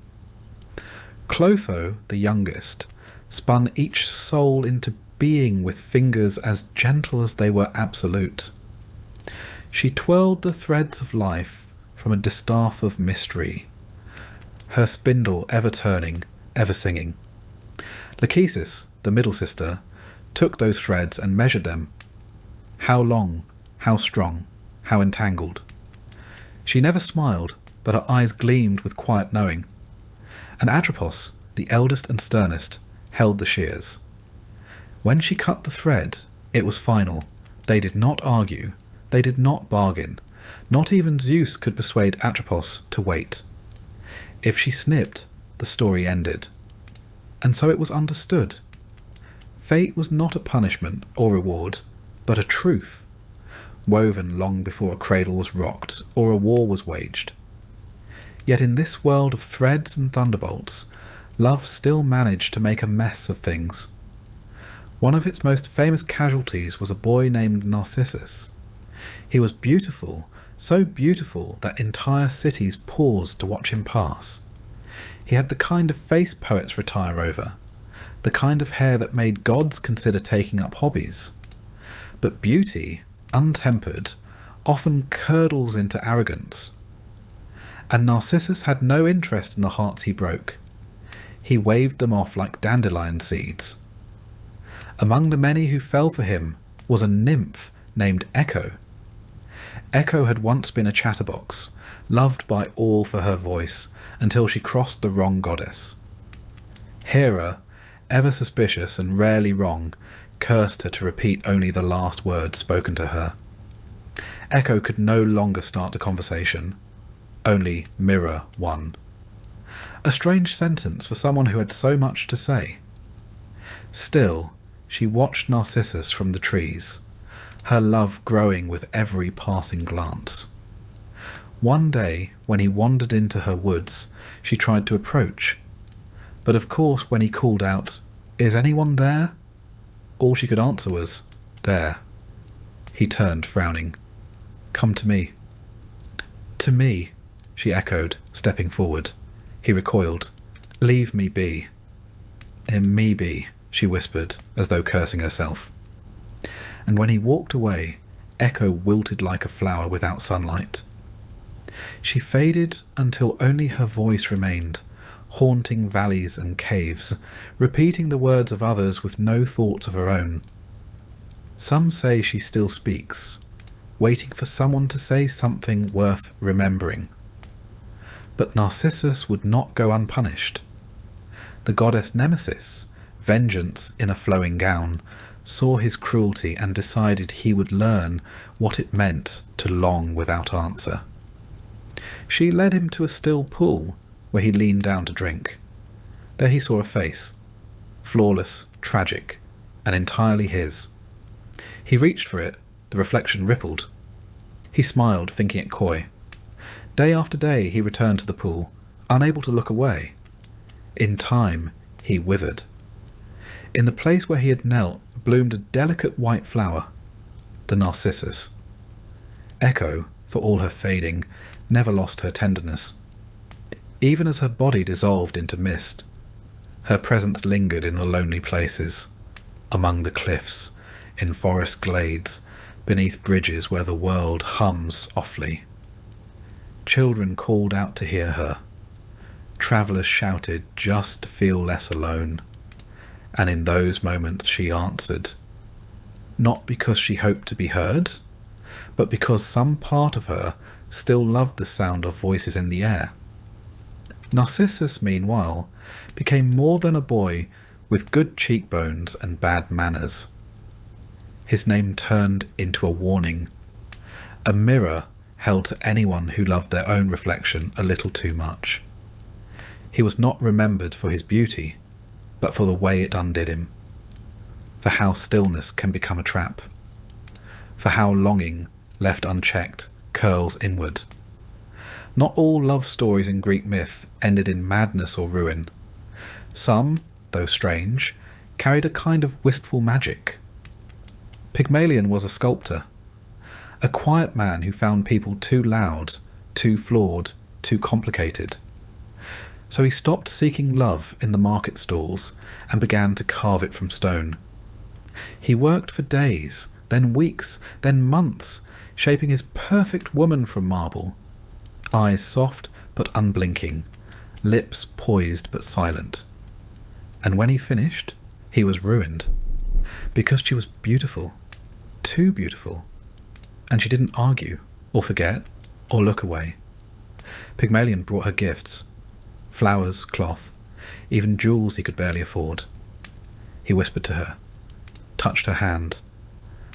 Clotho, the youngest, spun each soul into being with fingers as gentle as they were absolute. She twirled the threads of life from a distaff of mystery, her spindle ever turning, ever singing. Lachesis, the middle sister, took those threads and measured them. How long, how strong, how entangled. She never smiled, but her eyes gleamed with quiet knowing. And Atropos, the eldest and sternest, held the shears. When she cut the thread, it was final. They did not argue. They did not bargain. Not even Zeus could persuade Atropos to wait. If she snipped, the story ended. And so it was understood. Fate was not a punishment or reward, but a truth, woven long before a cradle was rocked or a war was waged. Yet in this world of threads and thunderbolts, love still managed to make a mess of things. One of its most famous casualties was a boy named Narcissus. He was beautiful, so beautiful that entire cities paused to watch him pass. He had the kind of face poets retire over, the kind of hair that made gods consider taking up hobbies. But beauty, untempered, often curdles into arrogance. And Narcissus had no interest in the hearts he broke. He waved them off like dandelion seeds. Among the many who fell for him was a nymph named Echo. Echo had once been a chatterbox, loved by all for her voice, until she crossed the wrong goddess. Hera, ever suspicious and rarely wrong, cursed her to repeat only the last words spoken to her. Echo could no longer start a conversation. Only mirror one. A strange sentence for someone who had so much to say. Still, she watched Narcissus from the trees, her love growing with every passing glance. One day, when he wandered into her woods, she tried to approach. But of course, when he called out, "Is anyone there?" all she could answer was, "There." He turned, frowning. "Come to me." "To me," she echoed, stepping forward. He recoiled. "Leave me be." Me be," she whispered, as though cursing herself. And when he walked away, Echo wilted like a flower without sunlight. She faded until only her voice remained, haunting valleys and caves, repeating the words of others with no thoughts of her own. Some say she still speaks, waiting for someone to say something worth remembering. But Narcissus would not go unpunished. The goddess Nemesis, vengeance in a flowing gown, saw his cruelty and decided he would learn what it meant to long without answer. She led him to a still pool, where he leaned down to drink. There he saw a face, flawless, tragic, and entirely his. He reached for it, the reflection rippled. He smiled, thinking it coy. Day after day he returned to the pool, unable to look away. In time, he withered. In the place where he had knelt bloomed a delicate white flower, the narcissus. Echo, for all her fading, never lost her tenderness. Even as her body dissolved into mist, her presence lingered in the lonely places, among the cliffs, in forest glades, beneath bridges where the world hums softly. Children called out to hear her. Travellers shouted just to feel less alone. And in those moments she answered, not because she hoped to be heard, but because some part of her still loved the sound of voices in the air. Narcissus, meanwhile, became more than a boy with good cheekbones and bad manners. His name turned into a warning, a mirror held to anyone who loved their own reflection a little too much. He was not remembered for his beauty, but for the way it undid him, for how stillness can become a trap, for how longing, left unchecked, curls inward. Not all love stories in Greek myth ended in madness or ruin. Some, though strange, carried a kind of wistful magic. Pygmalion was a sculptor, a quiet man who found people too loud, too flawed, too complicated. So he stopped seeking love in the market stalls and began to carve it from stone. He worked for days, then weeks, then months, shaping his perfect woman from marble. Eyes soft but unblinking, lips poised but silent. And when he finished, he was ruined, because she was beautiful, too beautiful, and she didn't argue, or forget, or look away. Pygmalion brought her gifts, flowers, cloth, even jewels he could barely afford. He whispered to her, touched her hand,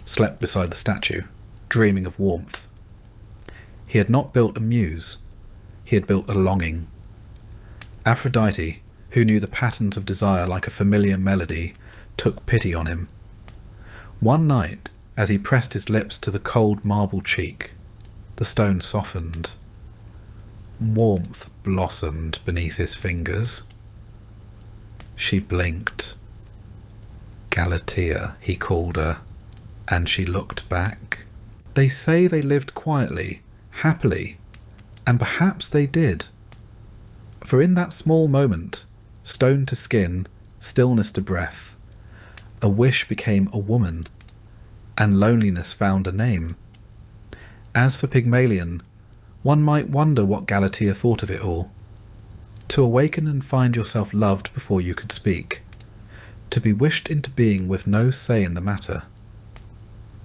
slept beside the statue, dreaming of warmth. He had not built a muse, he had built a longing. Aphrodite, who knew the patterns of desire like a familiar melody, took pity on him. One night, as he pressed his lips to the cold marble cheek, the stone softened. Warmth blossomed beneath his fingers. She blinked. Galatea, he called her, and she looked back. They say they lived quietly, happily, and perhaps they did. For in that small moment, stone to skin, stillness to breath, a wish became a woman, and loneliness found a name. As for Pygmalion, one might wonder what Galatea thought of it all. To awaken and find yourself loved before you could speak. To be wished into being with no say in the matter.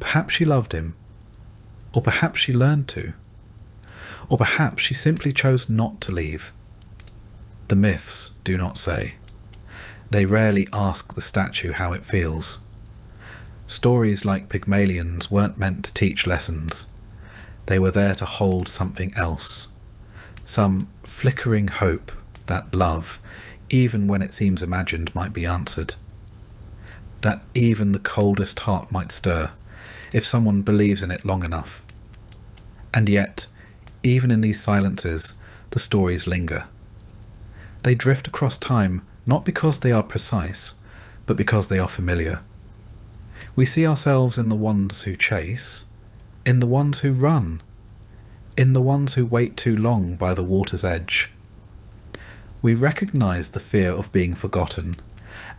Perhaps she loved him. Or perhaps she learned to. Or perhaps she simply chose not to leave. The myths do not say. They rarely ask the statue how it feels. Stories like Pygmalion's weren't meant to teach lessons. They were there to hold something else. Some flickering hope that love, even when it seems imagined, might be answered. That even the coldest heart might stir, if someone believes in it long enough. And yet, even in these silences, the stories linger. They drift across time not because they are precise, but because they are familiar. We see ourselves in the ones who chase, in the ones who run, in the ones who wait too long by the water's edge. We recognise the fear of being forgotten,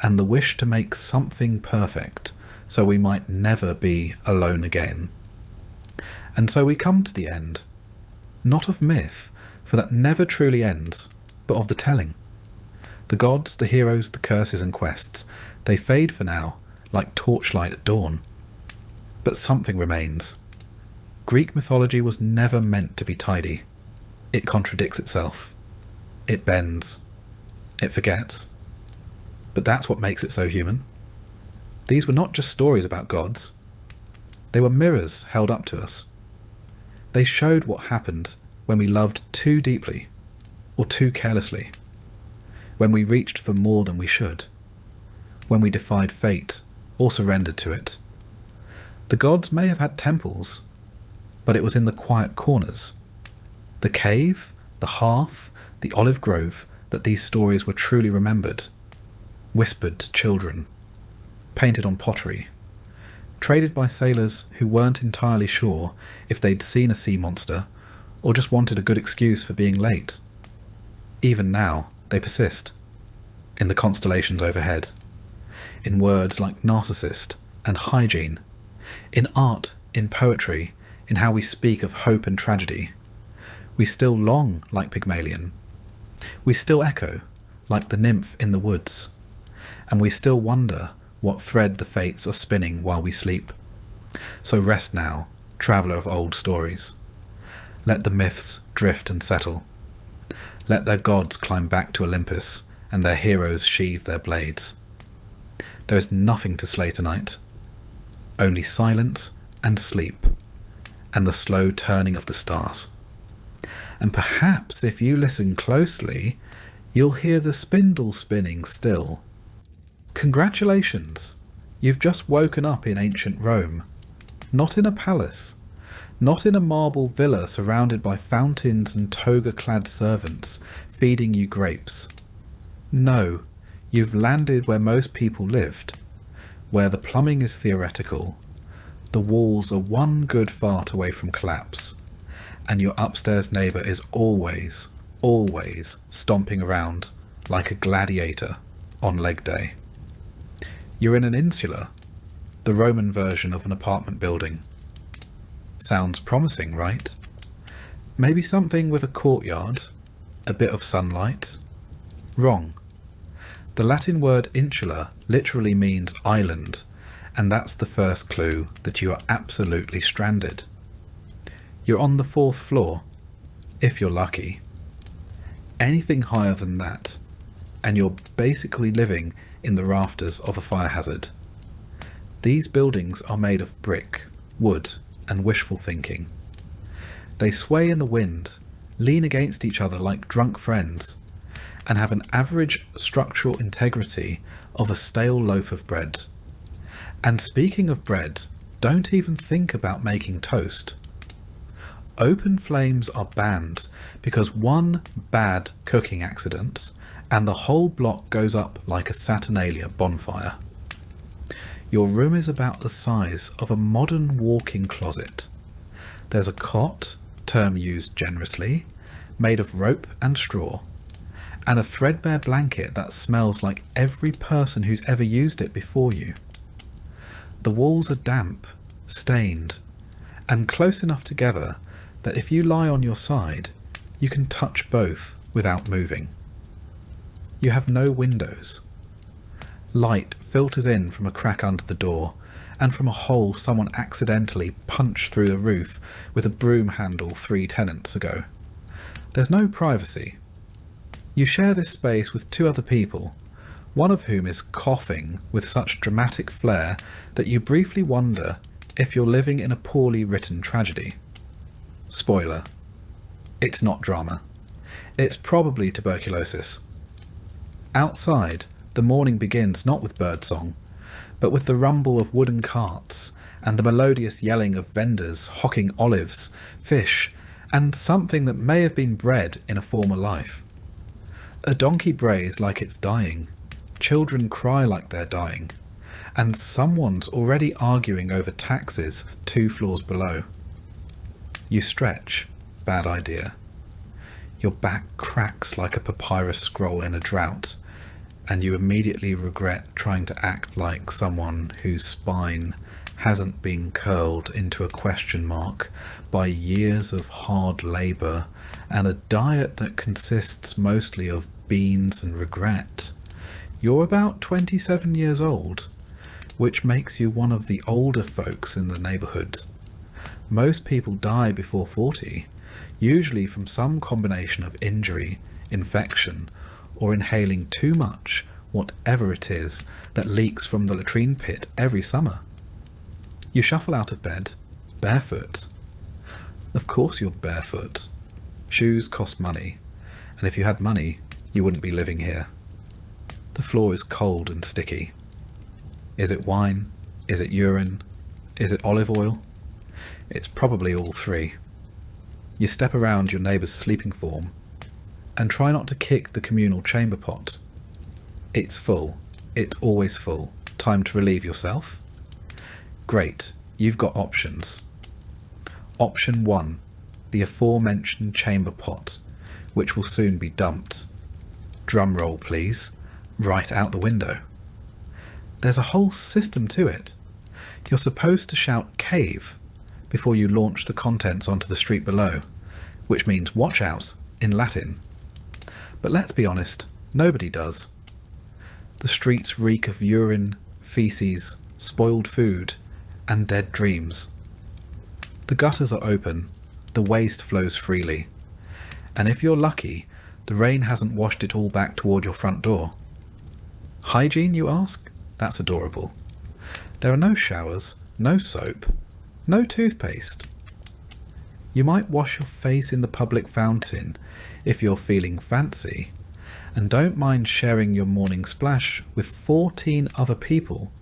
and the wish to make something perfect, so we might never be alone again. And so we come to the end, not of myth, for that never truly ends, but of the telling. The gods, the heroes, the curses and quests, they fade for now, like torchlight at dawn. But something remains. Greek mythology was never meant to be tidy. It contradicts itself. It bends. It forgets. But that's what makes it so human. These were not just stories about gods. They were mirrors held up to us. They showed what happened when we loved too deeply, or too carelessly, when we reached for more than we should, when we defied fate or surrendered to it. The gods may have had temples, but it was in the quiet corners, the cave, the hearth, the olive grove, that these stories were truly remembered, whispered to children, painted on pottery, traded by sailors who weren't entirely sure if they'd seen a sea monster or just wanted a good excuse for being late. Even now, they persist, in the constellations overhead, in words like narcissist and hygiene, in art, in poetry, in how we speak of hope and tragedy. We still long like Pygmalion. We still echo like the nymph in the woods, and we still wonder what thread the fates are spinning while we sleep. So rest now, traveller of old stories. Let the myths drift and settle. Let their gods climb back to Olympus, and their heroes sheathe their blades. There is nothing to slay tonight. Only silence and sleep, and the slow turning of the stars. And perhaps if you listen closely, you'll hear the spindle spinning still. Congratulations! You've just woken up in ancient Rome. Not in a palace. Not in a marble villa surrounded by fountains and toga-clad servants feeding you grapes. No, you've landed where most people lived, where the plumbing is theoretical, the walls are one good fart away from collapse, and your upstairs neighbour is always, always stomping around like a gladiator on leg day. You're in an insula, the Roman version of an apartment building. Sounds promising, right? Maybe something with a courtyard, a bit of sunlight. Wrong. The Latin word insula literally means island, and that's the first clue that you are absolutely stranded. You're on the 4th floor, if you're lucky. Anything higher than that, and you're basically living in the rafters of a fire hazard. These buildings are made of brick, wood, and wishful thinking. They sway in the wind, lean against each other like drunk friends, and have an average structural integrity of a stale loaf of bread. And speaking of bread, don't even think about making toast. Open flames are banned because one bad cooking accident and the whole block goes up like a Saturnalia bonfire. Your room is about the size of a modern walk-in closet. There's a cot, term used generously, made of rope and straw, and a threadbare blanket that smells like every person who's ever used it before you. The walls are damp, stained, and close enough together that if you lie on your side, you can touch both without moving. You have no windows. Light filters in from a crack under the door and from a hole someone accidentally punched through the roof with a broom handle 3 tenants ago. There's no privacy. You share this space with 2 other people, one of whom is coughing with such dramatic flair that you briefly wonder if you're living in a poorly written tragedy. Spoiler. It's not drama. It's probably tuberculosis. Outside, the morning begins not with birdsong, but with the rumble of wooden carts and the melodious yelling of vendors hawking olives, fish, and something that may have been bread in a former life. A donkey brays like it's dying, children cry like they're dying, and someone's already arguing over taxes 2 floors below. You stretch. Bad idea. Your back cracks like a papyrus scroll in a drought, and you immediately regret trying to act like someone whose spine hasn't been curled into a question mark by years of hard labour and a diet that consists mostly of beans and regret. You're about 27 years old, which makes you one of the older folks in the neighbourhood. Most people die before 40, usually from some combination of injury, infection, or inhaling too much, whatever it is, that leaks from the latrine pit every summer. You shuffle out of bed, barefoot. Of course you're barefoot. Shoes cost money, and if you had money, you wouldn't be living here. The floor is cold and sticky. Is it wine? Is it urine? Is it olive oil? It's probably all 3. You step around your neighbour's sleeping form and try not to kick the communal chamber pot. It's full. It's always full. Time to relieve yourself? Great, you've got options. Option 1, the aforementioned chamber pot, which will soon be dumped. Drum roll, please. Right out the window. There's a whole system to it. You're supposed to shout cave before you launch the contents onto the street below, which means watch out in Latin. But let's be honest, nobody does. The streets reek of urine, feces, spoiled food, and dead dreams. The gutters are open, the waste flows freely, and if you're lucky, the rain hasn't washed it all back toward your front door. Hygiene, you ask? That's adorable. There are no showers, no soap, no toothpaste. You might wash your face in the public fountain if you're feeling fancy, and don't mind sharing your morning splash with 14 other people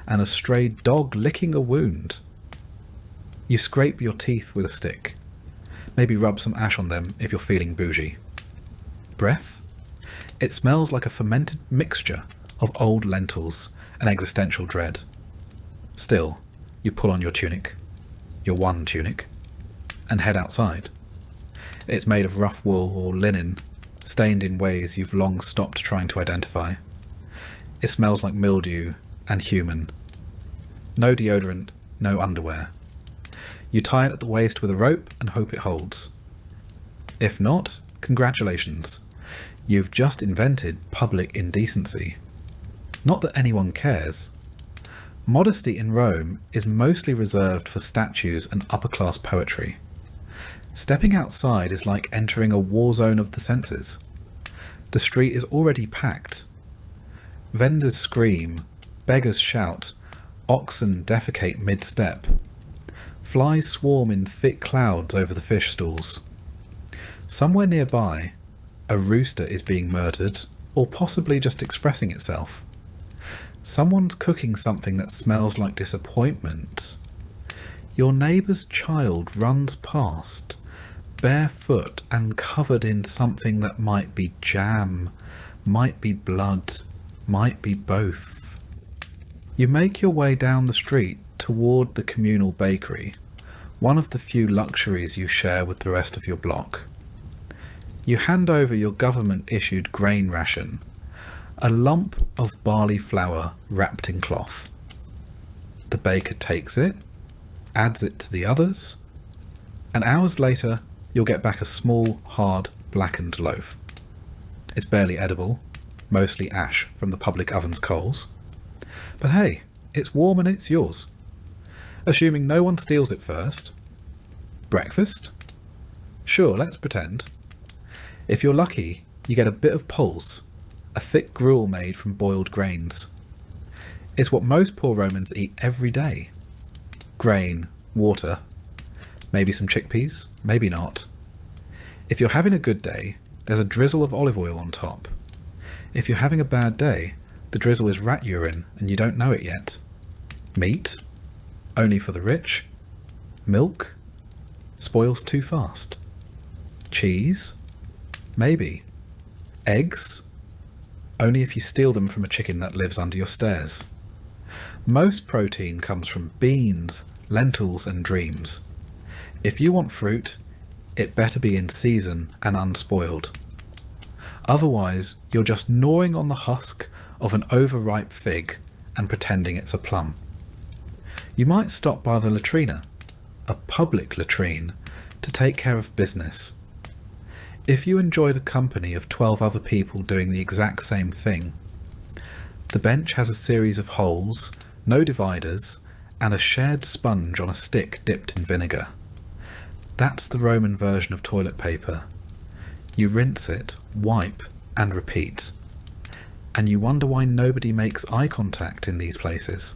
and a stray dog licking a wound. You scrape your teeth with a stick. Maybe rub some ash on them if you're feeling bougie. Breath? It smells like a fermented mixture of old lentils and existential dread. Still, you pull on your tunic, your one tunic, and head outside. It's made of rough wool or linen, stained in ways you've long stopped trying to identify. It smells like mildew and human. No deodorant, no underwear. You tie it at the waist with a rope and hope it holds. If not, congratulations. You've just invented public indecency. Not that anyone cares. Modesty in Rome is mostly reserved for statues and upper-class poetry. Stepping outside is like entering a war zone of the senses. The street is already packed. Vendors scream, beggars shout, oxen defecate mid-step. Flies swarm in thick clouds over the fish stalls. Somewhere nearby, A rooster is being murdered, or possibly just expressing itself. Someone's cooking something that smells like disappointment. Your neighbour's child runs past, barefoot and covered in something that might be jam, might be blood, might be both. You make your way down the street toward the communal bakery, one of the few luxuries you share with the rest of your block. You hand over your government-issued grain ration, a lump of barley flour wrapped in cloth. The baker takes it, adds it to the others, and hours later you'll get back a small, hard, blackened loaf. It's barely edible, mostly ash from the public oven's coals. But hey, it's warm and it's yours. Assuming no one steals it first. Breakfast? Sure, let's pretend. If you're lucky, you get a bit of pulse, a thick gruel made from boiled grains. It's what most poor Romans eat every day. Grain, water, maybe some chickpeas, maybe not. If you're having a good day, there's a drizzle of olive oil on top. If you're having a bad day, the drizzle is rat urine and you don't know it yet. Meat? Only for the rich. Milk? Spoils too fast. Cheese? Maybe. Eggs? Only if you steal them from a chicken that lives under your stairs. Most protein comes from beans, lentils and dreams. If you want fruit, it better be in season and unspoiled. Otherwise, you're just gnawing on the husk of an overripe fig and pretending it's a plum. You might stop by the latrina, a public latrine, to take care of business. If you enjoy the company of 12 other people doing the exact same thing, the bench has a series of holes, no dividers, and a shared sponge on a stick dipped in vinegar. That's the Roman version of toilet paper. You rinse it, wipe, and repeat. And you wonder why nobody makes eye contact in these places.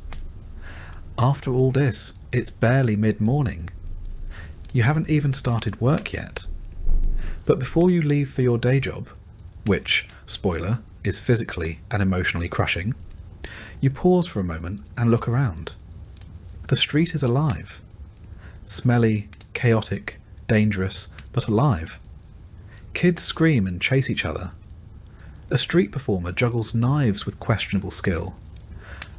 After all this, it's barely mid-morning. You haven't even started work yet. But before you leave for your day job, which, spoiler, is physically and emotionally crushing, you pause for a moment and look around. The street is alive. Smelly, chaotic, dangerous, but alive. Kids scream and chase each other. A street performer juggles knives with questionable skill.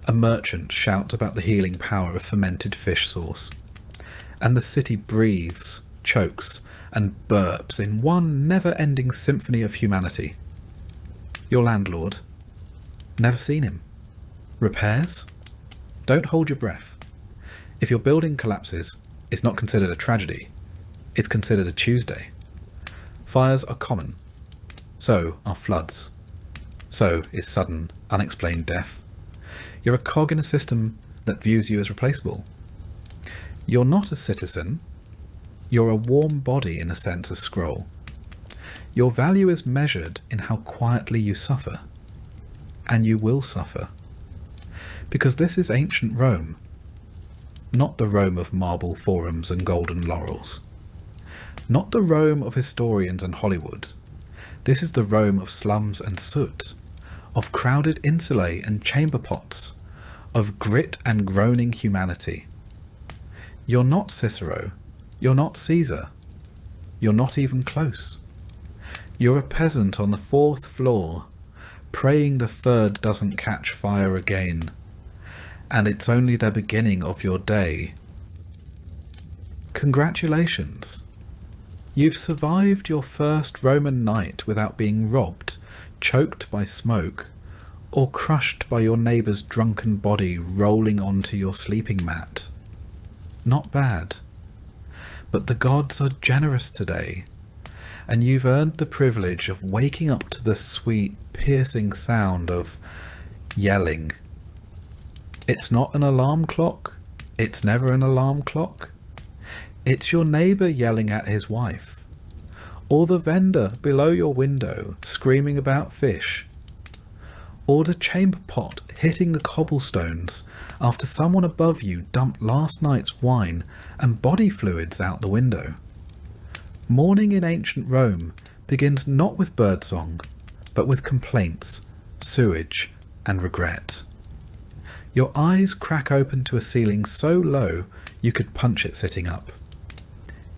A merchant shouts about the healing power of fermented fish sauce. And the city breathes, chokes, and burps in one never-ending symphony of humanity. Your landlord? Never seen him. Repairs? Don't hold your breath. If your building collapses, it's not considered a tragedy. It's considered a Tuesday. Fires are common. So are floods. So is sudden, unexplained death. You're a cog in a system that views you as replaceable. You're not a citizen. You're a warm body in a census scroll. Your value is measured in how quietly you suffer. And you will suffer. Because this is ancient Rome. Not the Rome of marble forums and golden laurels. Not the Rome of historians and Hollywood. This is the Rome of slums and soot, of crowded insulae and chamber pots, of grit and groaning humanity. You're not Cicero. You're not Caesar. You're not even close. You're a peasant on the 4th floor, praying the 3rd doesn't catch fire again. And it's only the beginning of your day. Congratulations. You've survived your first Roman night without being robbed, choked by smoke, or crushed by your neighbour's drunken body rolling onto your sleeping mat. Not bad. But the gods are generous today, and you've earned the privilege of waking up to the sweet, piercing sound of yelling. It's not an alarm clock. It's never an alarm clock. It's your neighbour yelling at his wife, or the vendor below your window screaming about fish, or the chamber pot hitting the cobblestones after someone above you dumped last night's wine and body fluids out the window. Morning in ancient Rome begins not with birdsong, but with complaints, sewage, and regret. Your eyes crack open to a ceiling so low you could punch it sitting up.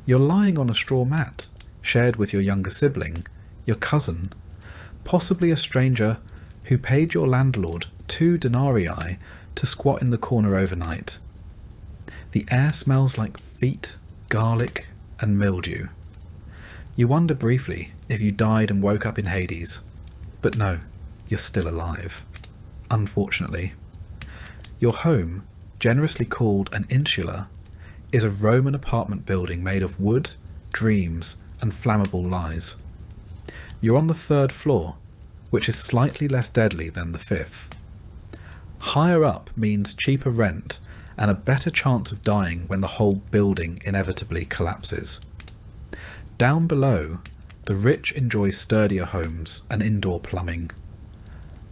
You're lying on a straw mat, shared with your younger sibling, your cousin, possibly a stranger who paid your landlord 2 denarii to squat in the corner overnight. The air smells like feet, garlic, and mildew. You wonder briefly if you died and woke up in Hades, but no, you're still alive. Unfortunately. Your home, generously called an insula, is a Roman apartment building made of wood, dreams, and flammable lies. You're on the 3rd floor, which is slightly less deadly than the 5th. Higher up means cheaper rent and a better chance of dying when the whole building inevitably collapses. Down below, the rich enjoy sturdier homes and indoor plumbing.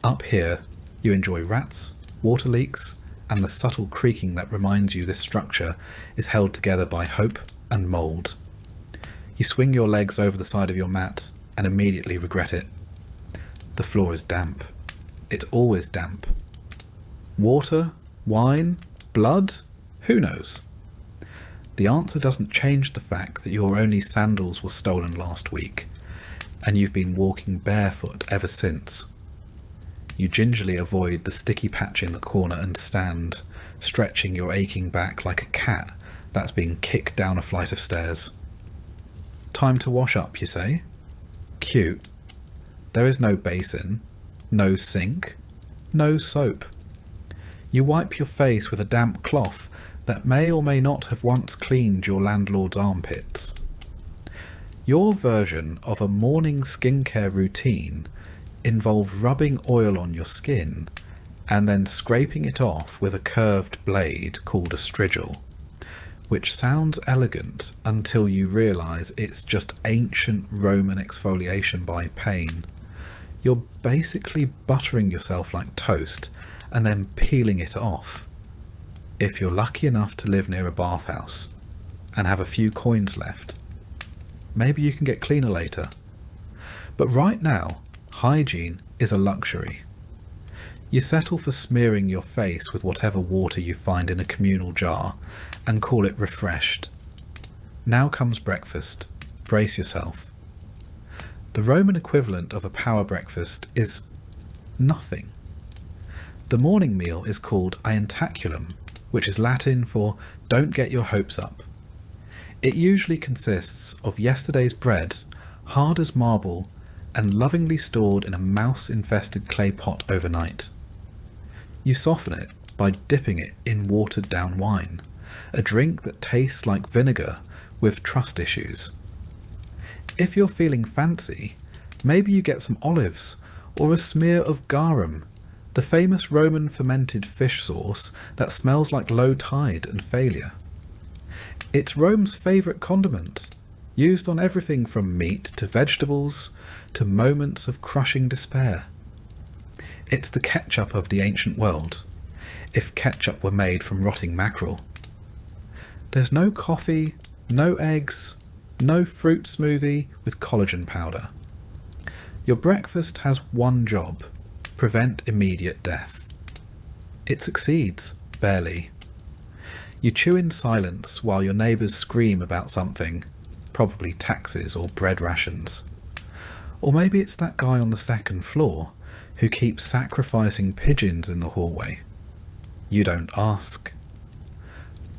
Up here, you enjoy rats, water leaks, and the subtle creaking that reminds you this structure is held together by hope and mould. You swing your legs over the side of your mat and immediately regret it. The floor is damp. It's always damp. Water? Wine? Blood? Who knows? The answer doesn't change the fact that your only sandals were stolen last week, and you've been walking barefoot ever since. You gingerly avoid the sticky patch in the corner and stand, stretching your aching back like a cat that's been kicked down a flight of stairs. Time to wash up, you say? Cute. There is no basin, no sink, no soap. You wipe your face with a damp cloth that may or may not have once cleaned your landlord's armpits. Your version of a morning skincare routine involves rubbing oil on your skin and then scraping it off with a curved blade called a strigil, which sounds elegant until you realise it's just ancient Roman exfoliation by pain. You're basically buttering yourself like toast and then peeling it off. If you're lucky enough to live near a bathhouse and have a few coins left, maybe you can get cleaner later. But right now, hygiene is a luxury. You settle for smearing your face with whatever water you find in a communal jar and call it refreshed. Now comes breakfast. Brace yourself. The Roman equivalent of a power breakfast is nothing. The morning meal is called ientaculum, which is Latin for don't get your hopes up. It usually consists of yesterday's bread, hard as marble, and lovingly stored in a mouse-infested clay pot overnight. You soften it by dipping it in watered-down wine, a drink that tastes like vinegar with trust issues. If you're feeling fancy, maybe you get some olives or a smear of garum, the famous Roman fermented fish sauce that smells like low tide and failure. It's Rome's favourite condiment, used on everything from meat to vegetables to moments of crushing despair. It's the ketchup of the ancient world, if ketchup were made from rotting mackerel. There's no coffee, no eggs, no fruit smoothie with collagen powder. Your breakfast has one job: prevent immediate death. It succeeds, barely. You chew in silence while your neighbours scream about something, probably taxes or bread rations. Or maybe it's that guy on the 2nd floor who keeps sacrificing pigeons in the hallway. You don't ask.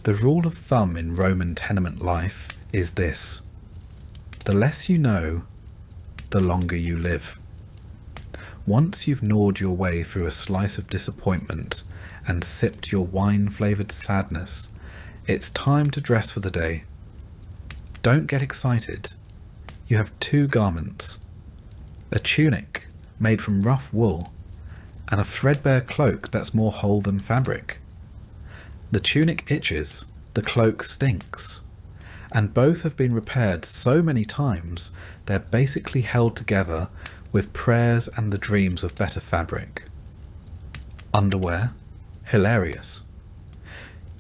The rule of thumb in Roman tenement life is this: the less you know, the longer you live. Once you've gnawed your way through a slice of disappointment and sipped your wine-flavoured sadness, it's time to dress for the day. Don't get excited. You have 2 garments: a tunic made from rough wool and a threadbare cloak that's more whole than fabric. The tunic itches, the cloak stinks, and both have been repaired so many times they're basically held together with prayers and the dreams of better fabric. Underwear? Hilarious.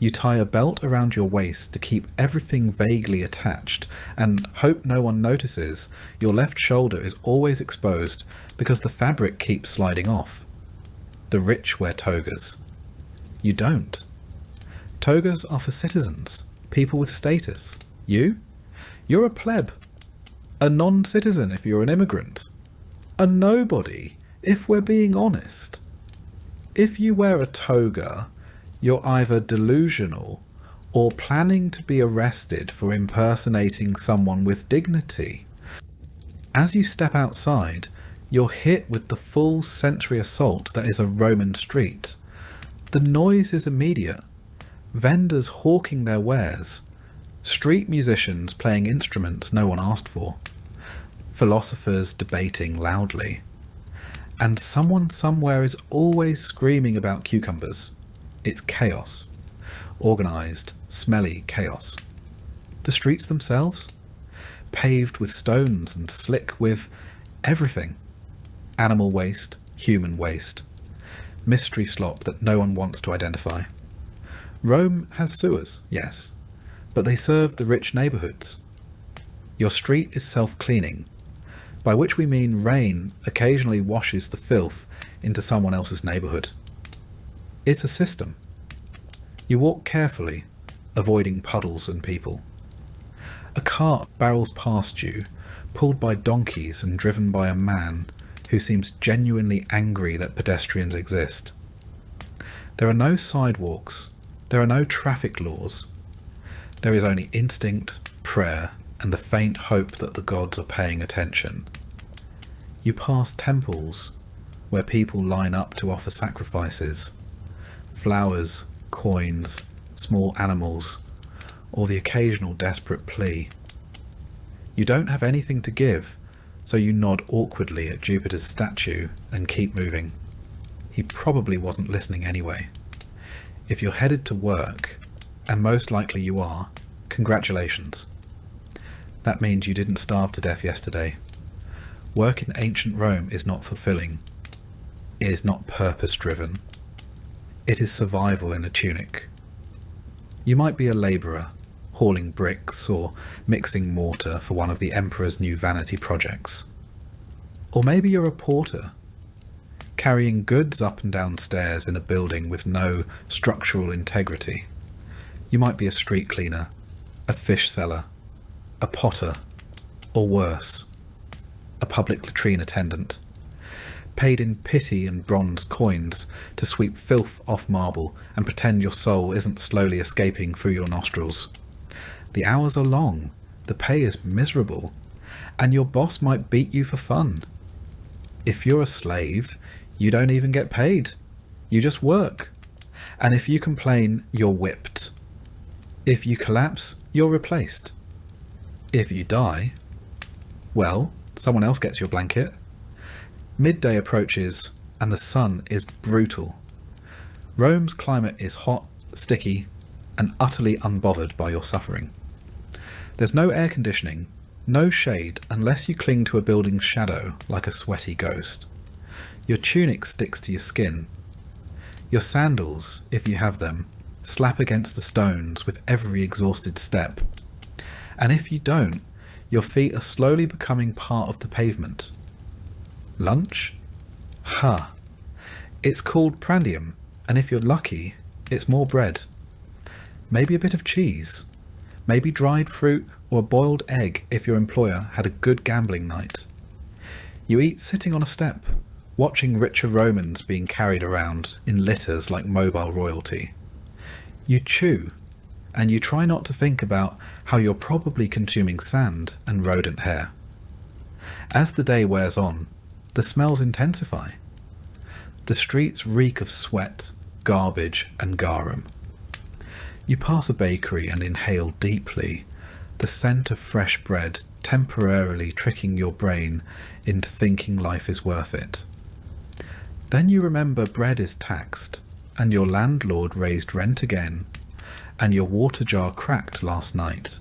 You tie a belt around your waist to keep everything vaguely attached and hope no one notices your left shoulder is always exposed because the fabric keeps sliding off. The rich wear togas. You don't. Togas are for citizens, people with status. You? You're a pleb. A non-citizen if you're an immigrant. A nobody, if we're being honest. If you wear a toga, you're either delusional or planning to be arrested for impersonating someone with dignity. As you step outside, you're hit with the full sensory assault that is a Roman street. The noise is immediate. Vendors hawking their wares. Street musicians playing instruments no one asked for. Philosophers debating loudly. And someone somewhere is always screaming about cucumbers. It's chaos. Organised, smelly chaos. The streets themselves? Paved with stones and slick with everything. Animal waste, human waste. Mystery slop that no one wants to identify. Rome has sewers, yes, but they serve the rich neighbourhoods. Your street is self-cleaning, by which we mean rain occasionally washes the filth into someone else's neighbourhood. It's a system. You walk carefully, avoiding puddles and people. A cart barrels past you, pulled by donkeys and driven by a man who seems genuinely angry that pedestrians exist. There are no sidewalks, there are no traffic laws. There is only instinct, prayer, and the faint hope that the gods are paying attention. You pass temples where people line up to offer sacrifices. Flowers, coins, small animals, or the occasional desperate plea. You don't have anything to give, so you nod awkwardly at Jupiter's statue and keep moving. He probably wasn't listening anyway. If you're headed to work, and most likely you are, congratulations. That means you didn't starve to death yesterday. Work in ancient Rome is not fulfilling. It is not purpose-driven. It is survival in a tunic. You might be a labourer, hauling bricks or mixing mortar for one of the Emperor's new vanity projects. Or maybe you're a porter, carrying goods up and down stairs in a building with no structural integrity. You might be a street cleaner, a fish seller, a potter, or worse, a public latrine attendant, paid in pity and bronze coins to sweep filth off marble and pretend your soul isn't slowly escaping through your nostrils. The hours are long, the pay is miserable, and your boss might beat you for fun. If you're a slave, you don't even get paid. You just work. And if you complain, you're whipped. If you collapse, you're replaced. If you die, well, someone else gets your blanket. Midday approaches, and the sun is brutal. Rome's climate is hot, sticky, and utterly unbothered by your suffering. There's no air conditioning, no shade unless you cling to a building's shadow like a sweaty ghost. Your tunic sticks to your skin. Your sandals, if you have them, slap against the stones with every exhausted step. And if you don't, your feet are slowly becoming part of the pavement. Lunch? Ha! It's called prandium, and if you're lucky, it's more bread. Maybe a bit of cheese. Maybe dried fruit or a boiled egg if your employer had a good gambling night. You eat sitting on a step, watching richer Romans being carried around in litters like mobile royalty. You chew, and you try not to think about how you're probably consuming sand and rodent hair. As the day wears on, the smells intensify. The streets reek of sweat, garbage, and garum. You pass a bakery and inhale deeply, the scent of fresh bread temporarily tricking your brain into thinking life is worth it. Then you remember bread is taxed, and your landlord raised rent again, and your water jar cracked last night,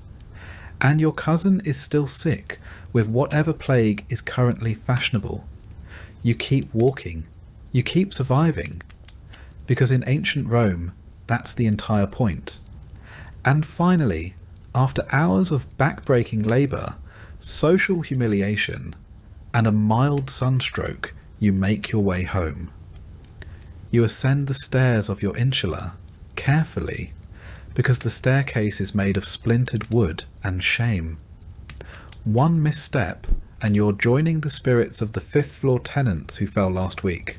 and your cousin is still sick with whatever plague is currently fashionable. You keep walking, you keep surviving, because in ancient Rome, That's the entire point. And finally, after hours of back-breaking labour, social humiliation, and a mild sunstroke, you make your way home. You ascend the stairs of your insula carefully, because the staircase is made of splintered wood and shame. One misstep and you're joining the spirits of the 5th floor tenants who fell last week.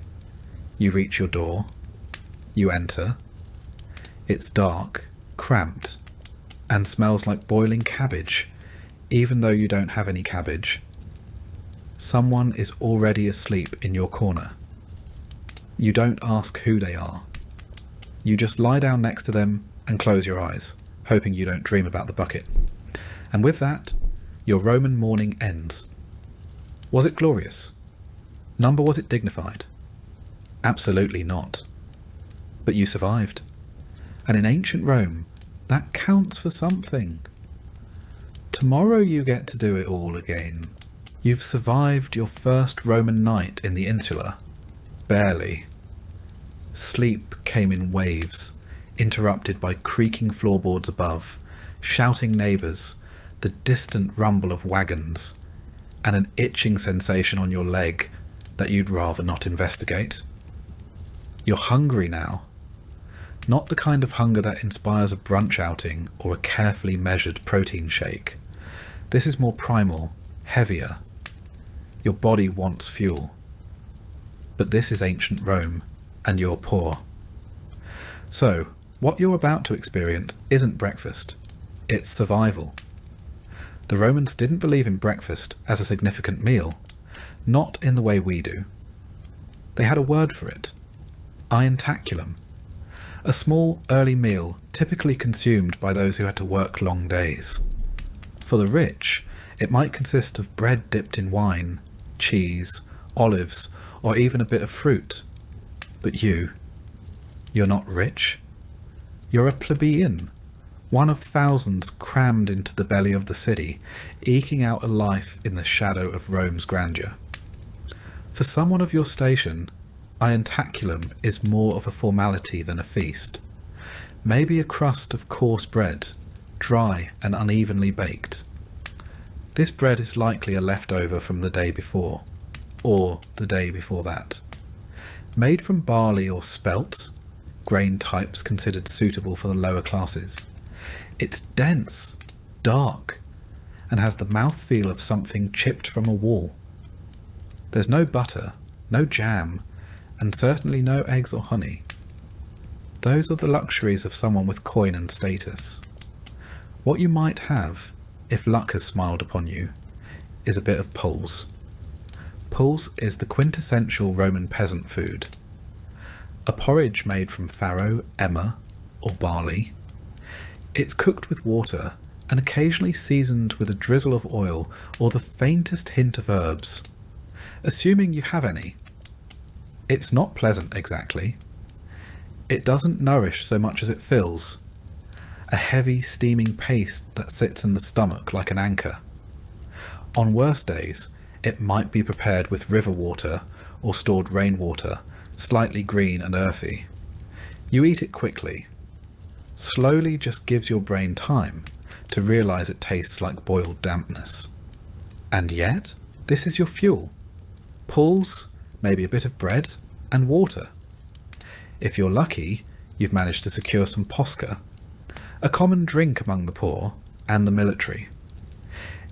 You reach your door. You enter. It's dark, cramped, and smells like boiling cabbage, even though you don't have any cabbage. Someone is already asleep in your corner. You don't ask who they are. You just lie down next to them and close your eyes, hoping you don't dream about the bucket. And with that, your Roman morning ends. Was it glorious? Number, was it dignified? Absolutely not. But you survived. And in ancient Rome, that counts for something. Tomorrow you get to do it all again. You've survived your first Roman night in the insula. Barely. Sleep came in waves, interrupted by creaking floorboards above, shouting neighbours, the distant rumble of wagons, and an itching sensation on your leg that you'd rather not investigate. You're hungry now. Not the kind of hunger that inspires a brunch outing or a carefully measured protein shake. This is more primal, heavier. Your body wants fuel. But this is ancient Rome, and you're poor. So, what you're about to experience isn't breakfast. It's survival. The Romans didn't believe in breakfast as a significant meal, not in the way we do. They had a word for it. Ientaculum. A small, early meal typically consumed by those who had to work long days. For the rich, it might consist of bread dipped in wine, cheese, olives, or even a bit of fruit. But you're not rich. You're a plebeian, one of thousands crammed into the belly of the city, eking out a life in the shadow of Rome's grandeur. For someone of your station, ientaculum is more of a formality than a feast. Maybe a crust of coarse bread, dry and unevenly baked. This bread is likely a leftover from the day before, or the day before that. Made from barley or spelt, grain types considered suitable for the lower classes. It's dense, dark, and has the mouthfeel of something chipped from a wall. There's no butter, no jam, and certainly no eggs or honey. Those are the luxuries of someone with coin and status. What you might have, if luck has smiled upon you, is a bit of pulse. Pulse is the quintessential Roman peasant food. A porridge made from farro, emmer, or barley. It's cooked with water and occasionally seasoned with a drizzle of oil or the faintest hint of herbs, assuming you have any. It's not pleasant exactly. It doesn't nourish so much as it fills. A heavy, steaming paste that sits in the stomach like an anchor. On worse days, it might be prepared with river water or stored rainwater, slightly green and earthy. You eat it quickly. Slowly just gives your brain time to realise it tastes like boiled dampness. And yet, this is your fuel. Pulse, maybe a bit of bread, and water. If you're lucky, you've managed to secure some posca, a common drink among the poor and the military.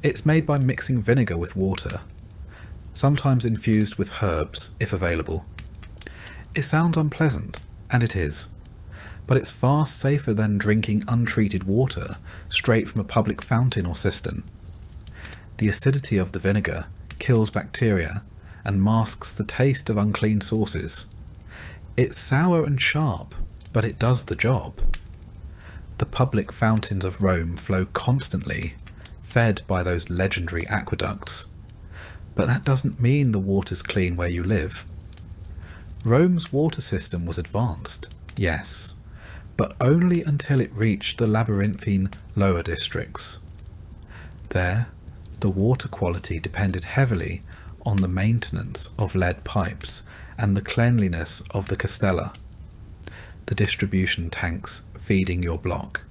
It's made by mixing vinegar with water, sometimes infused with herbs if available. It sounds unpleasant, and it is, but it's far safer than drinking untreated water straight from a public fountain or cistern. The acidity of the vinegar kills bacteria and masks the taste of unclean sources. It's sour and sharp, but it does the job. The public fountains of Rome flow constantly, fed by those legendary aqueducts. But that doesn't mean the water's clean where you live. Rome's water system was advanced, yes, but only until it reached the labyrinthine lower districts. There, the water quality depended heavily on the maintenance of lead pipes and the cleanliness of the castella. the distribution tanks feeding your block.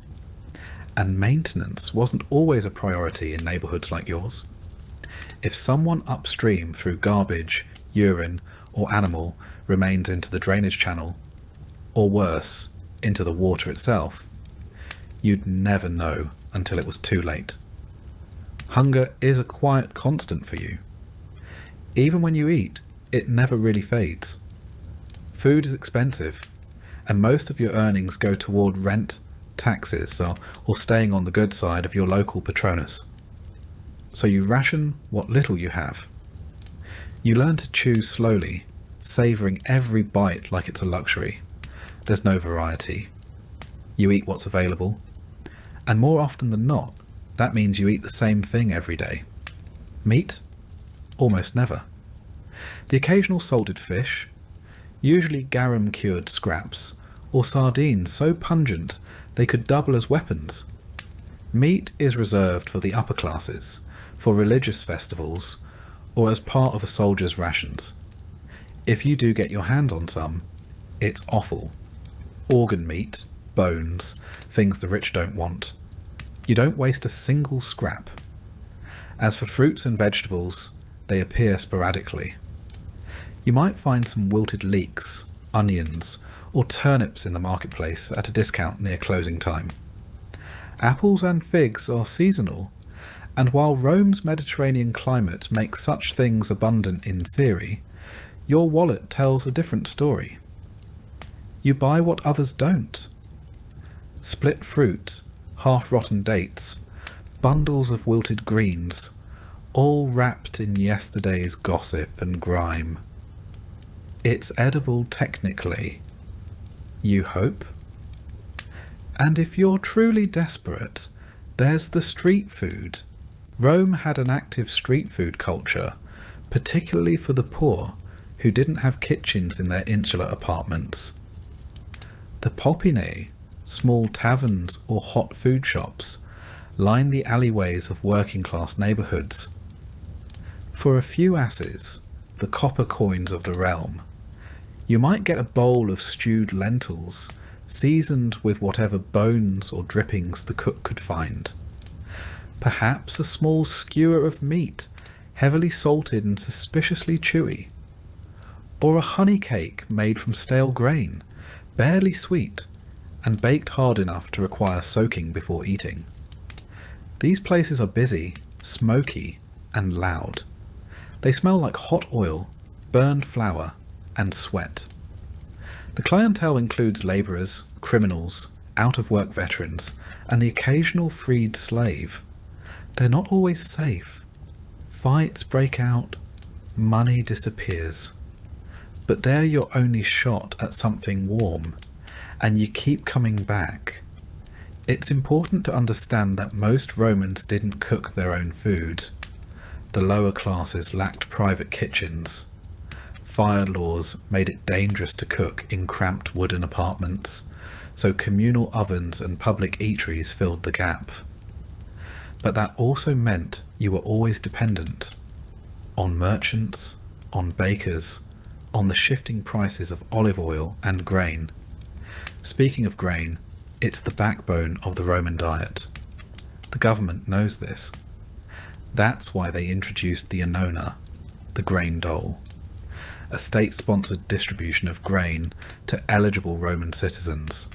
And maintenance wasn't always a priority in neighbourhoods like yours. If someone upstream threw garbage, urine, or animal remains into the drainage channel, or worse, into the water itself, you'd never know until it was too late. Hunger is a quiet constant for you. Even when you eat, it never really fades. Food is expensive, and most of your earnings go toward rent, taxes, or staying on the good side of your local Patronus. So you ration what little you have. You learn to choose slowly, savouring every bite like it's a luxury. There's no variety. You eat what's available, and more often than not, that means you eat the same thing every day. Meat? Almost never. The occasional salted fish, usually garum-cured scraps, or sardines so pungent they could double as weapons. Meat is reserved for the upper classes, for religious festivals, or as part of a soldier's rations. If you do get your hands on some, it's offal. Organ meat, bones, things the rich don't want. You don't waste a single scrap. As for fruits and vegetables, they appear sporadically. You might find some wilted leeks, onions, or turnips in the marketplace at a discount near closing time. Apples and figs are seasonal, and while Rome's Mediterranean climate makes such things abundant in theory, your wallet tells a different story. You buy what others don't. Split fruit, half-rotten dates, bundles of wilted greens, all wrapped in yesterday's gossip and grime. It's edible technically. You hope? And if you're truly desperate, there's the street food. Rome had an active street food culture, particularly for the poor who didn't have kitchens in their insular apartments. The popinae, small taverns or hot food shops, line the alleyways of working-class neighbourhoods. For a few asses, the copper coins of the realm, you might get a bowl of stewed lentils, seasoned with whatever bones or drippings the cook could find. Perhaps a small skewer of meat, heavily salted and suspiciously chewy. Or a honey cake made from stale grain, barely sweet, and baked hard enough to require soaking before eating. These places are busy, smoky, and loud. They smell like hot oil, burned flour, and sweat. The clientele includes labourers, criminals, out-of-work veterans, and the occasional freed slave. They're not always safe. Fights break out, money disappears. But they're your only shot at something warm, and you keep coming back. It's important to understand that most Romans didn't cook their own food. The lower classes lacked private kitchens. Fire laws made it dangerous to cook in cramped wooden apartments, so communal ovens and public eateries filled the gap. But that also meant you were always dependent on merchants, on bakers, on the shifting prices of olive oil and grain. Speaking of grain, it's the backbone of the Roman diet. The government knows this. That's why they introduced the annona, the grain dole, a state-sponsored distribution of grain to eligible Roman citizens.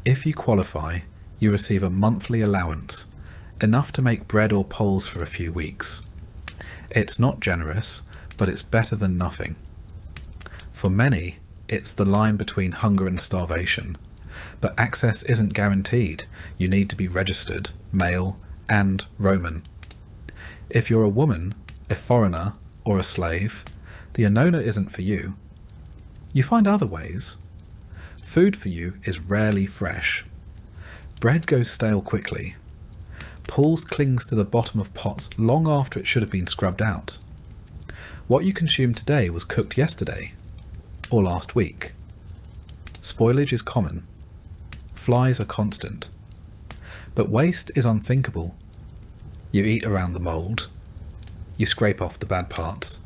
If you qualify, you receive a monthly allowance, enough to make bread or poles for a few weeks. It's not generous, but it's better than nothing. For many, it's the line between hunger and starvation, but access isn't guaranteed. You need to be registered, male, and Roman. If you're a woman, a foreigner, or a slave, the annona isn't for you. You find other ways. Food for you is rarely fresh. Bread goes stale quickly. Pools clings to the bottom of pots long after it should have been scrubbed out. What you consumed today was cooked yesterday, or last week. Spoilage is common. Flies are constant. But waste is unthinkable. You eat around the mould. You scrape off the bad parts.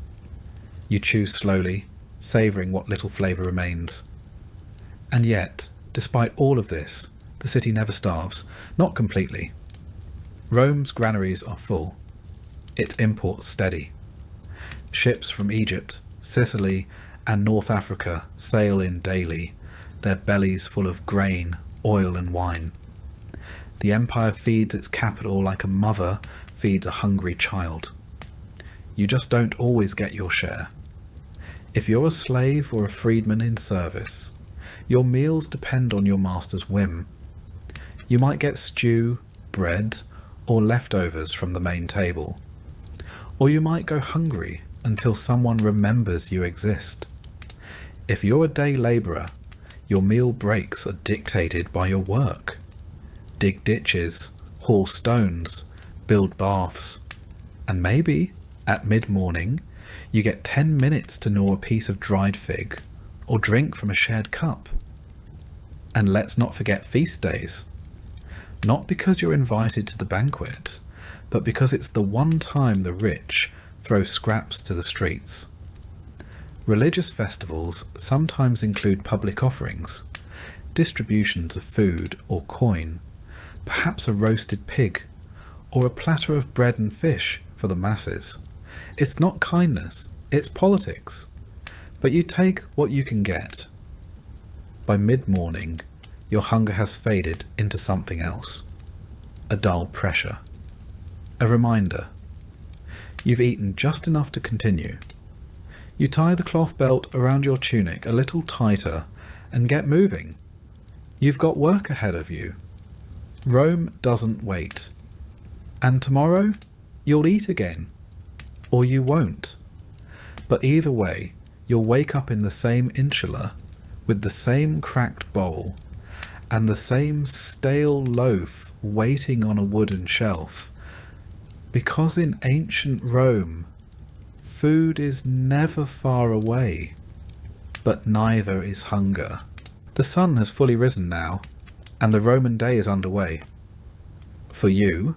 You chew slowly, savouring what little flavour remains. And yet, despite all of this, the city never starves, not completely. Rome's granaries are full, its imports steady. Ships from Egypt, Sicily, and North Africa sail in daily, their bellies full of grain, oil and wine. The empire feeds its capital like a mother feeds a hungry child. You just don't always get your share. If you're a slave or a freedman in service, your meals depend on your master's whim. You might get stew, bread, or leftovers from the main table. Or you might go hungry until someone remembers you exist. If you're a day labourer, your meal breaks are dictated by your work. Dig ditches, haul stones, build baths, and maybe, at mid-morning, you get 10 minutes to gnaw a piece of dried fig or drink from a shared cup. And let's not forget feast days. Not because you're invited to the banquet, but because it's the one time the rich throw scraps to the streets. Religious festivals sometimes include public offerings, distributions of food or coin, perhaps a roasted pig, or a platter of bread and fish for the masses. It's not kindness, it's politics. But you take what you can get. By mid-morning, your hunger has faded into something else. A dull pressure. A reminder. You've eaten just enough to continue. You tie the cloth belt around your tunic a little tighter and get moving. You've got work ahead of you. Rome doesn't wait. And tomorrow, you'll eat again. Or you won't. But either way, you'll wake up in the same insula, with the same cracked bowl, and the same stale loaf waiting on a wooden shelf. Because in ancient Rome, food is never far away, but neither is hunger. The sun has fully risen now, and the Roman day is underway. For you,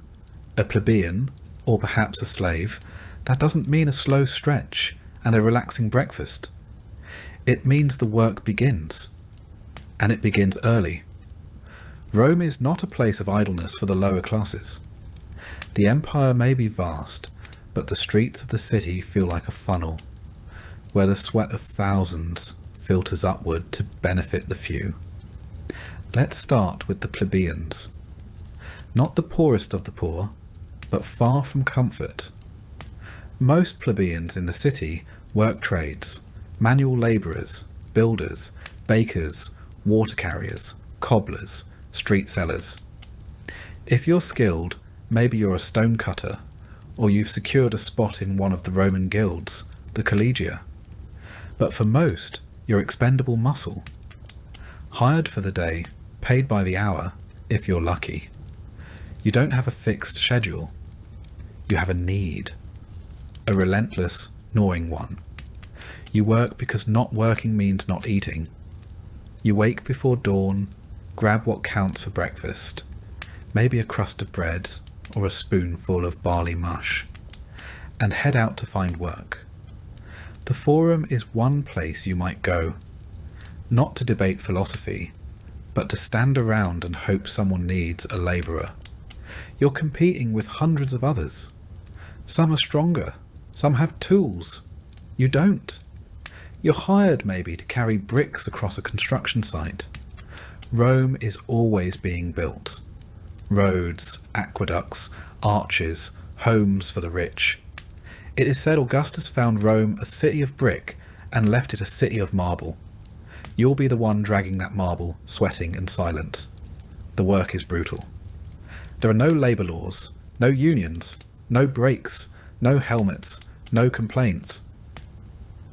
a plebeian, or perhaps a slave, that doesn't mean a slow stretch and a relaxing breakfast. It means the work begins, and it begins early. Rome is not a place of idleness for the lower classes. The empire may be vast, but the streets of the city feel like a funnel, where the sweat of thousands filters upward to benefit the few. Let's start with the plebeians. Not the poorest of the poor, but far from comfort. Most plebeians in the city work trades, manual labourers, builders, bakers, water carriers, cobblers, street sellers. If you're skilled, maybe you're a stone cutter, or you've secured a spot in one of the Roman guilds, the collegia. But for most, you're expendable muscle. Hired for the day, paid by the hour, if you're lucky. You don't have a fixed schedule. You have a need. A relentless, gnawing one. You work because not working means not eating. You wake before dawn, grab what counts for breakfast, maybe a crust of bread or a spoonful of barley mush, and head out to find work. The Forum is one place you might go, not to debate philosophy, but to stand around and hope someone needs a labourer. You're competing with hundreds of others. Some are stronger, some have tools. You don't. You're hired maybe to carry bricks across a construction site. Rome is always being built. Roads, aqueducts, arches, homes for the rich. It is said Augustus found Rome a city of brick and left it a city of marble. You'll be the one dragging that marble, sweating and silent. The work is brutal. There are no labour laws, no unions, no breaks, no helmets, no complaints.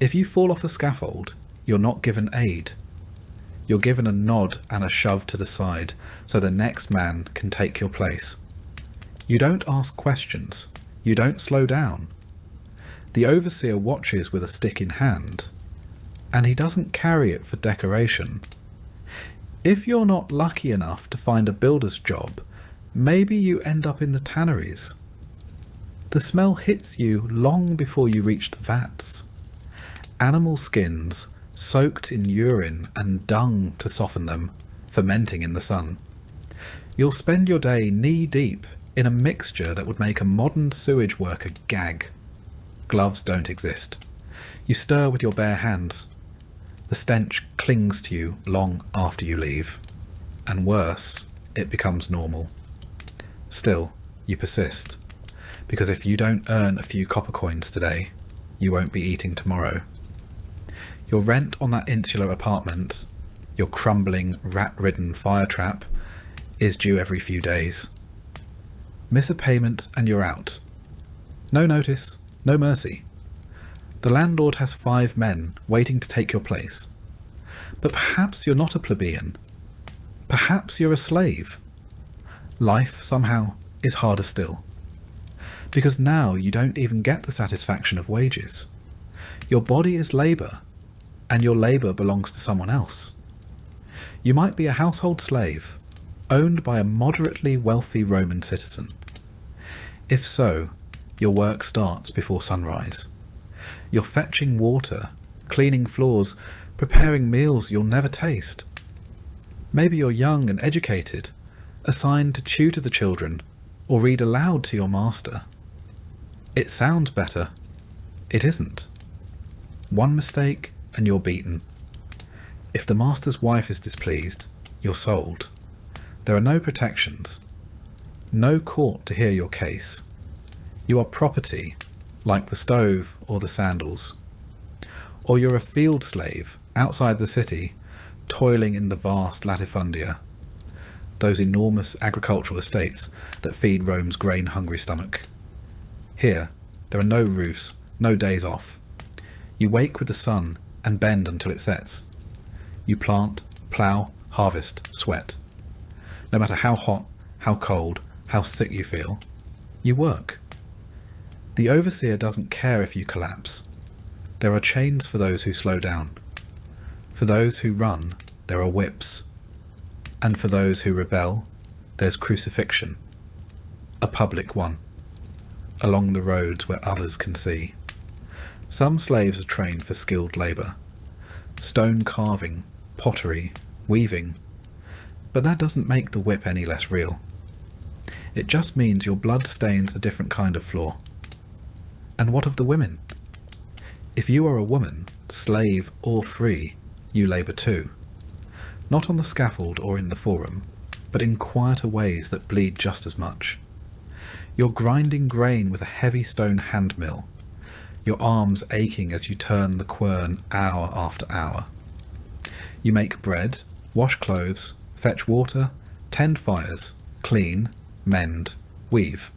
If you fall off the scaffold, you're not given aid. You're given a nod and a shove to the side so the next man can take your place. You don't ask questions. You don't slow down. The overseer watches with a stick in hand, and he doesn't carry it for decoration. If you're not lucky enough to find a builder's job, maybe you end up in the tanneries. The smell hits you long before you reach the vats. Animal skins, soaked in urine and dung to soften them, fermenting in the sun. You'll spend your day knee-deep in a mixture that would make a modern sewage worker gag. Gloves don't exist. You stir with your bare hands. The stench clings to you long after you leave. And worse, it becomes normal. Still, you persist. Because if you don't earn a few copper coins today, you won't be eating tomorrow. Your rent on that insular apartment, your crumbling, rat-ridden fire trap, is due every few days. Miss a payment and you're out. No notice, no mercy. The landlord has 5 men waiting to take your place. But perhaps you're not a plebeian. Perhaps you're a slave. Life, somehow, is harder still. Because now you don't even get the satisfaction of wages. Your body is labour, and your labour belongs to someone else. You might be a household slave, owned by a moderately wealthy Roman citizen. If so, your work starts before sunrise. You're fetching water, cleaning floors, preparing meals you'll never taste. Maybe you're young and educated, assigned to tutor the children or read aloud to your master. It sounds better. It isn't. One mistake and you're beaten. If the master's wife is displeased, you're sold. There are no protections. No court to hear your case. You are property, like the stove or the sandals. Or you're a field slave outside the city, toiling in the vast latifundia, those enormous agricultural estates that feed Rome's grain-hungry stomach. Here, there are no roofs, no days off. You wake with the sun and bend until it sets. You plant, plough, harvest, sweat. No matter how hot, how cold, how sick you feel, you work. The overseer doesn't care if you collapse. There are chains for those who slow down. For those who run, there are whips. And for those who rebel, there's crucifixion. A public one. Along the roads where others can see. Some slaves are trained for skilled labour. Stone carving, pottery, weaving. But that doesn't make the whip any less real. It just means your blood stains a different kind of floor. And what of the women? If you are a woman, slave or free, you labour too. Not on the scaffold or in the forum, but in quieter ways that bleed just as much. You're grinding grain with a heavy stone hand mill, your arms aching as you turn the quern hour after hour. You make bread, wash clothes, fetch water, tend fires, clean, mend, weave.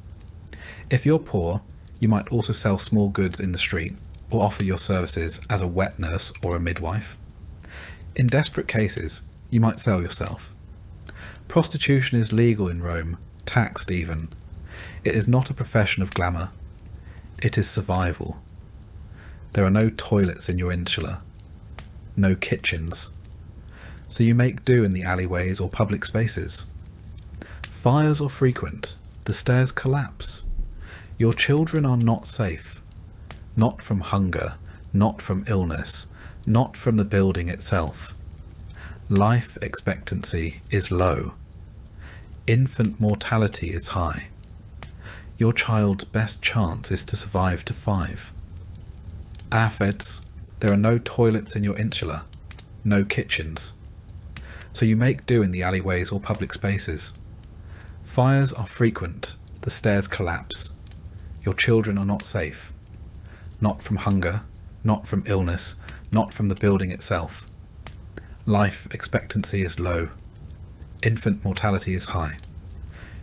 If you're poor, you might also sell small goods in the street or offer your services as a wet nurse or a midwife. In desperate cases, you might sell yourself. Prostitution is legal in Rome, taxed even. It is not a profession of glamour. It is survival. There are no toilets in your insula. No kitchens. So you make do in the alleyways or public spaces. Fires are frequent. The stairs collapse. Your children are not safe. Not from hunger, not from illness, not from the building itself. Life expectancy is low. Infant mortality is high. Your child's best chance is to survive to 5. Feds, there are no toilets in your insula, no kitchens. So you make do in the alleyways or public spaces. Fires are frequent, the stairs collapse. Your children are not safe. Not from hunger, not from illness, not from the building itself. Life expectancy is low. Infant mortality is high.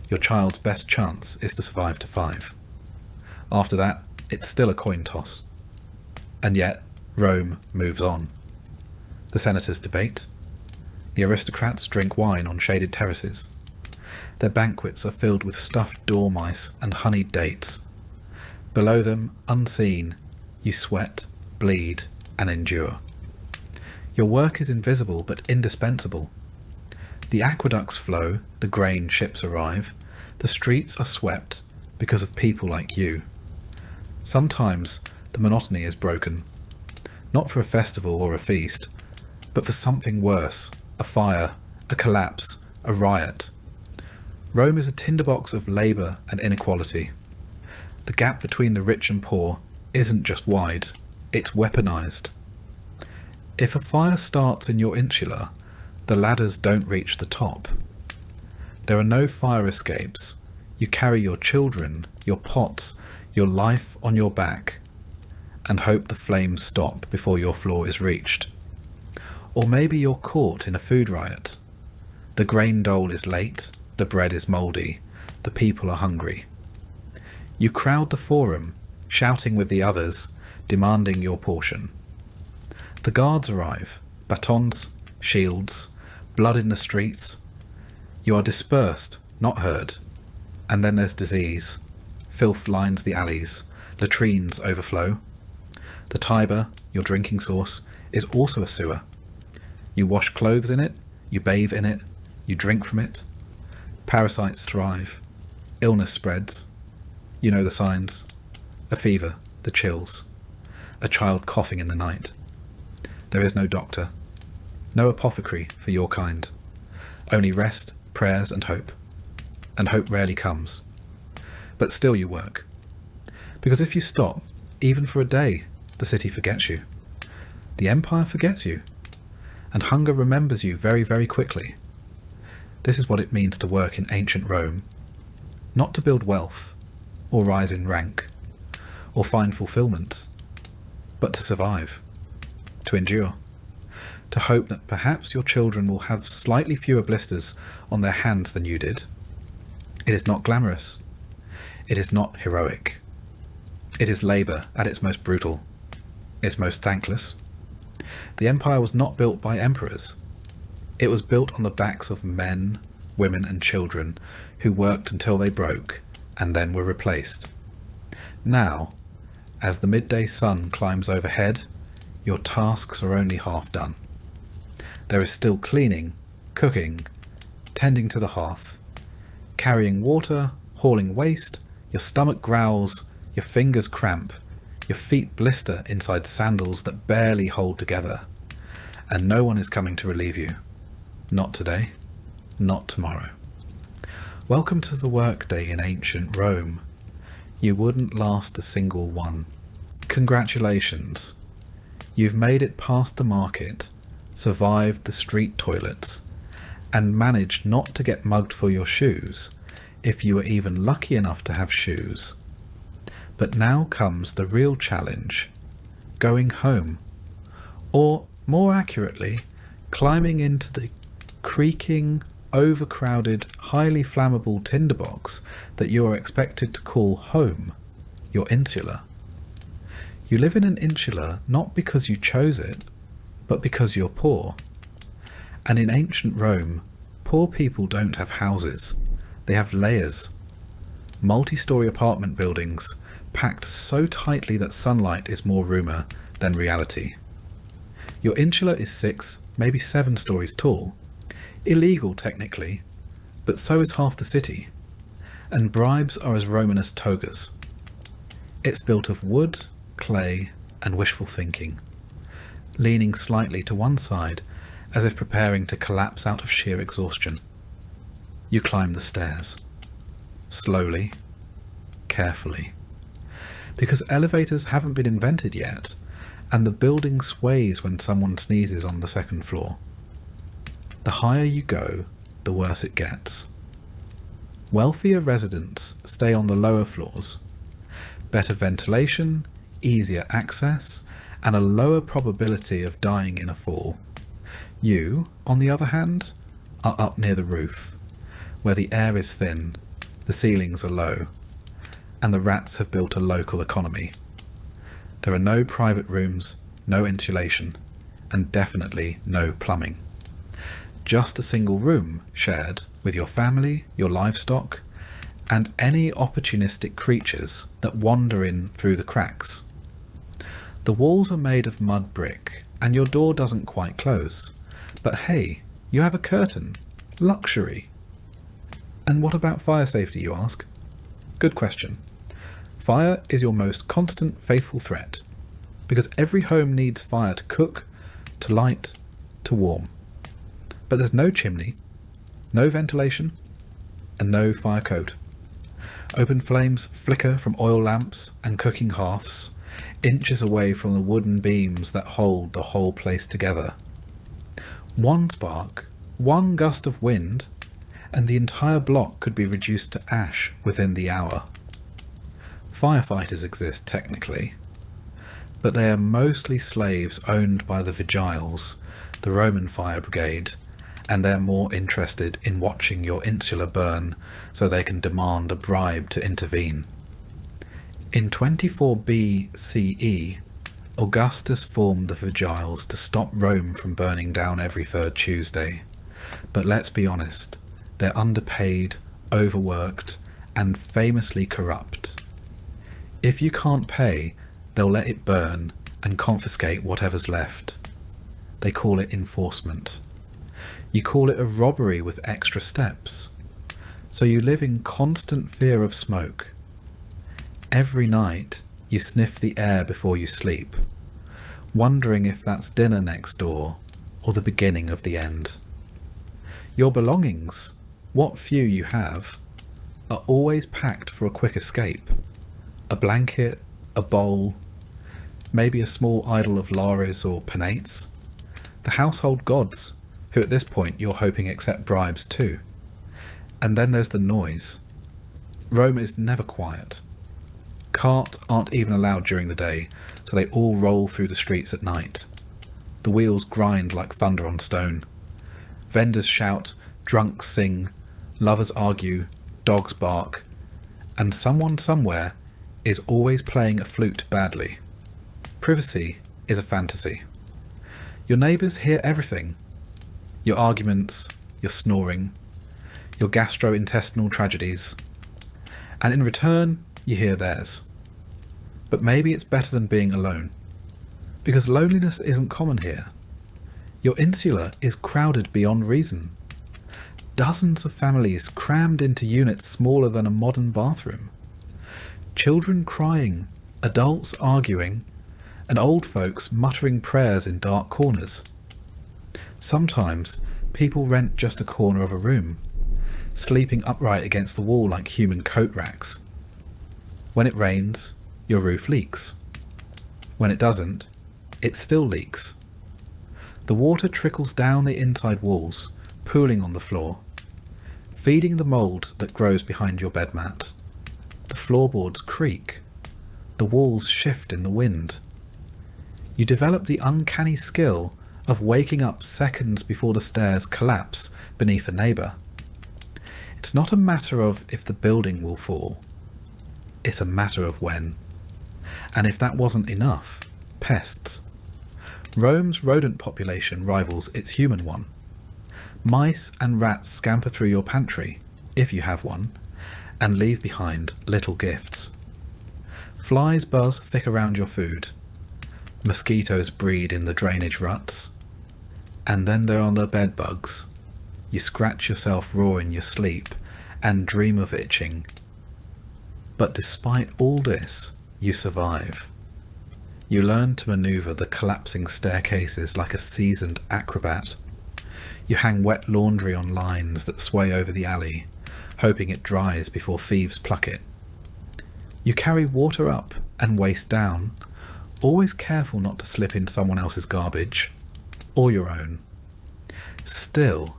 Your child's best chance is to survive to 5. After that, it's still a coin toss. And yet, Rome moves on. The senators debate. The aristocrats drink wine on shaded terraces. Their banquets are filled with stuffed dormice and honeyed dates. Below them, unseen, you sweat, bleed, and endure. Your work is invisible but indispensable. The aqueducts flow, the grain ships arrive, the streets are swept because of people like you. Sometimes the monotony is broken. Not for a festival or a feast, but for something worse, a fire, a collapse, a riot. Rome is a tinderbox of labour and inequality. The gap between the rich and poor isn't just wide, it's weaponised. If a fire starts in your insula, the ladders don't reach the top. There are no fire escapes. You carry your children, your pots, your life on your back, and hope the flames stop before your floor is reached. Or maybe you're caught in a food riot. The grain dole is late, the bread is mouldy, the people are hungry. You crowd the forum, shouting with the others, demanding your portion. The guards arrive, batons, shields, blood in the streets. You are dispersed, not heard. And then there's disease. Filth lines the alleys, latrines overflow. The Tiber, your drinking source, is also a sewer. You wash clothes in it, you bathe in it, you drink from it. Parasites thrive. Illness spreads. You know the signs. A fever, the chills. A child coughing in the night. There is no doctor. No apothecary for your kind. Only rest, prayers and hope. And hope rarely comes. But still you work. Because if you stop, even for a day, the city forgets you. The empire forgets you. And hunger remembers you very, very quickly. This is what it means to work in ancient Rome. Not to build wealth, or rise in rank, or find fulfillment, but to survive, to endure, to hope that perhaps your children will have slightly fewer blisters on their hands than you did. It is not glamorous. It is not heroic. It is labour at its most brutal, its most thankless. The empire was not built by emperors. It was built on the backs of men, women and children who worked until they broke and then were replaced. Now, as the midday sun climbs overhead, your tasks are only half done. There is still cleaning, cooking, tending to the hearth, carrying water, hauling waste, your stomach growls, your fingers cramp, your feet blister inside sandals that barely hold together, and no one is coming to relieve you. Not today, not tomorrow. Welcome to the workday in ancient Rome. You wouldn't last a single one. Congratulations. You've made it past the market, survived the street toilets, and managed not to get mugged for your shoes, if you were even lucky enough to have shoes. But now comes the real challenge, going home. Or, more accurately, climbing into the creaking, overcrowded, highly flammable tinderbox that you are expected to call home, your insula. You live in an insula not because you chose it, but because you're poor. And in ancient Rome, poor people don't have houses, they have layers. Multi-storey apartment buildings, packed so tightly that sunlight is more rumour than reality. Your insula is 6, maybe 7 stories tall. Illegal technically, but so is half the city. And bribes are as Roman as togas. It's built of wood, clay, and wishful thinking, leaning slightly to one side as if preparing to collapse out of sheer exhaustion. You climb the stairs. Slowly, carefully. Because elevators haven't been invented yet, and the building sways when someone sneezes on the second floor. The higher you go, the worse it gets. Wealthier residents stay on the lower floors. Better ventilation, easier access, and a lower probability of dying in a fall. You, on the other hand, are up near the roof, where the air is thin, the ceilings are low, and the rats have built a local economy. There are no private rooms, no insulation, and definitely no plumbing. Just a single room shared with your family, your livestock, and any opportunistic creatures that wander in through the cracks. The walls are made of mud brick, and your door doesn't quite close. But hey, you have a curtain. Luxury. And what about fire safety, you ask? Good question. Fire is your most constant, faithful threat. because every home needs fire to cook, to light, to warm. But there's no chimney, no ventilation, and no fire code. Open flames flicker from oil lamps and cooking hearths, inches away from the wooden beams that hold the whole place together. One spark, one gust of wind, and the entire block could be reduced to ash within the hour. Firefighters exist technically, but they are mostly slaves owned by the Vigiles, the Roman fire brigade, and they're more interested in watching your insula burn so they can demand a bribe to intervene. In 24 BCE, Augustus formed the Vigiles to stop Rome from burning down every third Tuesday. But let's be honest, they're underpaid, overworked, and famously corrupt. If you can't pay, they'll let it burn and confiscate whatever's left. They call it enforcement. You call it a robbery with extra steps. So you live in constant fear of smoke. Every night you sniff the air before you sleep, wondering if that's dinner next door or the beginning of the end. Your belongings, what few you have, are always packed for a quick escape. A blanket, a bowl, maybe a small idol of Lares or Penates, the household gods, who at this point you're hoping accept bribes too. And then there's the noise. Rome is never quiet. Carts aren't even allowed during the day, so they all roll through the streets at night. The wheels grind like thunder on stone. Vendors shout, drunks sing, lovers argue, dogs bark, and someone somewhere is always playing a flute badly. Privacy is a fantasy. Your neighbours hear everything. Your arguments, your snoring, your gastrointestinal tragedies, and in return you hear theirs. But maybe it's better than being alone, because loneliness isn't common here. Your insula is crowded beyond reason. Dozens of families crammed into units smaller than a modern bathroom. Children crying, adults arguing, and old folks muttering prayers in dark corners. Sometimes people rent just a corner of a room, sleeping upright against the wall like human coat racks. When it rains, your roof leaks. When it doesn't, it still leaks. The water trickles down the inside walls, pooling on the floor, feeding the mould that grows behind your bed mat. The floorboards creak. The walls shift in the wind. You develop the uncanny skill of waking up seconds before the stairs collapse beneath a neighbour. It's not a matter of if the building will fall. It's a matter of when. And if that wasn't enough, pests. Rome's rodent population rivals its human one. Mice and rats scamper through your pantry, if you have one, and leave behind little gifts. Flies buzz thick around your food. Mosquitoes breed in the drainage ruts. And then there are the bed bugs. You scratch yourself raw in your sleep and dream of itching. But despite all this, you survive. You learn to maneuver the collapsing staircases like a seasoned acrobat. You hang wet laundry on lines that sway over the alley, hoping it dries before thieves pluck it. You carry water up and waste down, always careful not to slip in someone else's garbage, or your own. Still,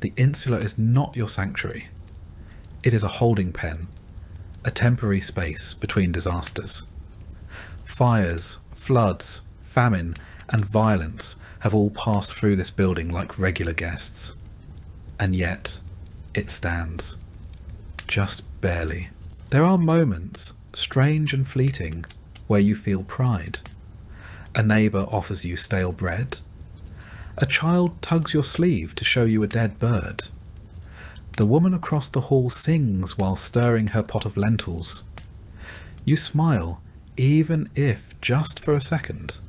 the insula is not your sanctuary. It is a holding pen, a temporary space between disasters. Fires, floods, famine, and violence have all passed through this building like regular guests. And yet, it stands. Just barely. There are moments, strange and fleeting, where you feel pride. A neighbour offers you stale bread. A child tugs your sleeve to show you a dead bird. The woman across the hall sings while stirring her pot of lentils. You smile, even if just for a second,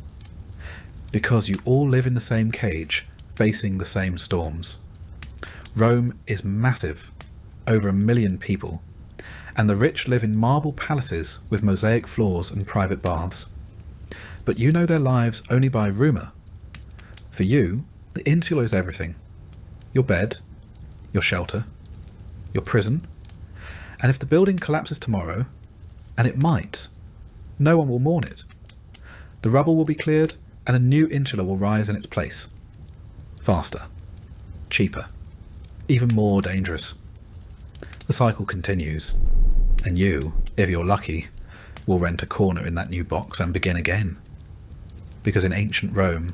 because you all live in the same cage, facing the same storms. Rome is massive, over 1 million people, and the rich live in marble palaces with mosaic floors and private baths. but you know their lives only by rumour. For you, the insula is everything. Your bed, your shelter, your prison. And if the building collapses tomorrow, and it might, no one will mourn it. The rubble will be cleared and a new insula will rise in its place. Faster, cheaper, even more dangerous. The cycle continues, and you, if you're lucky, will rent a corner in that new box and begin again. Because in ancient Rome,